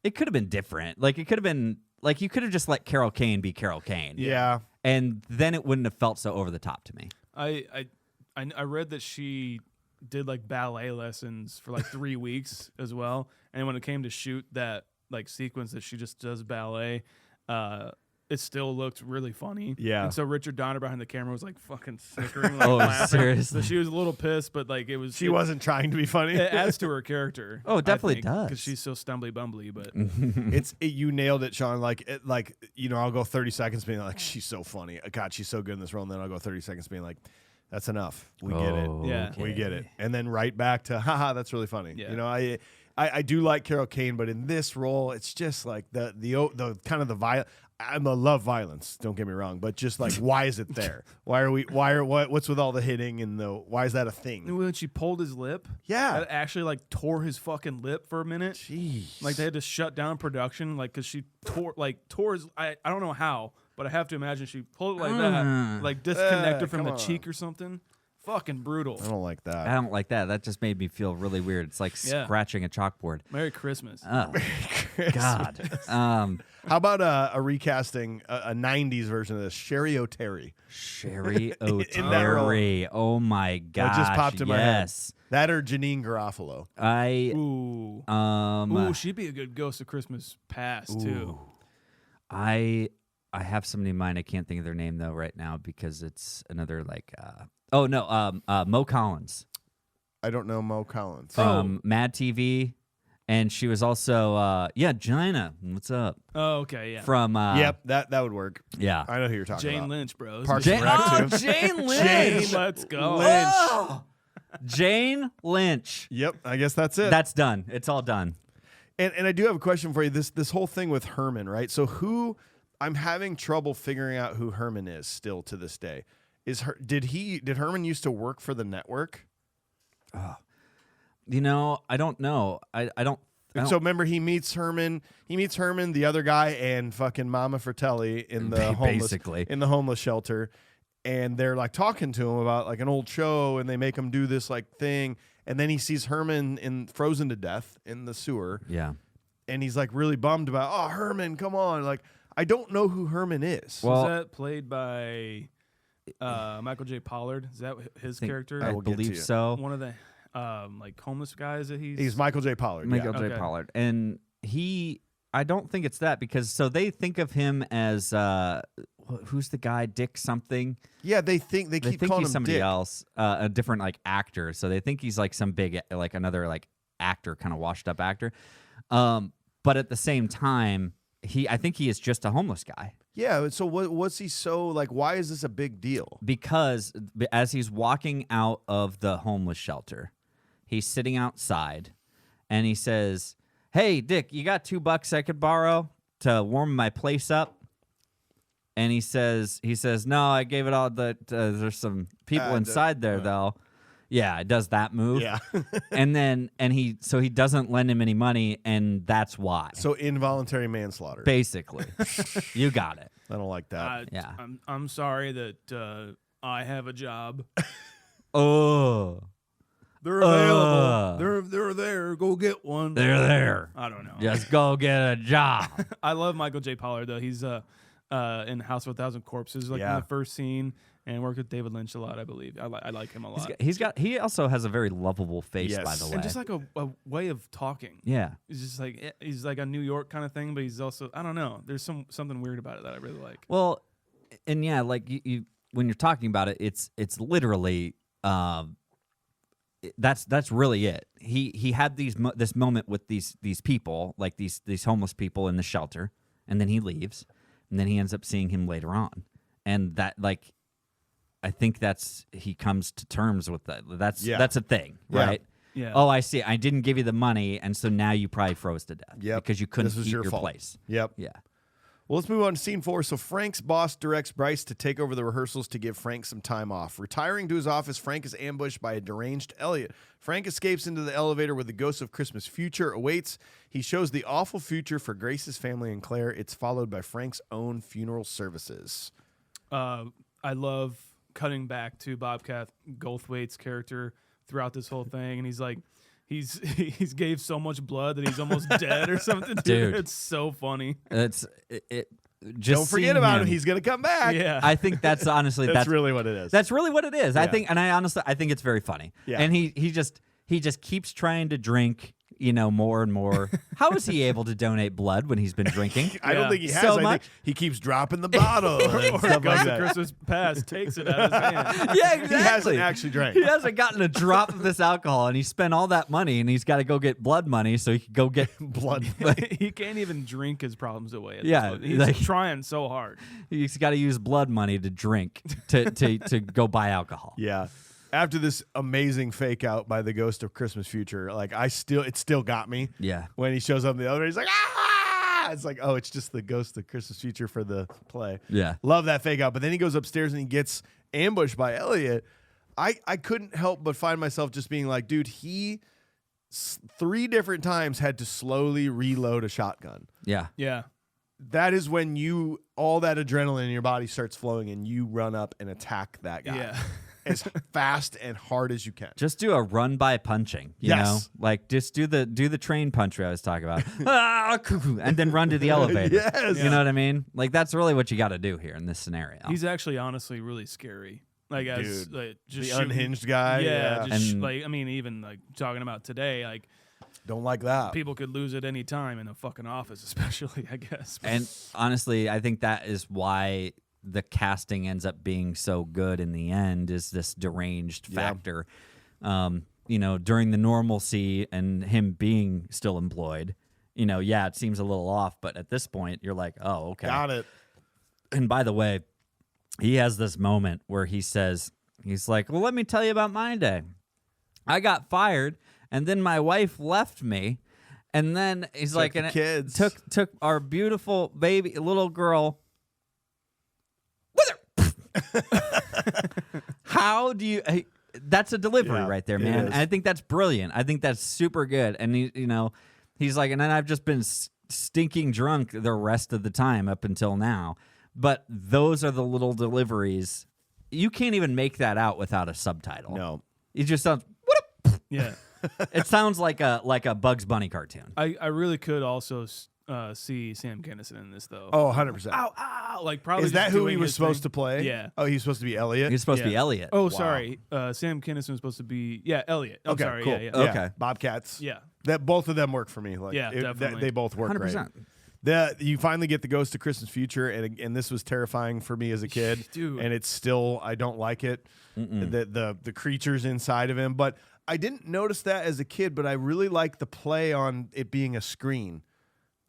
[SPEAKER 1] it could have been different. Like it could have been like you could have just let Carol Kane be Carol Kane.
[SPEAKER 3] Yeah.
[SPEAKER 1] And then it wouldn't have felt so over the top to me.
[SPEAKER 2] I read that she did like ballet lessons for like 3 weeks as well, and when it came to shoot that like sequence that she just does ballet, it still looked really funny.
[SPEAKER 3] Yeah.
[SPEAKER 2] And so Richard Donner behind the camera was like fucking snickering. Like,
[SPEAKER 1] Oh,
[SPEAKER 2] laughing.
[SPEAKER 1] seriously?
[SPEAKER 2] So she was a little pissed, but like
[SPEAKER 3] She wasn't trying to be funny.
[SPEAKER 2] It adds to her character.
[SPEAKER 1] Oh, it definitely does.
[SPEAKER 2] because she's so stumbly bumbly. But
[SPEAKER 3] You nailed it, Shaun. I'll go 30 seconds being like, she's so funny. God, she's so good in this role. And then I'll go 30 seconds being like, that's enough. We get it.
[SPEAKER 2] Yeah.
[SPEAKER 3] We get it. And then right back to, haha, that's really funny.
[SPEAKER 2] Yeah.
[SPEAKER 3] I do like Carol Kane, but in this role, it's just like the kind of the violence. I love violence. Don't get me wrong, but just like, why is it there? What's with all the hitting and why is that a thing?
[SPEAKER 2] when she pulled his lip,
[SPEAKER 3] Yeah.
[SPEAKER 2] that actually like tore his fucking lip for a minute.
[SPEAKER 3] Jeez.
[SPEAKER 2] Like they had to shut down production, like because she tore his. I don't know how, but I have to imagine she pulled it like that, like disconnected from
[SPEAKER 3] come
[SPEAKER 2] the
[SPEAKER 3] on.
[SPEAKER 2] cheek or something. Fucking brutal.
[SPEAKER 3] I don't like that.
[SPEAKER 1] I don't like that. That just made me feel really weird. It's like
[SPEAKER 2] Yeah.
[SPEAKER 1] scratching a chalkboard.
[SPEAKER 2] Merry Christmas.
[SPEAKER 1] Oh, God.
[SPEAKER 3] How about a recasting, a 90s version of this? Sherry O'Terry.
[SPEAKER 1] Sherry
[SPEAKER 3] In that role.
[SPEAKER 1] O'Terry. Oh, my gosh.
[SPEAKER 3] That just popped in my head.
[SPEAKER 1] Yes.
[SPEAKER 3] That or Janine Garofalo.
[SPEAKER 2] Ooh, she'd be a good Ghost of Christmas Past too.
[SPEAKER 1] I have somebody in mind. I can't think of their name though right now because it's another like Mo Collins
[SPEAKER 3] I don't know Mo Collins.
[SPEAKER 1] from Mad TV, and she was also Gina. What's up?
[SPEAKER 2] Oh, okay, yeah.
[SPEAKER 1] From
[SPEAKER 3] Yep, that would work.
[SPEAKER 1] yeah.
[SPEAKER 3] I know who you're talking
[SPEAKER 2] Jane
[SPEAKER 3] about.
[SPEAKER 2] Lynch, bros.
[SPEAKER 3] Parks
[SPEAKER 1] Jane,
[SPEAKER 3] and Rec, too.
[SPEAKER 1] Jane Lynch.
[SPEAKER 2] Let's go.
[SPEAKER 3] Lynch.
[SPEAKER 1] Oh! Jane Lynch.
[SPEAKER 3] Yep, I guess that's it.
[SPEAKER 1] That's done. It's all done.
[SPEAKER 3] And I do have a question for you. This whole thing with Herman, right? So I'm having trouble figuring out who Herman is still to this day. Did Herman used to work for the network?
[SPEAKER 1] I don't know. I don't.
[SPEAKER 3] So remember, he meets Herman, the other guy, and fucking Mama Fratelli in the homeless shelter, and they're like talking to him about like an old show, and they make him do this like thing, and then he sees Herman frozen to death in the sewer,
[SPEAKER 1] Yeah.
[SPEAKER 3] and he's like really bummed about, oh Herman, come on, like I don't know who Herman is.
[SPEAKER 1] Well,
[SPEAKER 2] Was that played by Michael J. Pollard? Is that his character?
[SPEAKER 1] I
[SPEAKER 3] will get to
[SPEAKER 1] believe
[SPEAKER 3] you.
[SPEAKER 1] so.
[SPEAKER 2] One of the like homeless guys that
[SPEAKER 3] He's Michael J. Pollard.
[SPEAKER 1] Michael
[SPEAKER 3] yeah.
[SPEAKER 1] J.
[SPEAKER 2] Okay.
[SPEAKER 1] Pollard, and I don't think it's that because so they think of him as who's the guy, Dick something.
[SPEAKER 3] Yeah, they keep
[SPEAKER 1] They think
[SPEAKER 3] calling
[SPEAKER 1] he's
[SPEAKER 3] him
[SPEAKER 1] somebody
[SPEAKER 3] Dick.
[SPEAKER 1] else, a different like actor. So they think he's like some big like another like actor, kind of washed up actor. But at the same time, I think he is just a homeless guy.
[SPEAKER 3] Yeah, so what's he so like? Why is this a big deal?
[SPEAKER 1] Because as he's walking out of the homeless shelter, he's sitting outside, and he says, "Hey, Dick, you got $2 I could borrow to warm my place up?" And he says, "No, I gave it all. There's some people inside there, though." Yeah, it does that move.
[SPEAKER 3] Yeah.
[SPEAKER 1] and he doesn't lend him any money, and that's why.
[SPEAKER 3] So involuntary manslaughter.
[SPEAKER 1] Basically, you got it.
[SPEAKER 3] I don't like that.
[SPEAKER 1] Yeah.
[SPEAKER 2] I'm sorry that I have a job.
[SPEAKER 1] Oh,
[SPEAKER 2] They're available. They're there. Go get one.
[SPEAKER 1] they're there.
[SPEAKER 2] I don't know.
[SPEAKER 1] Just go get a job.
[SPEAKER 2] I love Michael J. Pollard though. He's in House of 1,000 Corpses, like in
[SPEAKER 3] Yeah.
[SPEAKER 2] the first scene, and worked with David Lynch a lot. I believe. I like him a lot.
[SPEAKER 1] He also has a very lovable face,
[SPEAKER 3] Yes.
[SPEAKER 1] by the way.
[SPEAKER 2] and just like a way of talking.
[SPEAKER 1] Yeah.
[SPEAKER 2] He's just like he's like a New York kind of thing, but he's also I don't know. There's something weird about it that I really like.
[SPEAKER 1] Well, and yeah, like you when you're talking about it, it's literally that's really it. He had this moment with these people, like these homeless people in the shelter, and then he leaves, and then he ends up seeing him later on, and that like I think he comes to terms with that. That's a thing,
[SPEAKER 3] Yeah.
[SPEAKER 1] right?
[SPEAKER 2] Yeah.
[SPEAKER 1] Oh, I see. I didn't give you the money, and so now you probably froze to death.
[SPEAKER 3] Yep.
[SPEAKER 1] Because you couldn't
[SPEAKER 3] This was
[SPEAKER 1] heat
[SPEAKER 3] your
[SPEAKER 1] your
[SPEAKER 3] fault.
[SPEAKER 1] place.
[SPEAKER 3] Yep.
[SPEAKER 1] Yeah.
[SPEAKER 3] Well, let's move on to scene 4. So Frank's boss directs Bryce to take over the rehearsals to give Frank some time off. Retiring to his office, Frank is ambushed by a deranged Elliot. Frank escapes into the elevator where the ghost of Christmas future awaits. He shows the awful future for Grace's family and Claire. It's followed by Frank's own funeral services.
[SPEAKER 2] I love cutting back to Bobcat Goldthwait's character throughout this whole thing, and he's like, he's gave so much blood that he's almost dead or something. Dude, it's so funny.
[SPEAKER 1] Just
[SPEAKER 3] don't forget about him. He's gonna come back.
[SPEAKER 2] Yeah,
[SPEAKER 1] I think that's honestly
[SPEAKER 3] that's really what it is.
[SPEAKER 1] That's really what it is.
[SPEAKER 3] Yeah.
[SPEAKER 1] I think it's very funny.
[SPEAKER 3] Yeah.
[SPEAKER 1] And he just keeps trying to drink, more and more. How is he able to donate blood when he's been drinking?
[SPEAKER 3] I don't think he has.
[SPEAKER 1] So
[SPEAKER 3] I
[SPEAKER 1] much.
[SPEAKER 3] think he keeps dropping the bottle and
[SPEAKER 2] or
[SPEAKER 3] stuff
[SPEAKER 2] goes
[SPEAKER 3] like
[SPEAKER 2] to
[SPEAKER 3] that.
[SPEAKER 2] Christmas past, takes it out of his hand.
[SPEAKER 1] Yeah, exactly.
[SPEAKER 3] He hasn't actually drank.
[SPEAKER 1] He hasn't gotten a drop of this alcohol, and he spent all that money, and he's got to go get blood money so he can go get
[SPEAKER 3] blood.
[SPEAKER 2] He can't even drink his problems away. At
[SPEAKER 1] Yeah,
[SPEAKER 2] this point. He's
[SPEAKER 1] like-
[SPEAKER 2] trying so hard.
[SPEAKER 1] He's got to use blood money to drink to go buy alcohol.
[SPEAKER 3] Yeah. After this amazing fake out by the ghost of Christmas future, like it still got me.
[SPEAKER 1] Yeah.
[SPEAKER 3] When he shows up in the elevator, he's like, ah! It's like, oh, it's just the ghost of Christmas future for the play.
[SPEAKER 1] Yeah.
[SPEAKER 3] Love that fake out. But then he goes upstairs and he gets ambushed by Elliot. I couldn't help but find myself just being like, dude, he 3 different times had to slowly reload a shotgun.
[SPEAKER 1] Yeah.
[SPEAKER 2] Yeah.
[SPEAKER 3] That is when all that adrenaline in your body starts flowing and you run up and attack that guy.
[SPEAKER 2] Yeah.
[SPEAKER 3] As fast and hard as you can.
[SPEAKER 1] Just do a run by punching, you know? Like just do the train puncher I was talking about. And then run to the elevator.
[SPEAKER 3] Yes.
[SPEAKER 1] You know what I mean? Like that's really what you got to do here in this scenario.
[SPEAKER 2] He's actually honestly really scary. Like as
[SPEAKER 3] Dude,
[SPEAKER 2] like just
[SPEAKER 3] the
[SPEAKER 2] shooting-
[SPEAKER 3] unhinged guy.
[SPEAKER 2] Yeah, just
[SPEAKER 1] And-
[SPEAKER 2] like I mean, even like talking about today, like
[SPEAKER 3] Don't like that.
[SPEAKER 2] people could lose at any time in a fucking office, especially I guess.
[SPEAKER 1] And honestly, I think that is why the casting ends up being so good in the end is this deranged factor. During the normalcy and him being still employed, it seems a little off, but at this point you're like, oh, okay.
[SPEAKER 3] Got it.
[SPEAKER 1] And by the way, he has this moment where he's like, well, let me tell you about my day. I got fired and then my wife left me. And then he's
[SPEAKER 3] Took
[SPEAKER 1] like,
[SPEAKER 3] the
[SPEAKER 1] and it
[SPEAKER 3] kids.
[SPEAKER 1] took our beautiful baby, little girl. How do you? That's a delivery right there, man. And I think that's brilliant. I think that's super good. And he's like, and then I've just been stinking drunk the rest of the time up until now. But those are the little deliveries. You can't even make that out without a subtitle.
[SPEAKER 3] No.
[SPEAKER 1] It just sounds. What up?
[SPEAKER 2] Yeah,
[SPEAKER 1] It sounds like a Bugs Bunny cartoon.
[SPEAKER 2] I really could also see Sam Kinison in this though.
[SPEAKER 3] Oh, 100%.
[SPEAKER 2] Ow, ow! Like probably
[SPEAKER 3] Is that
[SPEAKER 2] just
[SPEAKER 3] who
[SPEAKER 2] doing
[SPEAKER 3] he was
[SPEAKER 2] his
[SPEAKER 3] supposed
[SPEAKER 2] thing.
[SPEAKER 3] to play?
[SPEAKER 2] Yeah.
[SPEAKER 3] Oh, he's supposed to be Elliot?
[SPEAKER 1] He's supposed to be
[SPEAKER 2] Yeah.
[SPEAKER 1] Elliot.
[SPEAKER 2] Oh, sorry. Sam Kinison was supposed to be Elliot. I'm
[SPEAKER 3] Okay,
[SPEAKER 2] sorry.
[SPEAKER 3] cool.
[SPEAKER 2] Yeah.
[SPEAKER 1] Okay.
[SPEAKER 3] Bobcats.
[SPEAKER 2] Yeah.
[SPEAKER 3] That both of them work for me. Like,
[SPEAKER 2] Yeah, definitely.
[SPEAKER 3] they both work
[SPEAKER 1] 100%.
[SPEAKER 3] great. You finally get the Ghost of Christmas Future, and this was terrifying for me as a kid.
[SPEAKER 2] Dude.
[SPEAKER 3] And it's still, I don't like it. The creatures inside of him. But I didn't notice that as a kid, but I really like the play on it being a screen.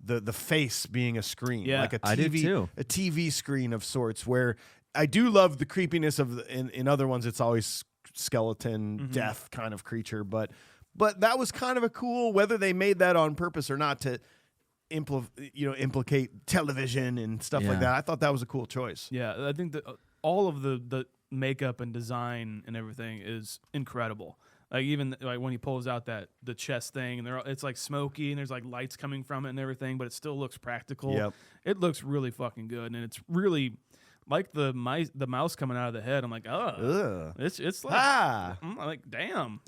[SPEAKER 3] The face being a screen.
[SPEAKER 2] Yeah.
[SPEAKER 3] Like a TV,
[SPEAKER 1] I do too.
[SPEAKER 3] a TV screen of sorts, where I do love the creepiness of in other ones it's always skeleton, death kind of creature, but that was kind of a cool, whether they made that on purpose or not to implicate television and stuff like
[SPEAKER 1] Yeah.
[SPEAKER 3] that. I thought that was a cool choice.
[SPEAKER 2] Yeah, I think that all of the makeup and design and everything is incredible. Like even like when he pulls out the chest thing and it's like smoky and there's like lights coming from it and everything, but it still looks practical.
[SPEAKER 3] Yep.
[SPEAKER 2] It looks really fucking good, and it's really like the mouse coming out of the head. I'm like, oh,
[SPEAKER 3] Ugh.
[SPEAKER 2] it's like, I'm like, damn,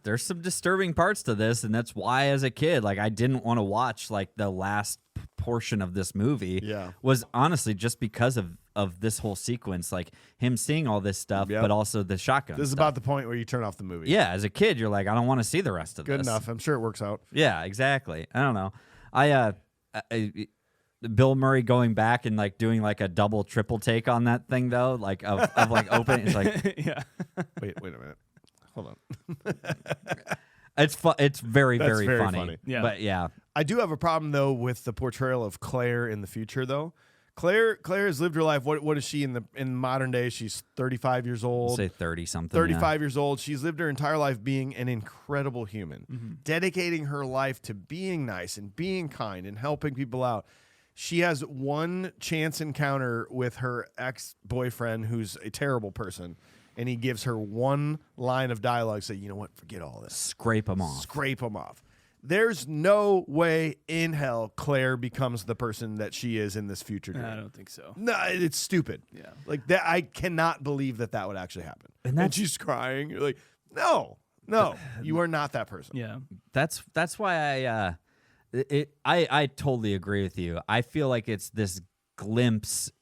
[SPEAKER 1] There's some disturbing parts to this, and that's why as a kid, like I didn't want to watch like the last portion of this movie.
[SPEAKER 3] Yeah.
[SPEAKER 1] Was honestly just because of this whole sequence, like him seeing all this stuff,
[SPEAKER 3] Yep.
[SPEAKER 1] but also the shotgun.
[SPEAKER 3] This is
[SPEAKER 1] stuff.
[SPEAKER 3] about the point where you turn off the movie.
[SPEAKER 1] Yeah, as a kid, you're like, I don't want to see the rest of
[SPEAKER 3] Good
[SPEAKER 1] this.
[SPEAKER 3] enough. I'm sure it works out.
[SPEAKER 1] Yeah, exactly. I don't know. I Bill Murray going back and like doing like a double, triple take on that thing though, like of like opening. It's like
[SPEAKER 2] yeah.
[SPEAKER 3] Wait a minute. Hold on.
[SPEAKER 1] it's It's very,
[SPEAKER 3] That's
[SPEAKER 1] very,
[SPEAKER 3] very
[SPEAKER 1] funny.
[SPEAKER 3] funny.
[SPEAKER 2] Yeah.
[SPEAKER 1] But yeah,
[SPEAKER 3] I do have a problem though with the portrayal of Claire in the future though. Claire has lived her life. What is she in modern day? She's 35 years old.
[SPEAKER 1] say 30 something.
[SPEAKER 3] 35 years old. She's lived her entire life being an incredible human, dedicating her life to being nice and being kind and helping people out. She has one chance encounter with her ex-boyfriend who's a terrible person, and he gives her one line of dialogue, say, you know what, forget all this.
[SPEAKER 1] Scrape them off.
[SPEAKER 3] Scrape them off. There's no way in hell Claire becomes the person that she is in this future dream.
[SPEAKER 2] I don't think so.
[SPEAKER 3] No, it's stupid.
[SPEAKER 2] Yeah.
[SPEAKER 3] Like that, I cannot believe that would actually happen. And she's crying. You're like, no, you are not that person.
[SPEAKER 2] Yeah.
[SPEAKER 1] That's why I totally agree with you. I feel like it's this glimpse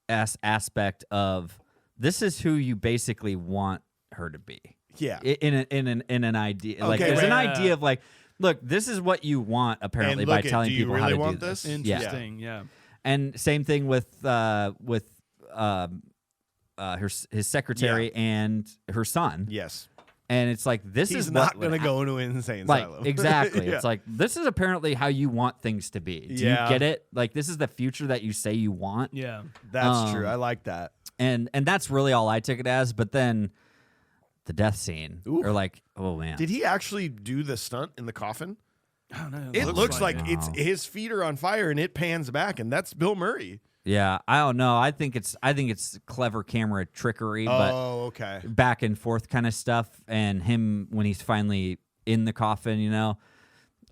[SPEAKER 1] aspect of this is who you basically want her to be.
[SPEAKER 3] Yeah.
[SPEAKER 1] In an idea.
[SPEAKER 3] Okay,
[SPEAKER 1] like there's
[SPEAKER 3] wait.
[SPEAKER 1] an idea of like, look, this is what you want apparently by telling
[SPEAKER 3] do you
[SPEAKER 1] people
[SPEAKER 3] really
[SPEAKER 1] how to
[SPEAKER 3] want
[SPEAKER 1] do this.
[SPEAKER 2] Interesting. Yeah.
[SPEAKER 1] And same thing with his secretary and her son.
[SPEAKER 3] Yes.
[SPEAKER 1] And it's like this
[SPEAKER 3] He's
[SPEAKER 1] is
[SPEAKER 3] not
[SPEAKER 1] going
[SPEAKER 3] to go into an insane
[SPEAKER 1] like
[SPEAKER 3] asylum.
[SPEAKER 1] exactly.
[SPEAKER 3] Yeah.
[SPEAKER 1] It's like this is apparently how you want things to be. Do you get it? Like this is the future that you say you want.
[SPEAKER 2] Yeah.
[SPEAKER 3] That's true. I like that.
[SPEAKER 1] And that's really all I took it as. But then the death scene,
[SPEAKER 3] Ooh.
[SPEAKER 1] or like, oh man,
[SPEAKER 3] Did he actually do the stunt in the coffin?
[SPEAKER 2] I don't know.
[SPEAKER 3] It looks like
[SPEAKER 2] it.
[SPEAKER 3] it's his feet are on fire and it pans back, and that's Bill Murray.
[SPEAKER 1] yeah, I don't know. I think it's clever camera trickery, but
[SPEAKER 3] Oh, okay.
[SPEAKER 1] back and forth kind of stuff. And him when he's finally in the coffin,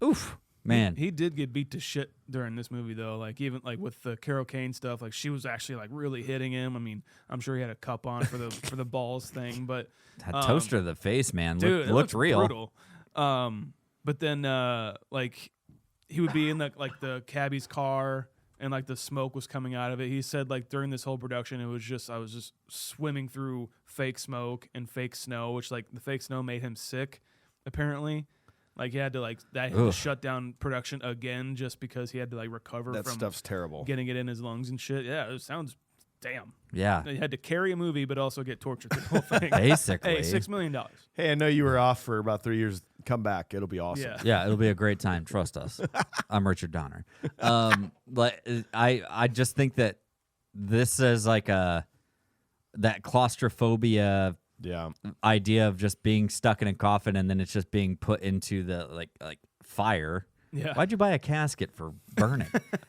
[SPEAKER 1] oof, man.
[SPEAKER 2] He did get beat to shit during this movie though. Like even like with the Carol Kane stuff, like she was actually like really hitting him. I mean, I'm sure he had a cup on for the balls thing, but
[SPEAKER 1] That toaster to the face, man,
[SPEAKER 2] dude, it
[SPEAKER 1] looked
[SPEAKER 2] looks
[SPEAKER 1] real.
[SPEAKER 2] brutal. But then like he would be in the cabbie's car and like the smoke was coming out of it. He said like during this whole production, I was just swimming through fake smoke and fake snow, which like the fake snow made him sick, apparently. Like he had to shut down production again just because he had to like recover
[SPEAKER 3] That
[SPEAKER 2] from
[SPEAKER 3] stuff's terrible.
[SPEAKER 2] getting it in his lungs and shit. Yeah, it sounds damn.
[SPEAKER 1] Yeah,
[SPEAKER 2] He had to carry a movie but also get tortured through the whole thing.
[SPEAKER 1] basically.
[SPEAKER 2] Hey, $6 million.
[SPEAKER 3] Hey, I know you were off for about 3 years. Come back. It'll be awesome.
[SPEAKER 2] Yeah.
[SPEAKER 1] Yeah, it'll be a great time. Trust us. I'm Richard Donner. But I just think that this is like that claustrophobia
[SPEAKER 3] Yeah.
[SPEAKER 1] idea of just being stuck in a coffin and then it's just being put into the like fire.
[SPEAKER 2] Yeah.
[SPEAKER 1] Why'd you buy a casket for burning?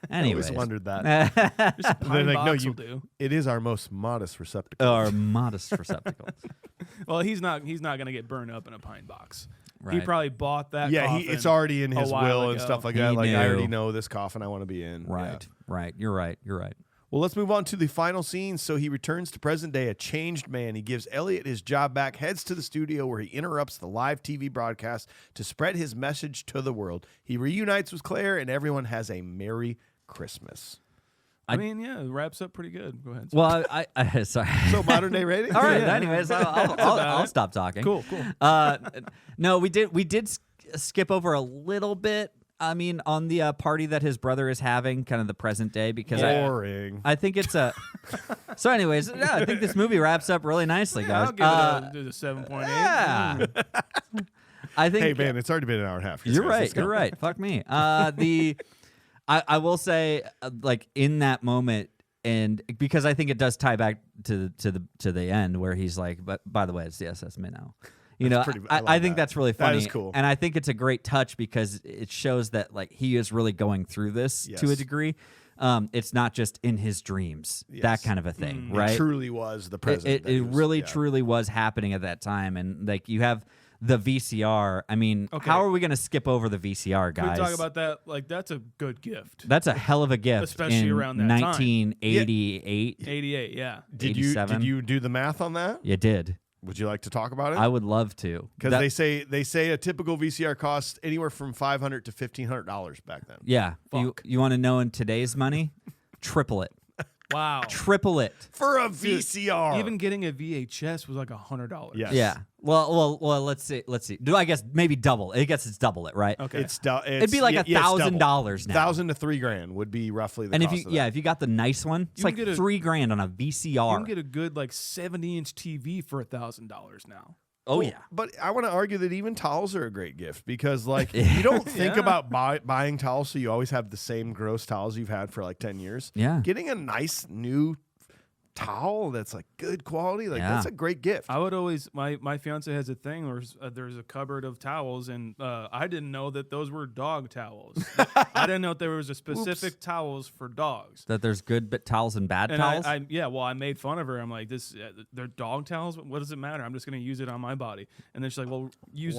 [SPEAKER 1] Anyways,
[SPEAKER 3] I always wondered that.
[SPEAKER 2] Just a pine
[SPEAKER 3] They're like, no,
[SPEAKER 2] box
[SPEAKER 3] you.
[SPEAKER 2] will do.
[SPEAKER 3] It is our most modest receptacle.
[SPEAKER 1] or modest receptacles.
[SPEAKER 2] Well, he's not gonna get burned up in a pine box. He
[SPEAKER 1] Right.
[SPEAKER 2] probably bought that.
[SPEAKER 3] Yeah,
[SPEAKER 2] coffin
[SPEAKER 3] it's already in
[SPEAKER 2] a
[SPEAKER 3] his
[SPEAKER 2] while
[SPEAKER 3] will and
[SPEAKER 2] ago.
[SPEAKER 3] stuff like
[SPEAKER 1] He
[SPEAKER 3] that. Like I already
[SPEAKER 1] knew.
[SPEAKER 3] know this coffin I want to be in. Yeah.
[SPEAKER 1] Right. You're right.
[SPEAKER 3] Well, let's move on to the final scene. So he returns to present day, a changed man. He gives Elliot his job back, heads to the studio where he interrupts the live TV broadcast to spread his message to the world. He reunites with Claire, and everyone has a Merry Christmas.
[SPEAKER 2] I mean, yeah, it wraps up pretty good. Go ahead.
[SPEAKER 1] Well, I sorry.
[SPEAKER 3] So modern day rating?
[SPEAKER 1] All right.
[SPEAKER 2] Yeah.
[SPEAKER 1] Anyways, I'll stop talking.
[SPEAKER 2] Cool.
[SPEAKER 1] No, we did skip over a little bit. I mean, on the party that his brother is having, kind of the present day, because
[SPEAKER 3] Boring.
[SPEAKER 1] I think it's a. So, anyways, yeah, I think this movie wraps up really nicely, guys.
[SPEAKER 2] I'll give it a 7.8.
[SPEAKER 1] Yeah. I think.
[SPEAKER 3] Hey, man, it's already been an hour and a half.
[SPEAKER 1] You're
[SPEAKER 3] Guys,
[SPEAKER 1] right.
[SPEAKER 3] let's go.
[SPEAKER 1] You're right. Fuck me. I will say, like in that moment, and because I think it does tie back to the end where he's like, but by the way, it's the SS Minnow. You know,
[SPEAKER 3] pretty-
[SPEAKER 1] I
[SPEAKER 3] like
[SPEAKER 1] think
[SPEAKER 3] that.
[SPEAKER 1] that's really
[SPEAKER 3] That
[SPEAKER 1] funny.
[SPEAKER 3] is cool.
[SPEAKER 1] And I think it's a great touch because it shows that like he is really going through this to a
[SPEAKER 3] Yes.
[SPEAKER 1] degree. It's not just in his dreams, that
[SPEAKER 3] Yes.
[SPEAKER 1] kind of a thing,
[SPEAKER 3] It
[SPEAKER 1] right?
[SPEAKER 3] truly was the president.
[SPEAKER 1] It really truly was happening at that time, and like you have the VCR. I mean,
[SPEAKER 2] Okay.
[SPEAKER 1] how are we going to skip over the VCR,
[SPEAKER 2] Can we
[SPEAKER 1] guys?
[SPEAKER 2] talk about that? Like, that's a good gift.
[SPEAKER 1] That's a hell of a gift,
[SPEAKER 2] Especially
[SPEAKER 1] in
[SPEAKER 2] around that time.
[SPEAKER 1] 1988.
[SPEAKER 2] 88, yeah.
[SPEAKER 3] Did
[SPEAKER 1] 87?
[SPEAKER 3] you do the math on that?
[SPEAKER 1] You did.
[SPEAKER 3] Would you like to talk about it?
[SPEAKER 1] I would love to.
[SPEAKER 3] Because
[SPEAKER 1] That-
[SPEAKER 3] they say a typical VCR costs anywhere from $500 to $1,500 back then.
[SPEAKER 1] yeah.
[SPEAKER 2] Fuck.
[SPEAKER 1] You want to know in today's money? Triple it.
[SPEAKER 2] Wow.
[SPEAKER 1] Triple it.
[SPEAKER 3] For a VCR.
[SPEAKER 2] Even getting a VHS was like $100.
[SPEAKER 3] Yes.
[SPEAKER 1] Yeah. Well. Let's see. Do I guess maybe double? I guess it's double it, right?
[SPEAKER 2] Okay.
[SPEAKER 1] It'd be like $1,000 now.
[SPEAKER 3] $1,000 to $3,000 would be roughly the
[SPEAKER 1] And if
[SPEAKER 3] cost
[SPEAKER 1] you
[SPEAKER 3] of that.
[SPEAKER 1] if you got the nice one, it's
[SPEAKER 2] You
[SPEAKER 1] like
[SPEAKER 2] can get a-
[SPEAKER 1] $3,000 on a
[SPEAKER 2] you
[SPEAKER 1] VCR.
[SPEAKER 2] can get a good like 70-inch TV for $1,000 now.
[SPEAKER 1] Oh
[SPEAKER 3] Well,
[SPEAKER 1] yeah.
[SPEAKER 3] But I want to argue that even towels are a great gift because, like, you don't think
[SPEAKER 2] Yeah.
[SPEAKER 3] about buying towels so you always have the same gross towels you've had for like 10 years.
[SPEAKER 1] Yeah.
[SPEAKER 3] Getting a nice new towel that's like good quality. Like
[SPEAKER 1] Yeah.
[SPEAKER 3] that's a great gift.
[SPEAKER 2] I would always my fiance has a thing where there's a cupboard of towels, and I didn't know that those were dog towels. I didn't know that there was a specific towels for dogs.
[SPEAKER 1] That there's good towels and bad towels.
[SPEAKER 2] I made fun of her. I'm like, they're dog towels. What does it matter? I'm just gonna use it on my body. And then she's like, well, use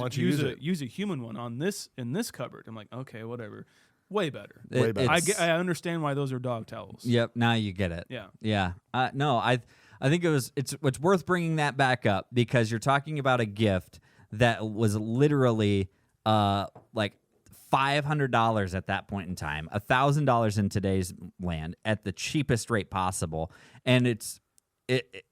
[SPEAKER 2] a human one on this in this cupboard. I'm like, okay, whatever. Way better.
[SPEAKER 3] Way better.
[SPEAKER 2] I understand why those are dog towels.
[SPEAKER 1] Yep. Now you get it.
[SPEAKER 2] Yeah.
[SPEAKER 1] Yeah. No, I think it's worth bringing that back up because you're talking about a gift that was literally like $500 at that point in time, $1,000 in today's land at the cheapest rate possible, and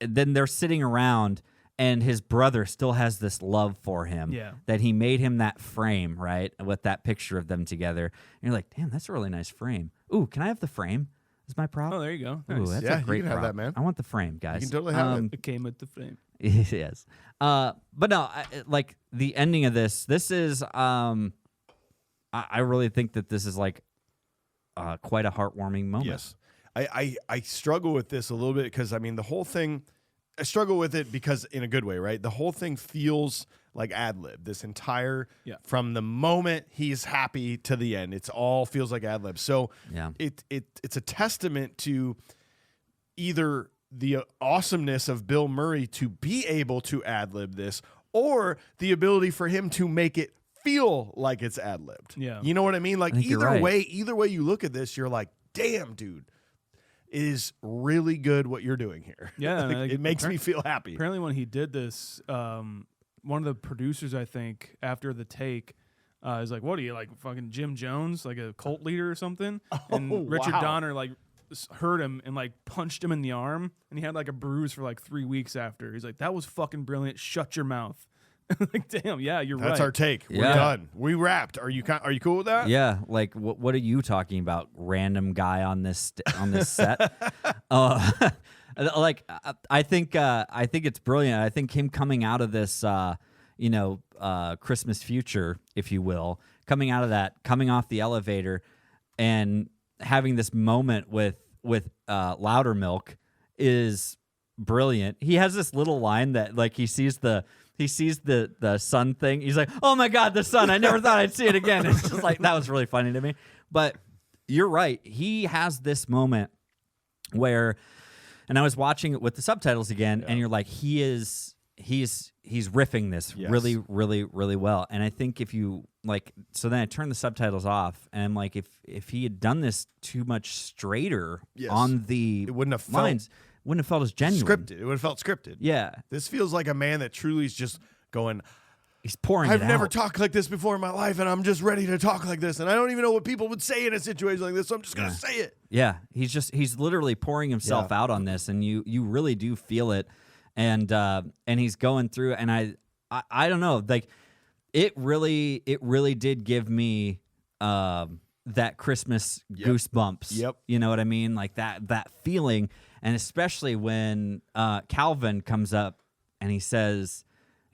[SPEAKER 1] then they're sitting around. And his brother still has this love for him that he made him that frame, right, with that picture of them together. And you're like, damn, that's a really nice frame. Ooh, can I have the frame? Is my prop?
[SPEAKER 2] Oh, there you go.
[SPEAKER 1] Ooh,
[SPEAKER 2] Nice.
[SPEAKER 1] that's
[SPEAKER 3] Yeah,
[SPEAKER 1] a
[SPEAKER 3] you
[SPEAKER 1] great
[SPEAKER 3] can have
[SPEAKER 1] prop.
[SPEAKER 3] that, man.
[SPEAKER 1] I want the frame, guys.
[SPEAKER 3] You can totally have it.
[SPEAKER 2] It came with the frame.
[SPEAKER 1] Yes. But no, like the ending of this is, I really think that this is like quite a heartwarming moment.
[SPEAKER 3] Yes. I struggle with this a little bit because, I mean, the whole thing, I struggle with it because in a good way, right? The whole thing feels like ad-lib. This entire, from the moment he's happy to the end, it's all feels like ad-lib. So it's a testament to either the awesomeness of Bill Murray to be able to ad-lib this or the ability for him to make it feel like it's ad-libbed.
[SPEAKER 2] Yeah.
[SPEAKER 3] You know what I mean? Like either way you look at this, you're like, damn, dude. It is really good what you're doing here.
[SPEAKER 2] Yeah,
[SPEAKER 3] like, it makes me feel happy.
[SPEAKER 2] Apparently, when he did this, one of the producers, I think, after the take, is like, "What are you like, fucking Jim Jones, like a cult leader or something?" And Richard Donner like heard him and like punched him in the arm, and he had like a bruise for like 3 weeks after. He's like, "That was fucking brilliant. Shut your mouth." Like, damn, yeah, you're right.
[SPEAKER 3] That's our take. We're done. We wrapped. Are you cool with that?
[SPEAKER 1] Yeah, like what are you talking about? Random guy on this set. Like I think it's brilliant. I think him coming out of this, Christmas future, if you will, coming out of that, coming off the elevator, and having this moment with Loudermilk is brilliant. He has this little line that like he sees the sun thing. He's like, oh my God, the sun. I never thought I'd see it again. It's just like, that was really funny to me. But you're right. He has this moment where, and I was watching it with the subtitles again, and you're like, he's riffing this really, really, really well. And I think if you like, so then I turned the subtitles off, and I'm like, if he had done this too much straighter on the
[SPEAKER 3] it wouldn't have
[SPEAKER 1] lines, wouldn't have felt as genuine.
[SPEAKER 3] Scripted. It would have felt scripted.
[SPEAKER 1] Yeah.
[SPEAKER 3] This feels like a man that truly is just going,
[SPEAKER 1] he's pouring
[SPEAKER 3] I've
[SPEAKER 1] it
[SPEAKER 3] never
[SPEAKER 1] out.
[SPEAKER 3] talked like this before in my life, and I'm just ready to talk like this. And I don't even know what people would say in a situation like this, so I'm just going to say it.
[SPEAKER 1] Yeah. He's literally pouring himself out on this, and you really do feel it. And he's going through, and I don't know, like it really did give me that Christmas goosebumps.
[SPEAKER 3] Yep.
[SPEAKER 1] You know what I mean? Like that feeling. And especially when Calvin comes up and he's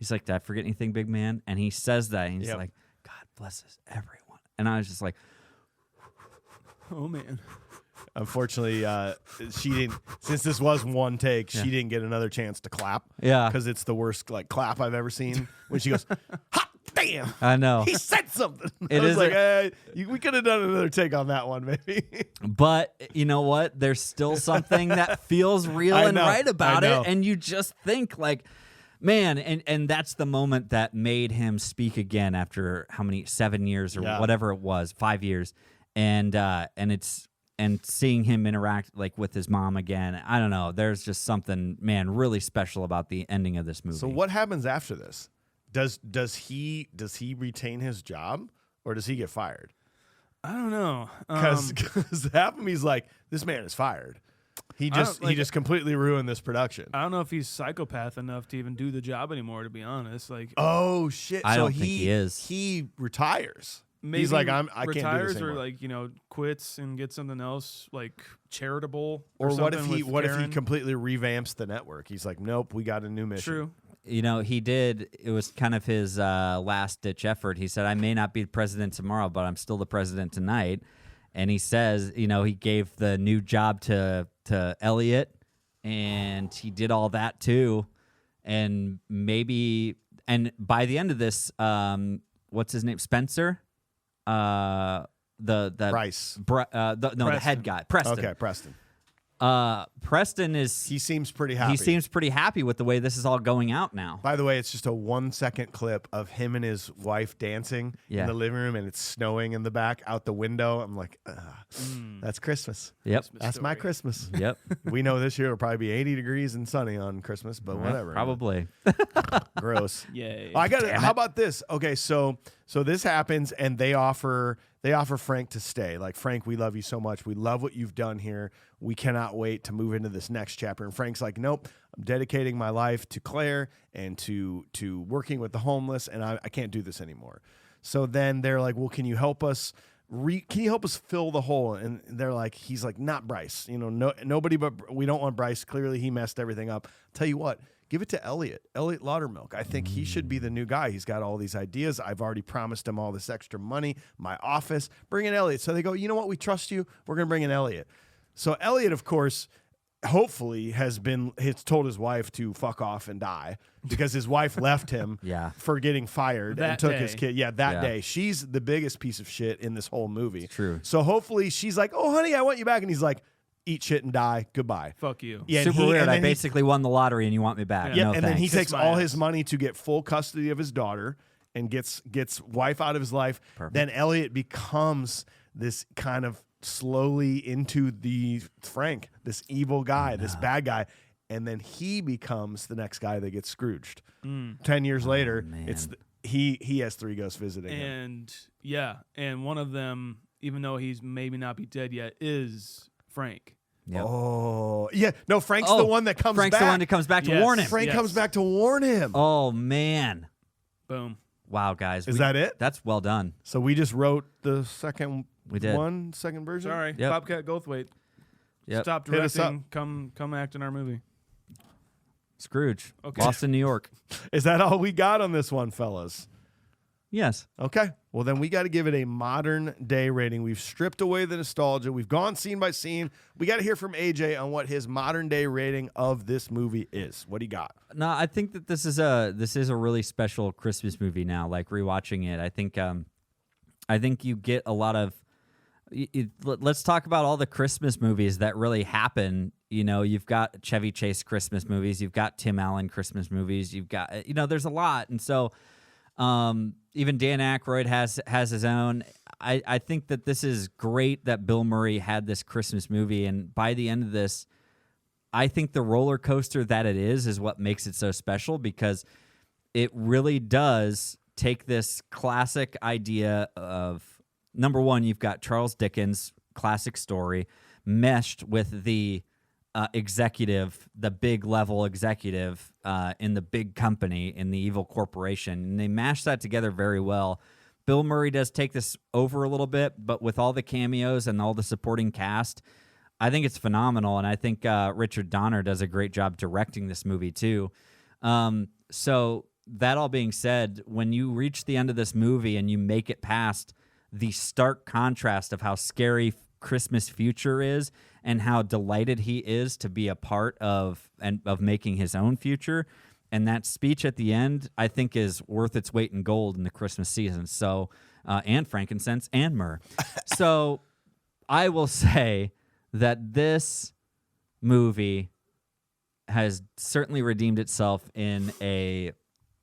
[SPEAKER 1] like, did I forget anything, big man? And he says that, and he's like, God blesses everyone. And I was just like,
[SPEAKER 2] oh man.
[SPEAKER 3] Unfortunately, she didn't. Since this was one take, she didn't get another chance to clap.
[SPEAKER 1] Yeah,
[SPEAKER 3] because it's the worst like clap I've ever seen. When she goes, "Hot damn!"
[SPEAKER 1] I know
[SPEAKER 3] he said something.
[SPEAKER 1] It
[SPEAKER 3] I was
[SPEAKER 1] is
[SPEAKER 3] like, we could have done another take on that one, maybe.
[SPEAKER 1] But you know what? There's still something that feels real and right about it, and you just think like, man, and that's the moment that made him speak again after how many 7 years or whatever it was, 5 years, and seeing him interact like with his mom again. I don't know. There's just something, man, really special about the ending of this movie.
[SPEAKER 3] So what happens after this? Does he retain his job or does he get fired?
[SPEAKER 2] I don't know.
[SPEAKER 3] Because half of me's like, this man is fired. He just completely ruined this production.
[SPEAKER 2] I don't know if he's psychopath enough to even do the job anymore, to be honest. Like,
[SPEAKER 3] oh shit!
[SPEAKER 1] I don't think he is.
[SPEAKER 3] He retires.
[SPEAKER 2] Maybe
[SPEAKER 3] he's like, I can't do
[SPEAKER 2] retires
[SPEAKER 3] this
[SPEAKER 2] or
[SPEAKER 3] anymore.
[SPEAKER 2] like quits and gets something else like charitable.
[SPEAKER 3] Or what if
[SPEAKER 2] something
[SPEAKER 3] he
[SPEAKER 2] with
[SPEAKER 3] he
[SPEAKER 2] Karen.
[SPEAKER 3] completely revamps the network? He's like, nope, we got a new mission.
[SPEAKER 2] True.
[SPEAKER 1] You know, he did. It was kind of his last-ditch effort. He said, I may not be the president tomorrow, but I'm still the president tonight. And he says, he gave the new job to Elliot, and he did all that too. And by the end of this, what's his name? Spencer? The
[SPEAKER 3] Bryce.
[SPEAKER 1] The head guy. Preston.
[SPEAKER 3] Okay, Preston.
[SPEAKER 1] Preston
[SPEAKER 3] He seems pretty happy.
[SPEAKER 1] He seems pretty happy with the way this is all going out now.
[SPEAKER 3] By the way, it's just a 1-second clip of him and his wife dancing in the living room, and it's snowing in the back out the window. I'm like, that's Christmas.
[SPEAKER 1] Yep.
[SPEAKER 2] Christmas
[SPEAKER 3] That's my
[SPEAKER 2] story.
[SPEAKER 3] Christmas.
[SPEAKER 1] Yep.
[SPEAKER 3] We know this year it'll probably be 80 degrees and sunny on Christmas, but whatever.
[SPEAKER 1] Probably.
[SPEAKER 3] Gross.
[SPEAKER 2] Yay.
[SPEAKER 3] I got it. How about this? Okay, so this happens, and they offer Frank to stay. Like, Frank, we love you so much. We love what you've done here. We cannot wait to move into this next chapter. And Frank's like, nope, I'm dedicating my life to Claire and to working with the homeless, and I can't do this anymore. So then they're like, well, can you help us? Can you help us fill the hole? And they're like, he's like, not Bryce. Nobody but we don't want Bryce. Clearly, he messed everything up. Tell you what. Give it to Elliot Laudermilk. I think he should be the new guy. He's got all these ideas. I've already promised him all this extra money, my office. Bring in Elliot. So they go, you know what? We trust you. We're going to bring in Elliot. So Elliot, of course, hopefully has told his wife to fuck off and die because his wife left him for getting fired and took his kid. Yeah, that day. She's the biggest piece of shit in this whole movie.
[SPEAKER 1] It's true.
[SPEAKER 3] So hopefully she's like, oh, honey, I want you back. And he's like, eat shit and die. Goodbye.
[SPEAKER 2] Fuck you.
[SPEAKER 3] Yeah,
[SPEAKER 1] Super weird. I basically won the lottery and you want me back.
[SPEAKER 3] Yeah,
[SPEAKER 1] no,
[SPEAKER 3] and
[SPEAKER 1] thanks.
[SPEAKER 3] then he takes
[SPEAKER 2] my
[SPEAKER 3] all
[SPEAKER 2] ass.
[SPEAKER 3] his money to get full custody of his daughter and gets wife out of his life.
[SPEAKER 1] Perfect.
[SPEAKER 3] Then Elliot becomes this kind of slowly into the Frank, this evil guy, this bad guy. And then he becomes the next guy that gets Scrooged. 10 years later,
[SPEAKER 1] man.
[SPEAKER 3] he has 3 ghosts visiting him.
[SPEAKER 2] And one of them, even though he's maybe not be dead yet, is Frank.
[SPEAKER 1] Yep.
[SPEAKER 3] Oh, yeah. No, Frank's the one that comes
[SPEAKER 1] Frank's
[SPEAKER 3] back.
[SPEAKER 1] the one that comes back to
[SPEAKER 2] Yes.
[SPEAKER 1] warn him.
[SPEAKER 3] Frank
[SPEAKER 2] Yes.
[SPEAKER 3] comes back to warn him.
[SPEAKER 1] Oh, man.
[SPEAKER 2] Boom.
[SPEAKER 1] Wow, guys.
[SPEAKER 3] Is that it?
[SPEAKER 1] That's well done.
[SPEAKER 3] So we just wrote the second
[SPEAKER 1] We did.
[SPEAKER 3] second version?
[SPEAKER 2] Sorry.
[SPEAKER 1] Yep.
[SPEAKER 2] Bobcat Goldthwait.
[SPEAKER 1] Yep.
[SPEAKER 2] Stop
[SPEAKER 3] Hit us
[SPEAKER 2] directing. Come act in our movie.
[SPEAKER 1] Scrooge.
[SPEAKER 2] Okay.
[SPEAKER 1] Lost in New York.
[SPEAKER 3] Is that all we got on this one, fellas?
[SPEAKER 1] Yes.
[SPEAKER 3] Okay. Well, then we got to give it a modern day rating. We've stripped away the nostalgia. We've gone scene by scene. We got to hear from AJ on what his modern day rating of this movie is. What do you got?
[SPEAKER 1] No, I think that this is a really special Christmas movie now. Like rewatching it, I think you get a lot of. Let's talk about all the Christmas movies that really happen. You've got Chevy Chase Christmas movies. You've got Tim Allen Christmas movies. You've got there's a lot, and so even Dan Aykroyd has his own. I think that this is great that Bill Murray had this Christmas movie, and by the end of this, I think the roller coaster that it is what makes it so special because it really does take this classic idea of. Number one, you've got Charles Dickens' classic story meshed with the executive, the big level executive in the big company, in the evil corporation. And they mash that together very well. Bill Murray does take this over a little bit, but with all the cameos and all the supporting cast, I think it's phenomenal. And I think Richard Donner does a great job directing this movie too. So that all being said, when you reach the end of this movie and you make it past the stark contrast of how scary Christmas future is and how delighted he is to be a part of making his own future. And that speech at the end, I think, is worth its weight in gold in the Christmas season. So, and frankincense and myrrh. So I will say that this movie has certainly redeemed itself in a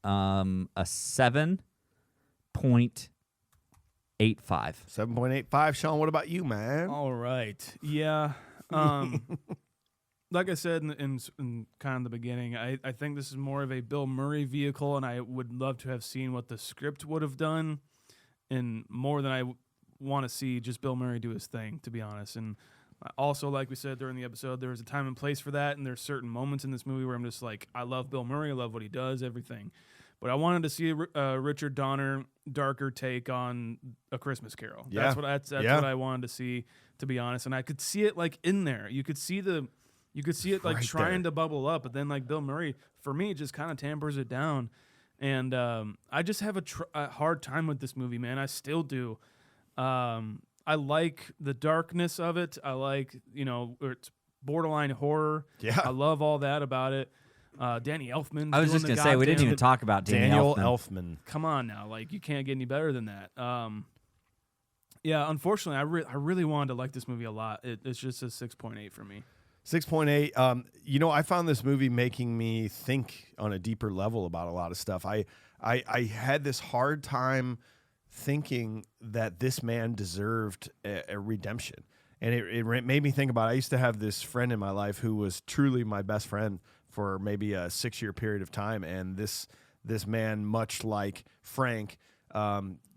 [SPEAKER 1] 7.85.
[SPEAKER 3] 7.85. Shaun, what about you, man?
[SPEAKER 2] All right. Yeah. Like I said in kind of the beginning, I think this is more of a Bill Murray vehicle, and I would love to have seen what the script would have done, and more than I want to see just Bill Murray do his thing, to be honest. And also, like we said during the episode, there was a time and place for that, and there's certain moments in this movie where I'm just like, I love Bill Murray, I love what he does, everything. But I wanted to see a Richard Donner darker take on A Christmas Carol.
[SPEAKER 3] Yeah.
[SPEAKER 2] That's
[SPEAKER 3] Yeah.
[SPEAKER 2] what I wanted to see, to be honest. And I could see it like in there. You could see it like
[SPEAKER 3] Right
[SPEAKER 2] trying
[SPEAKER 3] there.
[SPEAKER 2] to bubble up, but then like Bill Murray, for me, just kind of tampers it down. And I just have a hard time with this movie, man. I still do. I like the darkness of it. I like, where it's borderline horror.
[SPEAKER 3] Yeah.
[SPEAKER 2] I love all that about it. Danny Elfman.
[SPEAKER 1] I was just
[SPEAKER 2] going
[SPEAKER 1] going to say, we didn't even talk about
[SPEAKER 3] Daniel
[SPEAKER 1] Daniel
[SPEAKER 3] Elfman.
[SPEAKER 2] Come on now. Like, you can't get any better than that. Yeah, unfortunately, I really wanted to like this movie a lot. It's just a 6.8 for me.
[SPEAKER 3] 6.8. I found this movie making me think on a deeper level about a lot of stuff. I had this hard time thinking that this man deserved a redemption. And it made me think about, I used to have this friend in my life who was truly my best friend for maybe a 6-year period of time. And this man, much like Frank,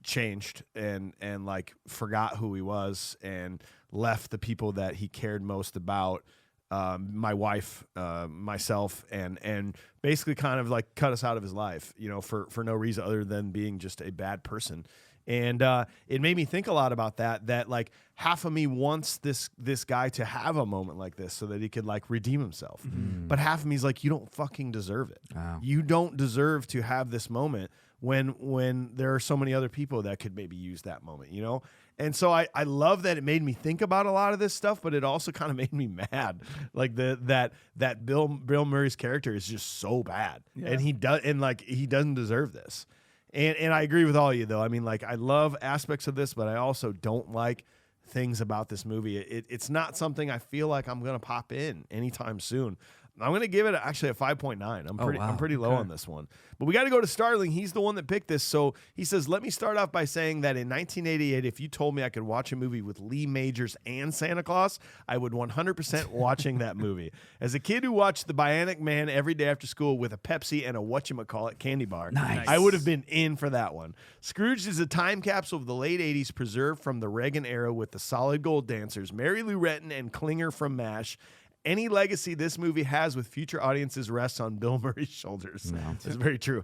[SPEAKER 3] changed and like forgot who he was and left the people that he cared most about, my wife, myself, and basically kind of like cut us out of his life, for no reason other than being just a bad person. And it made me think a lot about that like half of me wants this guy to have a moment like this so that he could like redeem himself. Mm-hmm. But half of me is like, you don't fucking deserve it. Wow. You don't deserve to have this moment when there are so many other people that could maybe use that moment, And so I love that it made me think about a lot of this stuff, but it also kind of made me mad. Like that Bill Murray's character is just so bad. Yeah. And he doesn't deserve this. And I agree with all of you, though. I mean, like, I love aspects of this, but I also don't like things about this movie. It's not something I feel like I'm going to pop in anytime soon. I'm going to give it actually a 5.9. I'm pretty low on this one. But we got to go to Starling. He's the one that picked this. So he says, let me start off by saying that in 1988, if you told me I could watch a movie with Lee Majors and Santa Claus, I would 100% watching that movie. As a kid who watched The Bionic Man every day after school with a Pepsi and a whatchamacallit candy bar,
[SPEAKER 1] nice.
[SPEAKER 3] I would have been in for that one. Scrooged is a time capsule of the late 80s preserved from the Reagan era with the solid gold dancers, Mary Lou Retton and Klinger from MASH. Any legacy this movie has with future audiences rests on Bill Murray's shoulders. No. That's very true.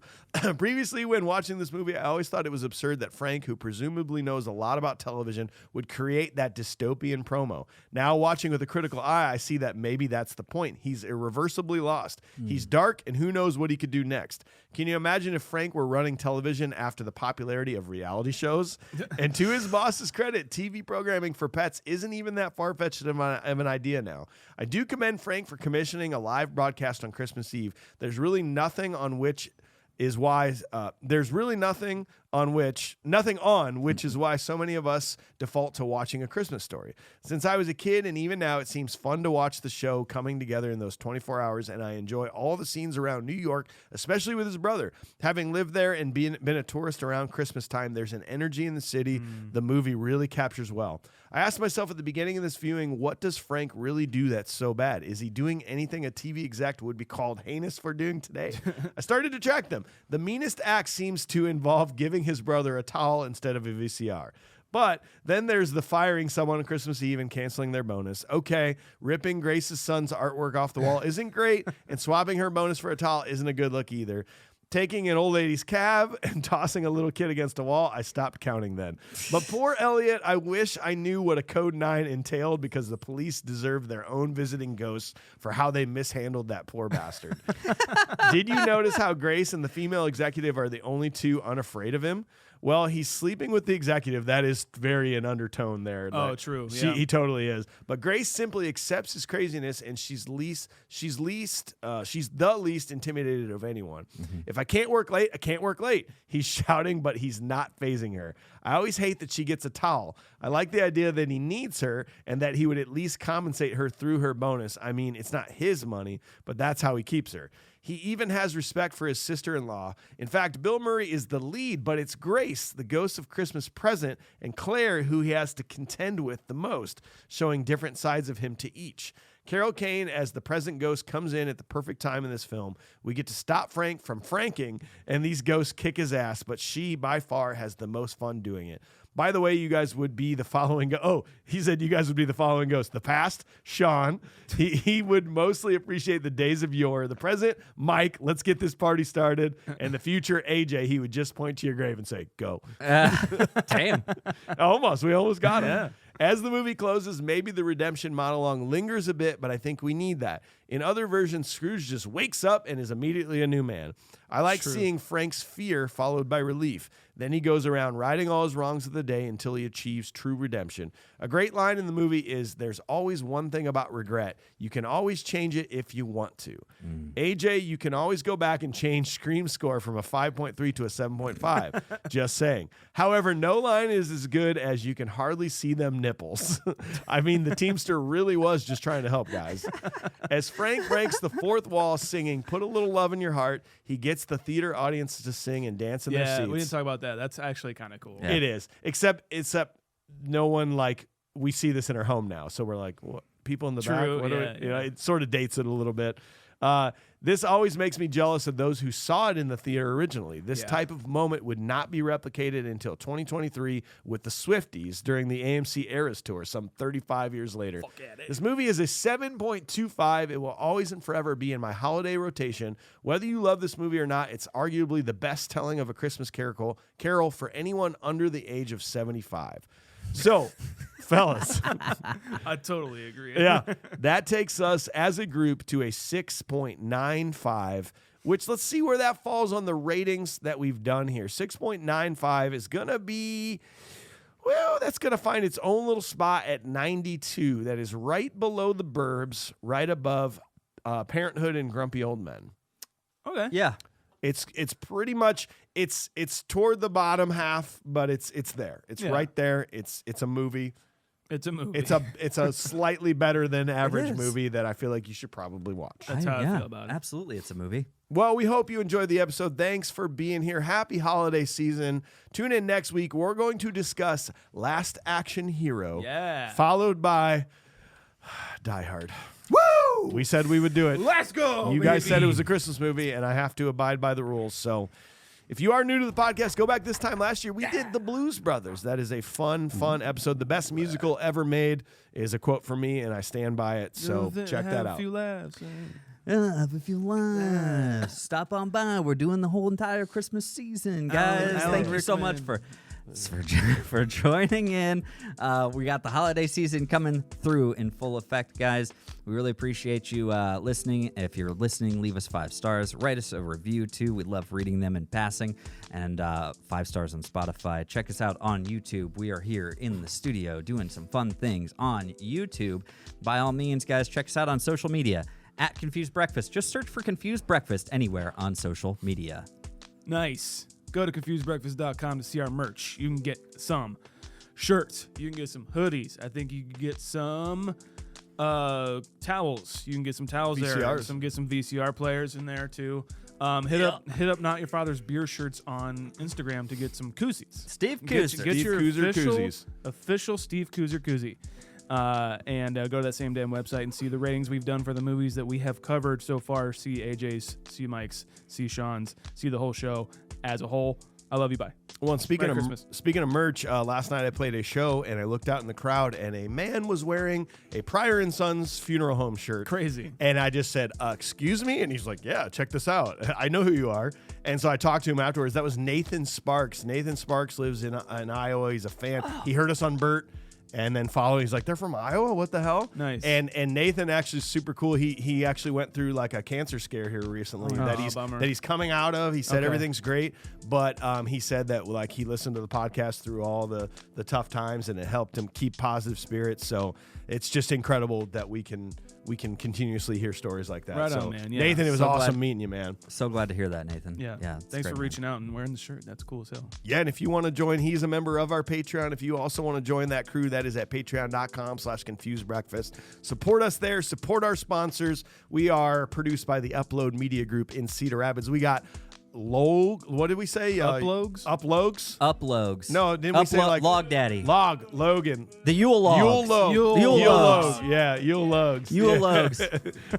[SPEAKER 3] Previously, when watching this movie, I always thought it was absurd that Frank, who presumably knows a lot about television, would create that dystopian promo. Now, watching with a critical eye, I see that maybe that's the point. He's irreversibly lost. He's dark, and who knows what he could do next. Can you imagine if Frank were running television after the popularity of reality shows? And to his boss's credit, TV programming for pets isn't even that far-fetched of an idea now. I do commend Frank for commissioning a live broadcast on Christmas Eve. There's really nothing on which is why nothing on which is why so many of us default to watching A Christmas Story. Since I was a kid and even now it seems fun to watch the show coming together in those 24 hours, and I enjoy all the scenes around New York, especially with his brother. Having lived there and been a tourist around Christmas time, there's an energy in the city the movie really captures well. I asked myself at the beginning of this viewing, what does Frank really do that's so bad? Is he doing anything a TV exec would be called heinous for doing today? I started to track them. The meanest act seems to involve giving his brother a towel instead of a VCR. But then there's the firing someone on Christmas Eve and canceling their bonus. Okay, ripping Grace's son's artwork off the wall isn't great, and swapping her bonus for a towel isn't a good look either. Taking an old lady's cab and tossing a little kid against a wall, I stopped counting then. But poor Elliot, I wish I knew what a Code 9 entailed, because the police deserve their own visiting ghosts for how they mishandled that poor bastard. Did you notice how Grace and the female executive are the only two unafraid of him? Well, he's sleeping with the executive. That is very an undertone there.
[SPEAKER 2] Oh, true. Yeah.
[SPEAKER 3] He totally is. But Grace simply accepts his craziness, and she's the least intimidated of anyone. Mm-hmm. If I can't work late, I can't work late. He's shouting, but he's not fazing her. I always hate that she gets a towel. I like the idea that he needs her and that he would at least compensate her through her bonus. I mean, it's not his money, but that's how he keeps her. He even has respect for his sister-in-law. In fact, Bill Murray is the lead, but it's Grace, the ghost of Christmas Present, and Claire who he has to contend with the most, showing different sides of him to each. Carol Kane as the present ghost comes in at the perfect time in this film. We get to stop Frank from franking, and these ghosts kick his ass, but she, by far, has the most fun doing it. By the way, you guys would be the following... he said you guys would be the following ghost. The past, Shaun. He would mostly appreciate the days of yore. The present, Mike, let's get this party started. And the future, AJ, he would just point to your grave and say, go.
[SPEAKER 1] Damn.
[SPEAKER 3] Almost. We almost got him. Yeah. As the movie closes, maybe the redemption monologue lingers a bit, but I think we need that. In other versions, Scrooge just wakes up and is immediately a new man. I like
[SPEAKER 2] True.
[SPEAKER 3] seeing Frank's fear followed by relief. Then he goes around righting all his wrongs of the day until he achieves true redemption. A great line in the movie is, there's always one thing about regret. You can always change it if you want to. AJ, you can always go back and change Scream's score from a 5.3 to a 7.5. Just saying. However, no line is as good as you can hardly see them nipples. I mean, the Teamster really was just trying to help, guys. As Frank breaks the fourth wall singing Put a Little Love in Your Heart, he gets the theater audience to sing and dance in their seats.
[SPEAKER 2] We didn't talk about that. That's actually kind of cool.
[SPEAKER 1] Yeah.
[SPEAKER 3] It is. Except no one, like, we see this in our home now. So we're like, what? People in the back?
[SPEAKER 2] True,
[SPEAKER 3] What
[SPEAKER 2] yeah,
[SPEAKER 3] you know, it sort of dates it a little bit. This always makes me jealous of those who saw it in the theater originally. This type of moment would not be replicated until 2023 with the Swifties during the AMC Eras Tour some 35 years later. This movie is a 7.25. It will always and forever be in my holiday rotation. Whether you love this movie or not, it's arguably the best telling of A Christmas Carol for anyone under the age of 75. So, fellas.
[SPEAKER 2] I totally agree.
[SPEAKER 3] Yeah, that takes us as a group to a 6.95, which let's see where that falls on the ratings that we've done here. 6.95 is going to be, well, that's going to find its own little spot at 92. That is right below The Burbs, right above Parenthood and Grumpy Old Men.
[SPEAKER 2] Okay.
[SPEAKER 1] Yeah.
[SPEAKER 3] It's pretty much it's toward the bottom half, but it's there. It's right there. It's a movie.
[SPEAKER 2] It's a movie.
[SPEAKER 3] It's a slightly better than average
[SPEAKER 1] is.
[SPEAKER 3] movie that I feel like you should probably watch.
[SPEAKER 2] That's how I feel about it.
[SPEAKER 1] Absolutely, it's a movie.
[SPEAKER 3] Well, we hope you enjoyed the episode. Thanks for being here. Happy holiday season. Tune in next week. We're going to discuss Last Action Hero.
[SPEAKER 2] Yeah.
[SPEAKER 3] Followed by Die Hard. Woo! We said we would do it.
[SPEAKER 2] Let's go.
[SPEAKER 3] You guys said it was a Christmas movie, and I have to abide by the rules. So if you are new to the podcast, go back this time last year. We did The Blues Brothers. That is a fun episode. The best musical ever made is a quote from me, and I stand by it. So check that out.
[SPEAKER 2] A few laughs.
[SPEAKER 1] If you want, stop on by. We're doing the whole entire Christmas season, guys. Thank you so much for joining in. We got the holiday season coming through in full effect, guys. We really appreciate you listening. If you're listening, leave us 5 stars. Write us a review, too. We love reading them in passing. And 5 stars on Spotify. Check us out on YouTube. We are here in the studio doing some fun things on YouTube. By all means, guys, check us out on social media at Confused Breakfast. Just search for Confused Breakfast anywhere on social media.
[SPEAKER 2] Nice. Go to confusedbreakfast.com to see our merch. You can get some shirts. You can get some hoodies. I think you can get some towels. You can get some towels there. Get some VCR players in there too. Hit up Not Your Father's Beer Shirts on Instagram to get some koozies.
[SPEAKER 1] Steve Koozer.
[SPEAKER 2] Get your
[SPEAKER 3] koozies.
[SPEAKER 2] official Steve Koozer koozie. And go to that same damn website and see the ratings we've done for the movies that we have covered so far. See AJ's, see Mike's, see Shaun's, see the whole show as a whole. I love you. Bye.
[SPEAKER 3] Well, and speaking
[SPEAKER 2] Merry
[SPEAKER 3] of
[SPEAKER 2] Christmas.
[SPEAKER 3] speaking of merch, last night I played a show and I looked out in the crowd and a man was wearing a Pryor and Sons funeral home shirt.
[SPEAKER 2] Crazy.
[SPEAKER 3] And I just said, "Excuse me," and he's like, "Yeah, check this out. I know who you are." And so I talked to him afterwards. That was Nathan Sparks. Nathan Sparks lives in Iowa. He's a fan. He heard us on Bert. And then following, he's like, "They're from Iowa? What the hell?"
[SPEAKER 2] Nice.
[SPEAKER 3] And Nathan actually is super cool. He actually went through like a cancer scare here recently
[SPEAKER 2] Oh,
[SPEAKER 3] that
[SPEAKER 2] bummer.
[SPEAKER 3] he's coming out of. He said
[SPEAKER 2] Okay.
[SPEAKER 3] everything's great, but he said that like he listened to the podcast through all the tough times and it helped him keep positive spirits. So it's just incredible that we can continuously hear stories like that.
[SPEAKER 2] Right
[SPEAKER 3] so
[SPEAKER 2] on, man. Yeah.
[SPEAKER 3] Nathan, it was
[SPEAKER 1] So
[SPEAKER 3] awesome
[SPEAKER 1] glad-
[SPEAKER 3] meeting you, man.
[SPEAKER 1] So glad to hear that, Nathan.
[SPEAKER 2] Yeah.
[SPEAKER 1] it's
[SPEAKER 2] Thanks
[SPEAKER 1] great,
[SPEAKER 2] for
[SPEAKER 1] man.
[SPEAKER 2] reaching out and wearing the shirt. That's cool as hell.
[SPEAKER 3] Yeah, and if you want to join, he's a member of our Patreon. If you also want to join that crew, that is at patreon.com/confusedbreakfast. Support us there. Support our sponsors. We are produced by the Upload Media Group in Cedar Rapids. We got what did we say?
[SPEAKER 2] Uploads?
[SPEAKER 1] Uploads.
[SPEAKER 3] No, didn't we say like
[SPEAKER 1] Log Daddy?
[SPEAKER 3] Logan.
[SPEAKER 1] The Yule Logs.
[SPEAKER 2] Yule
[SPEAKER 3] Logs. Yeah, Yule Logs.
[SPEAKER 1] Yule
[SPEAKER 3] Yeah.
[SPEAKER 1] Logs.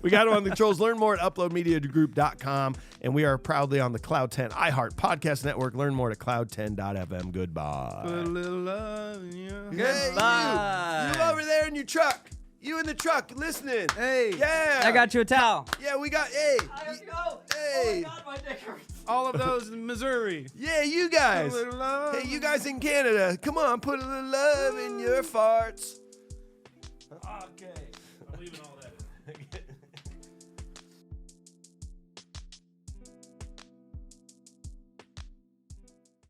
[SPEAKER 3] We got it on the controls. Learn more at uploadmediagroup.com. And we are proudly on the Cloud 10 iHeart Podcast Network. Learn more at cloud10.fm. Goodbye.
[SPEAKER 2] Put a little love in your
[SPEAKER 3] Hey,
[SPEAKER 1] Bye.
[SPEAKER 3] you over there in your truck. You in the truck listening.
[SPEAKER 2] Hey.
[SPEAKER 3] Yeah.
[SPEAKER 1] I got you a towel.
[SPEAKER 3] Yeah, we got, hey.
[SPEAKER 1] I have to go.
[SPEAKER 3] Hey.
[SPEAKER 1] My dick hurts.
[SPEAKER 2] All of those in Missouri.
[SPEAKER 3] Yeah, you guys.
[SPEAKER 2] Put a little love.
[SPEAKER 3] Hey, you guys in Canada. Come on, put a little love in your farts.
[SPEAKER 2] Okay. I'm leaving all that.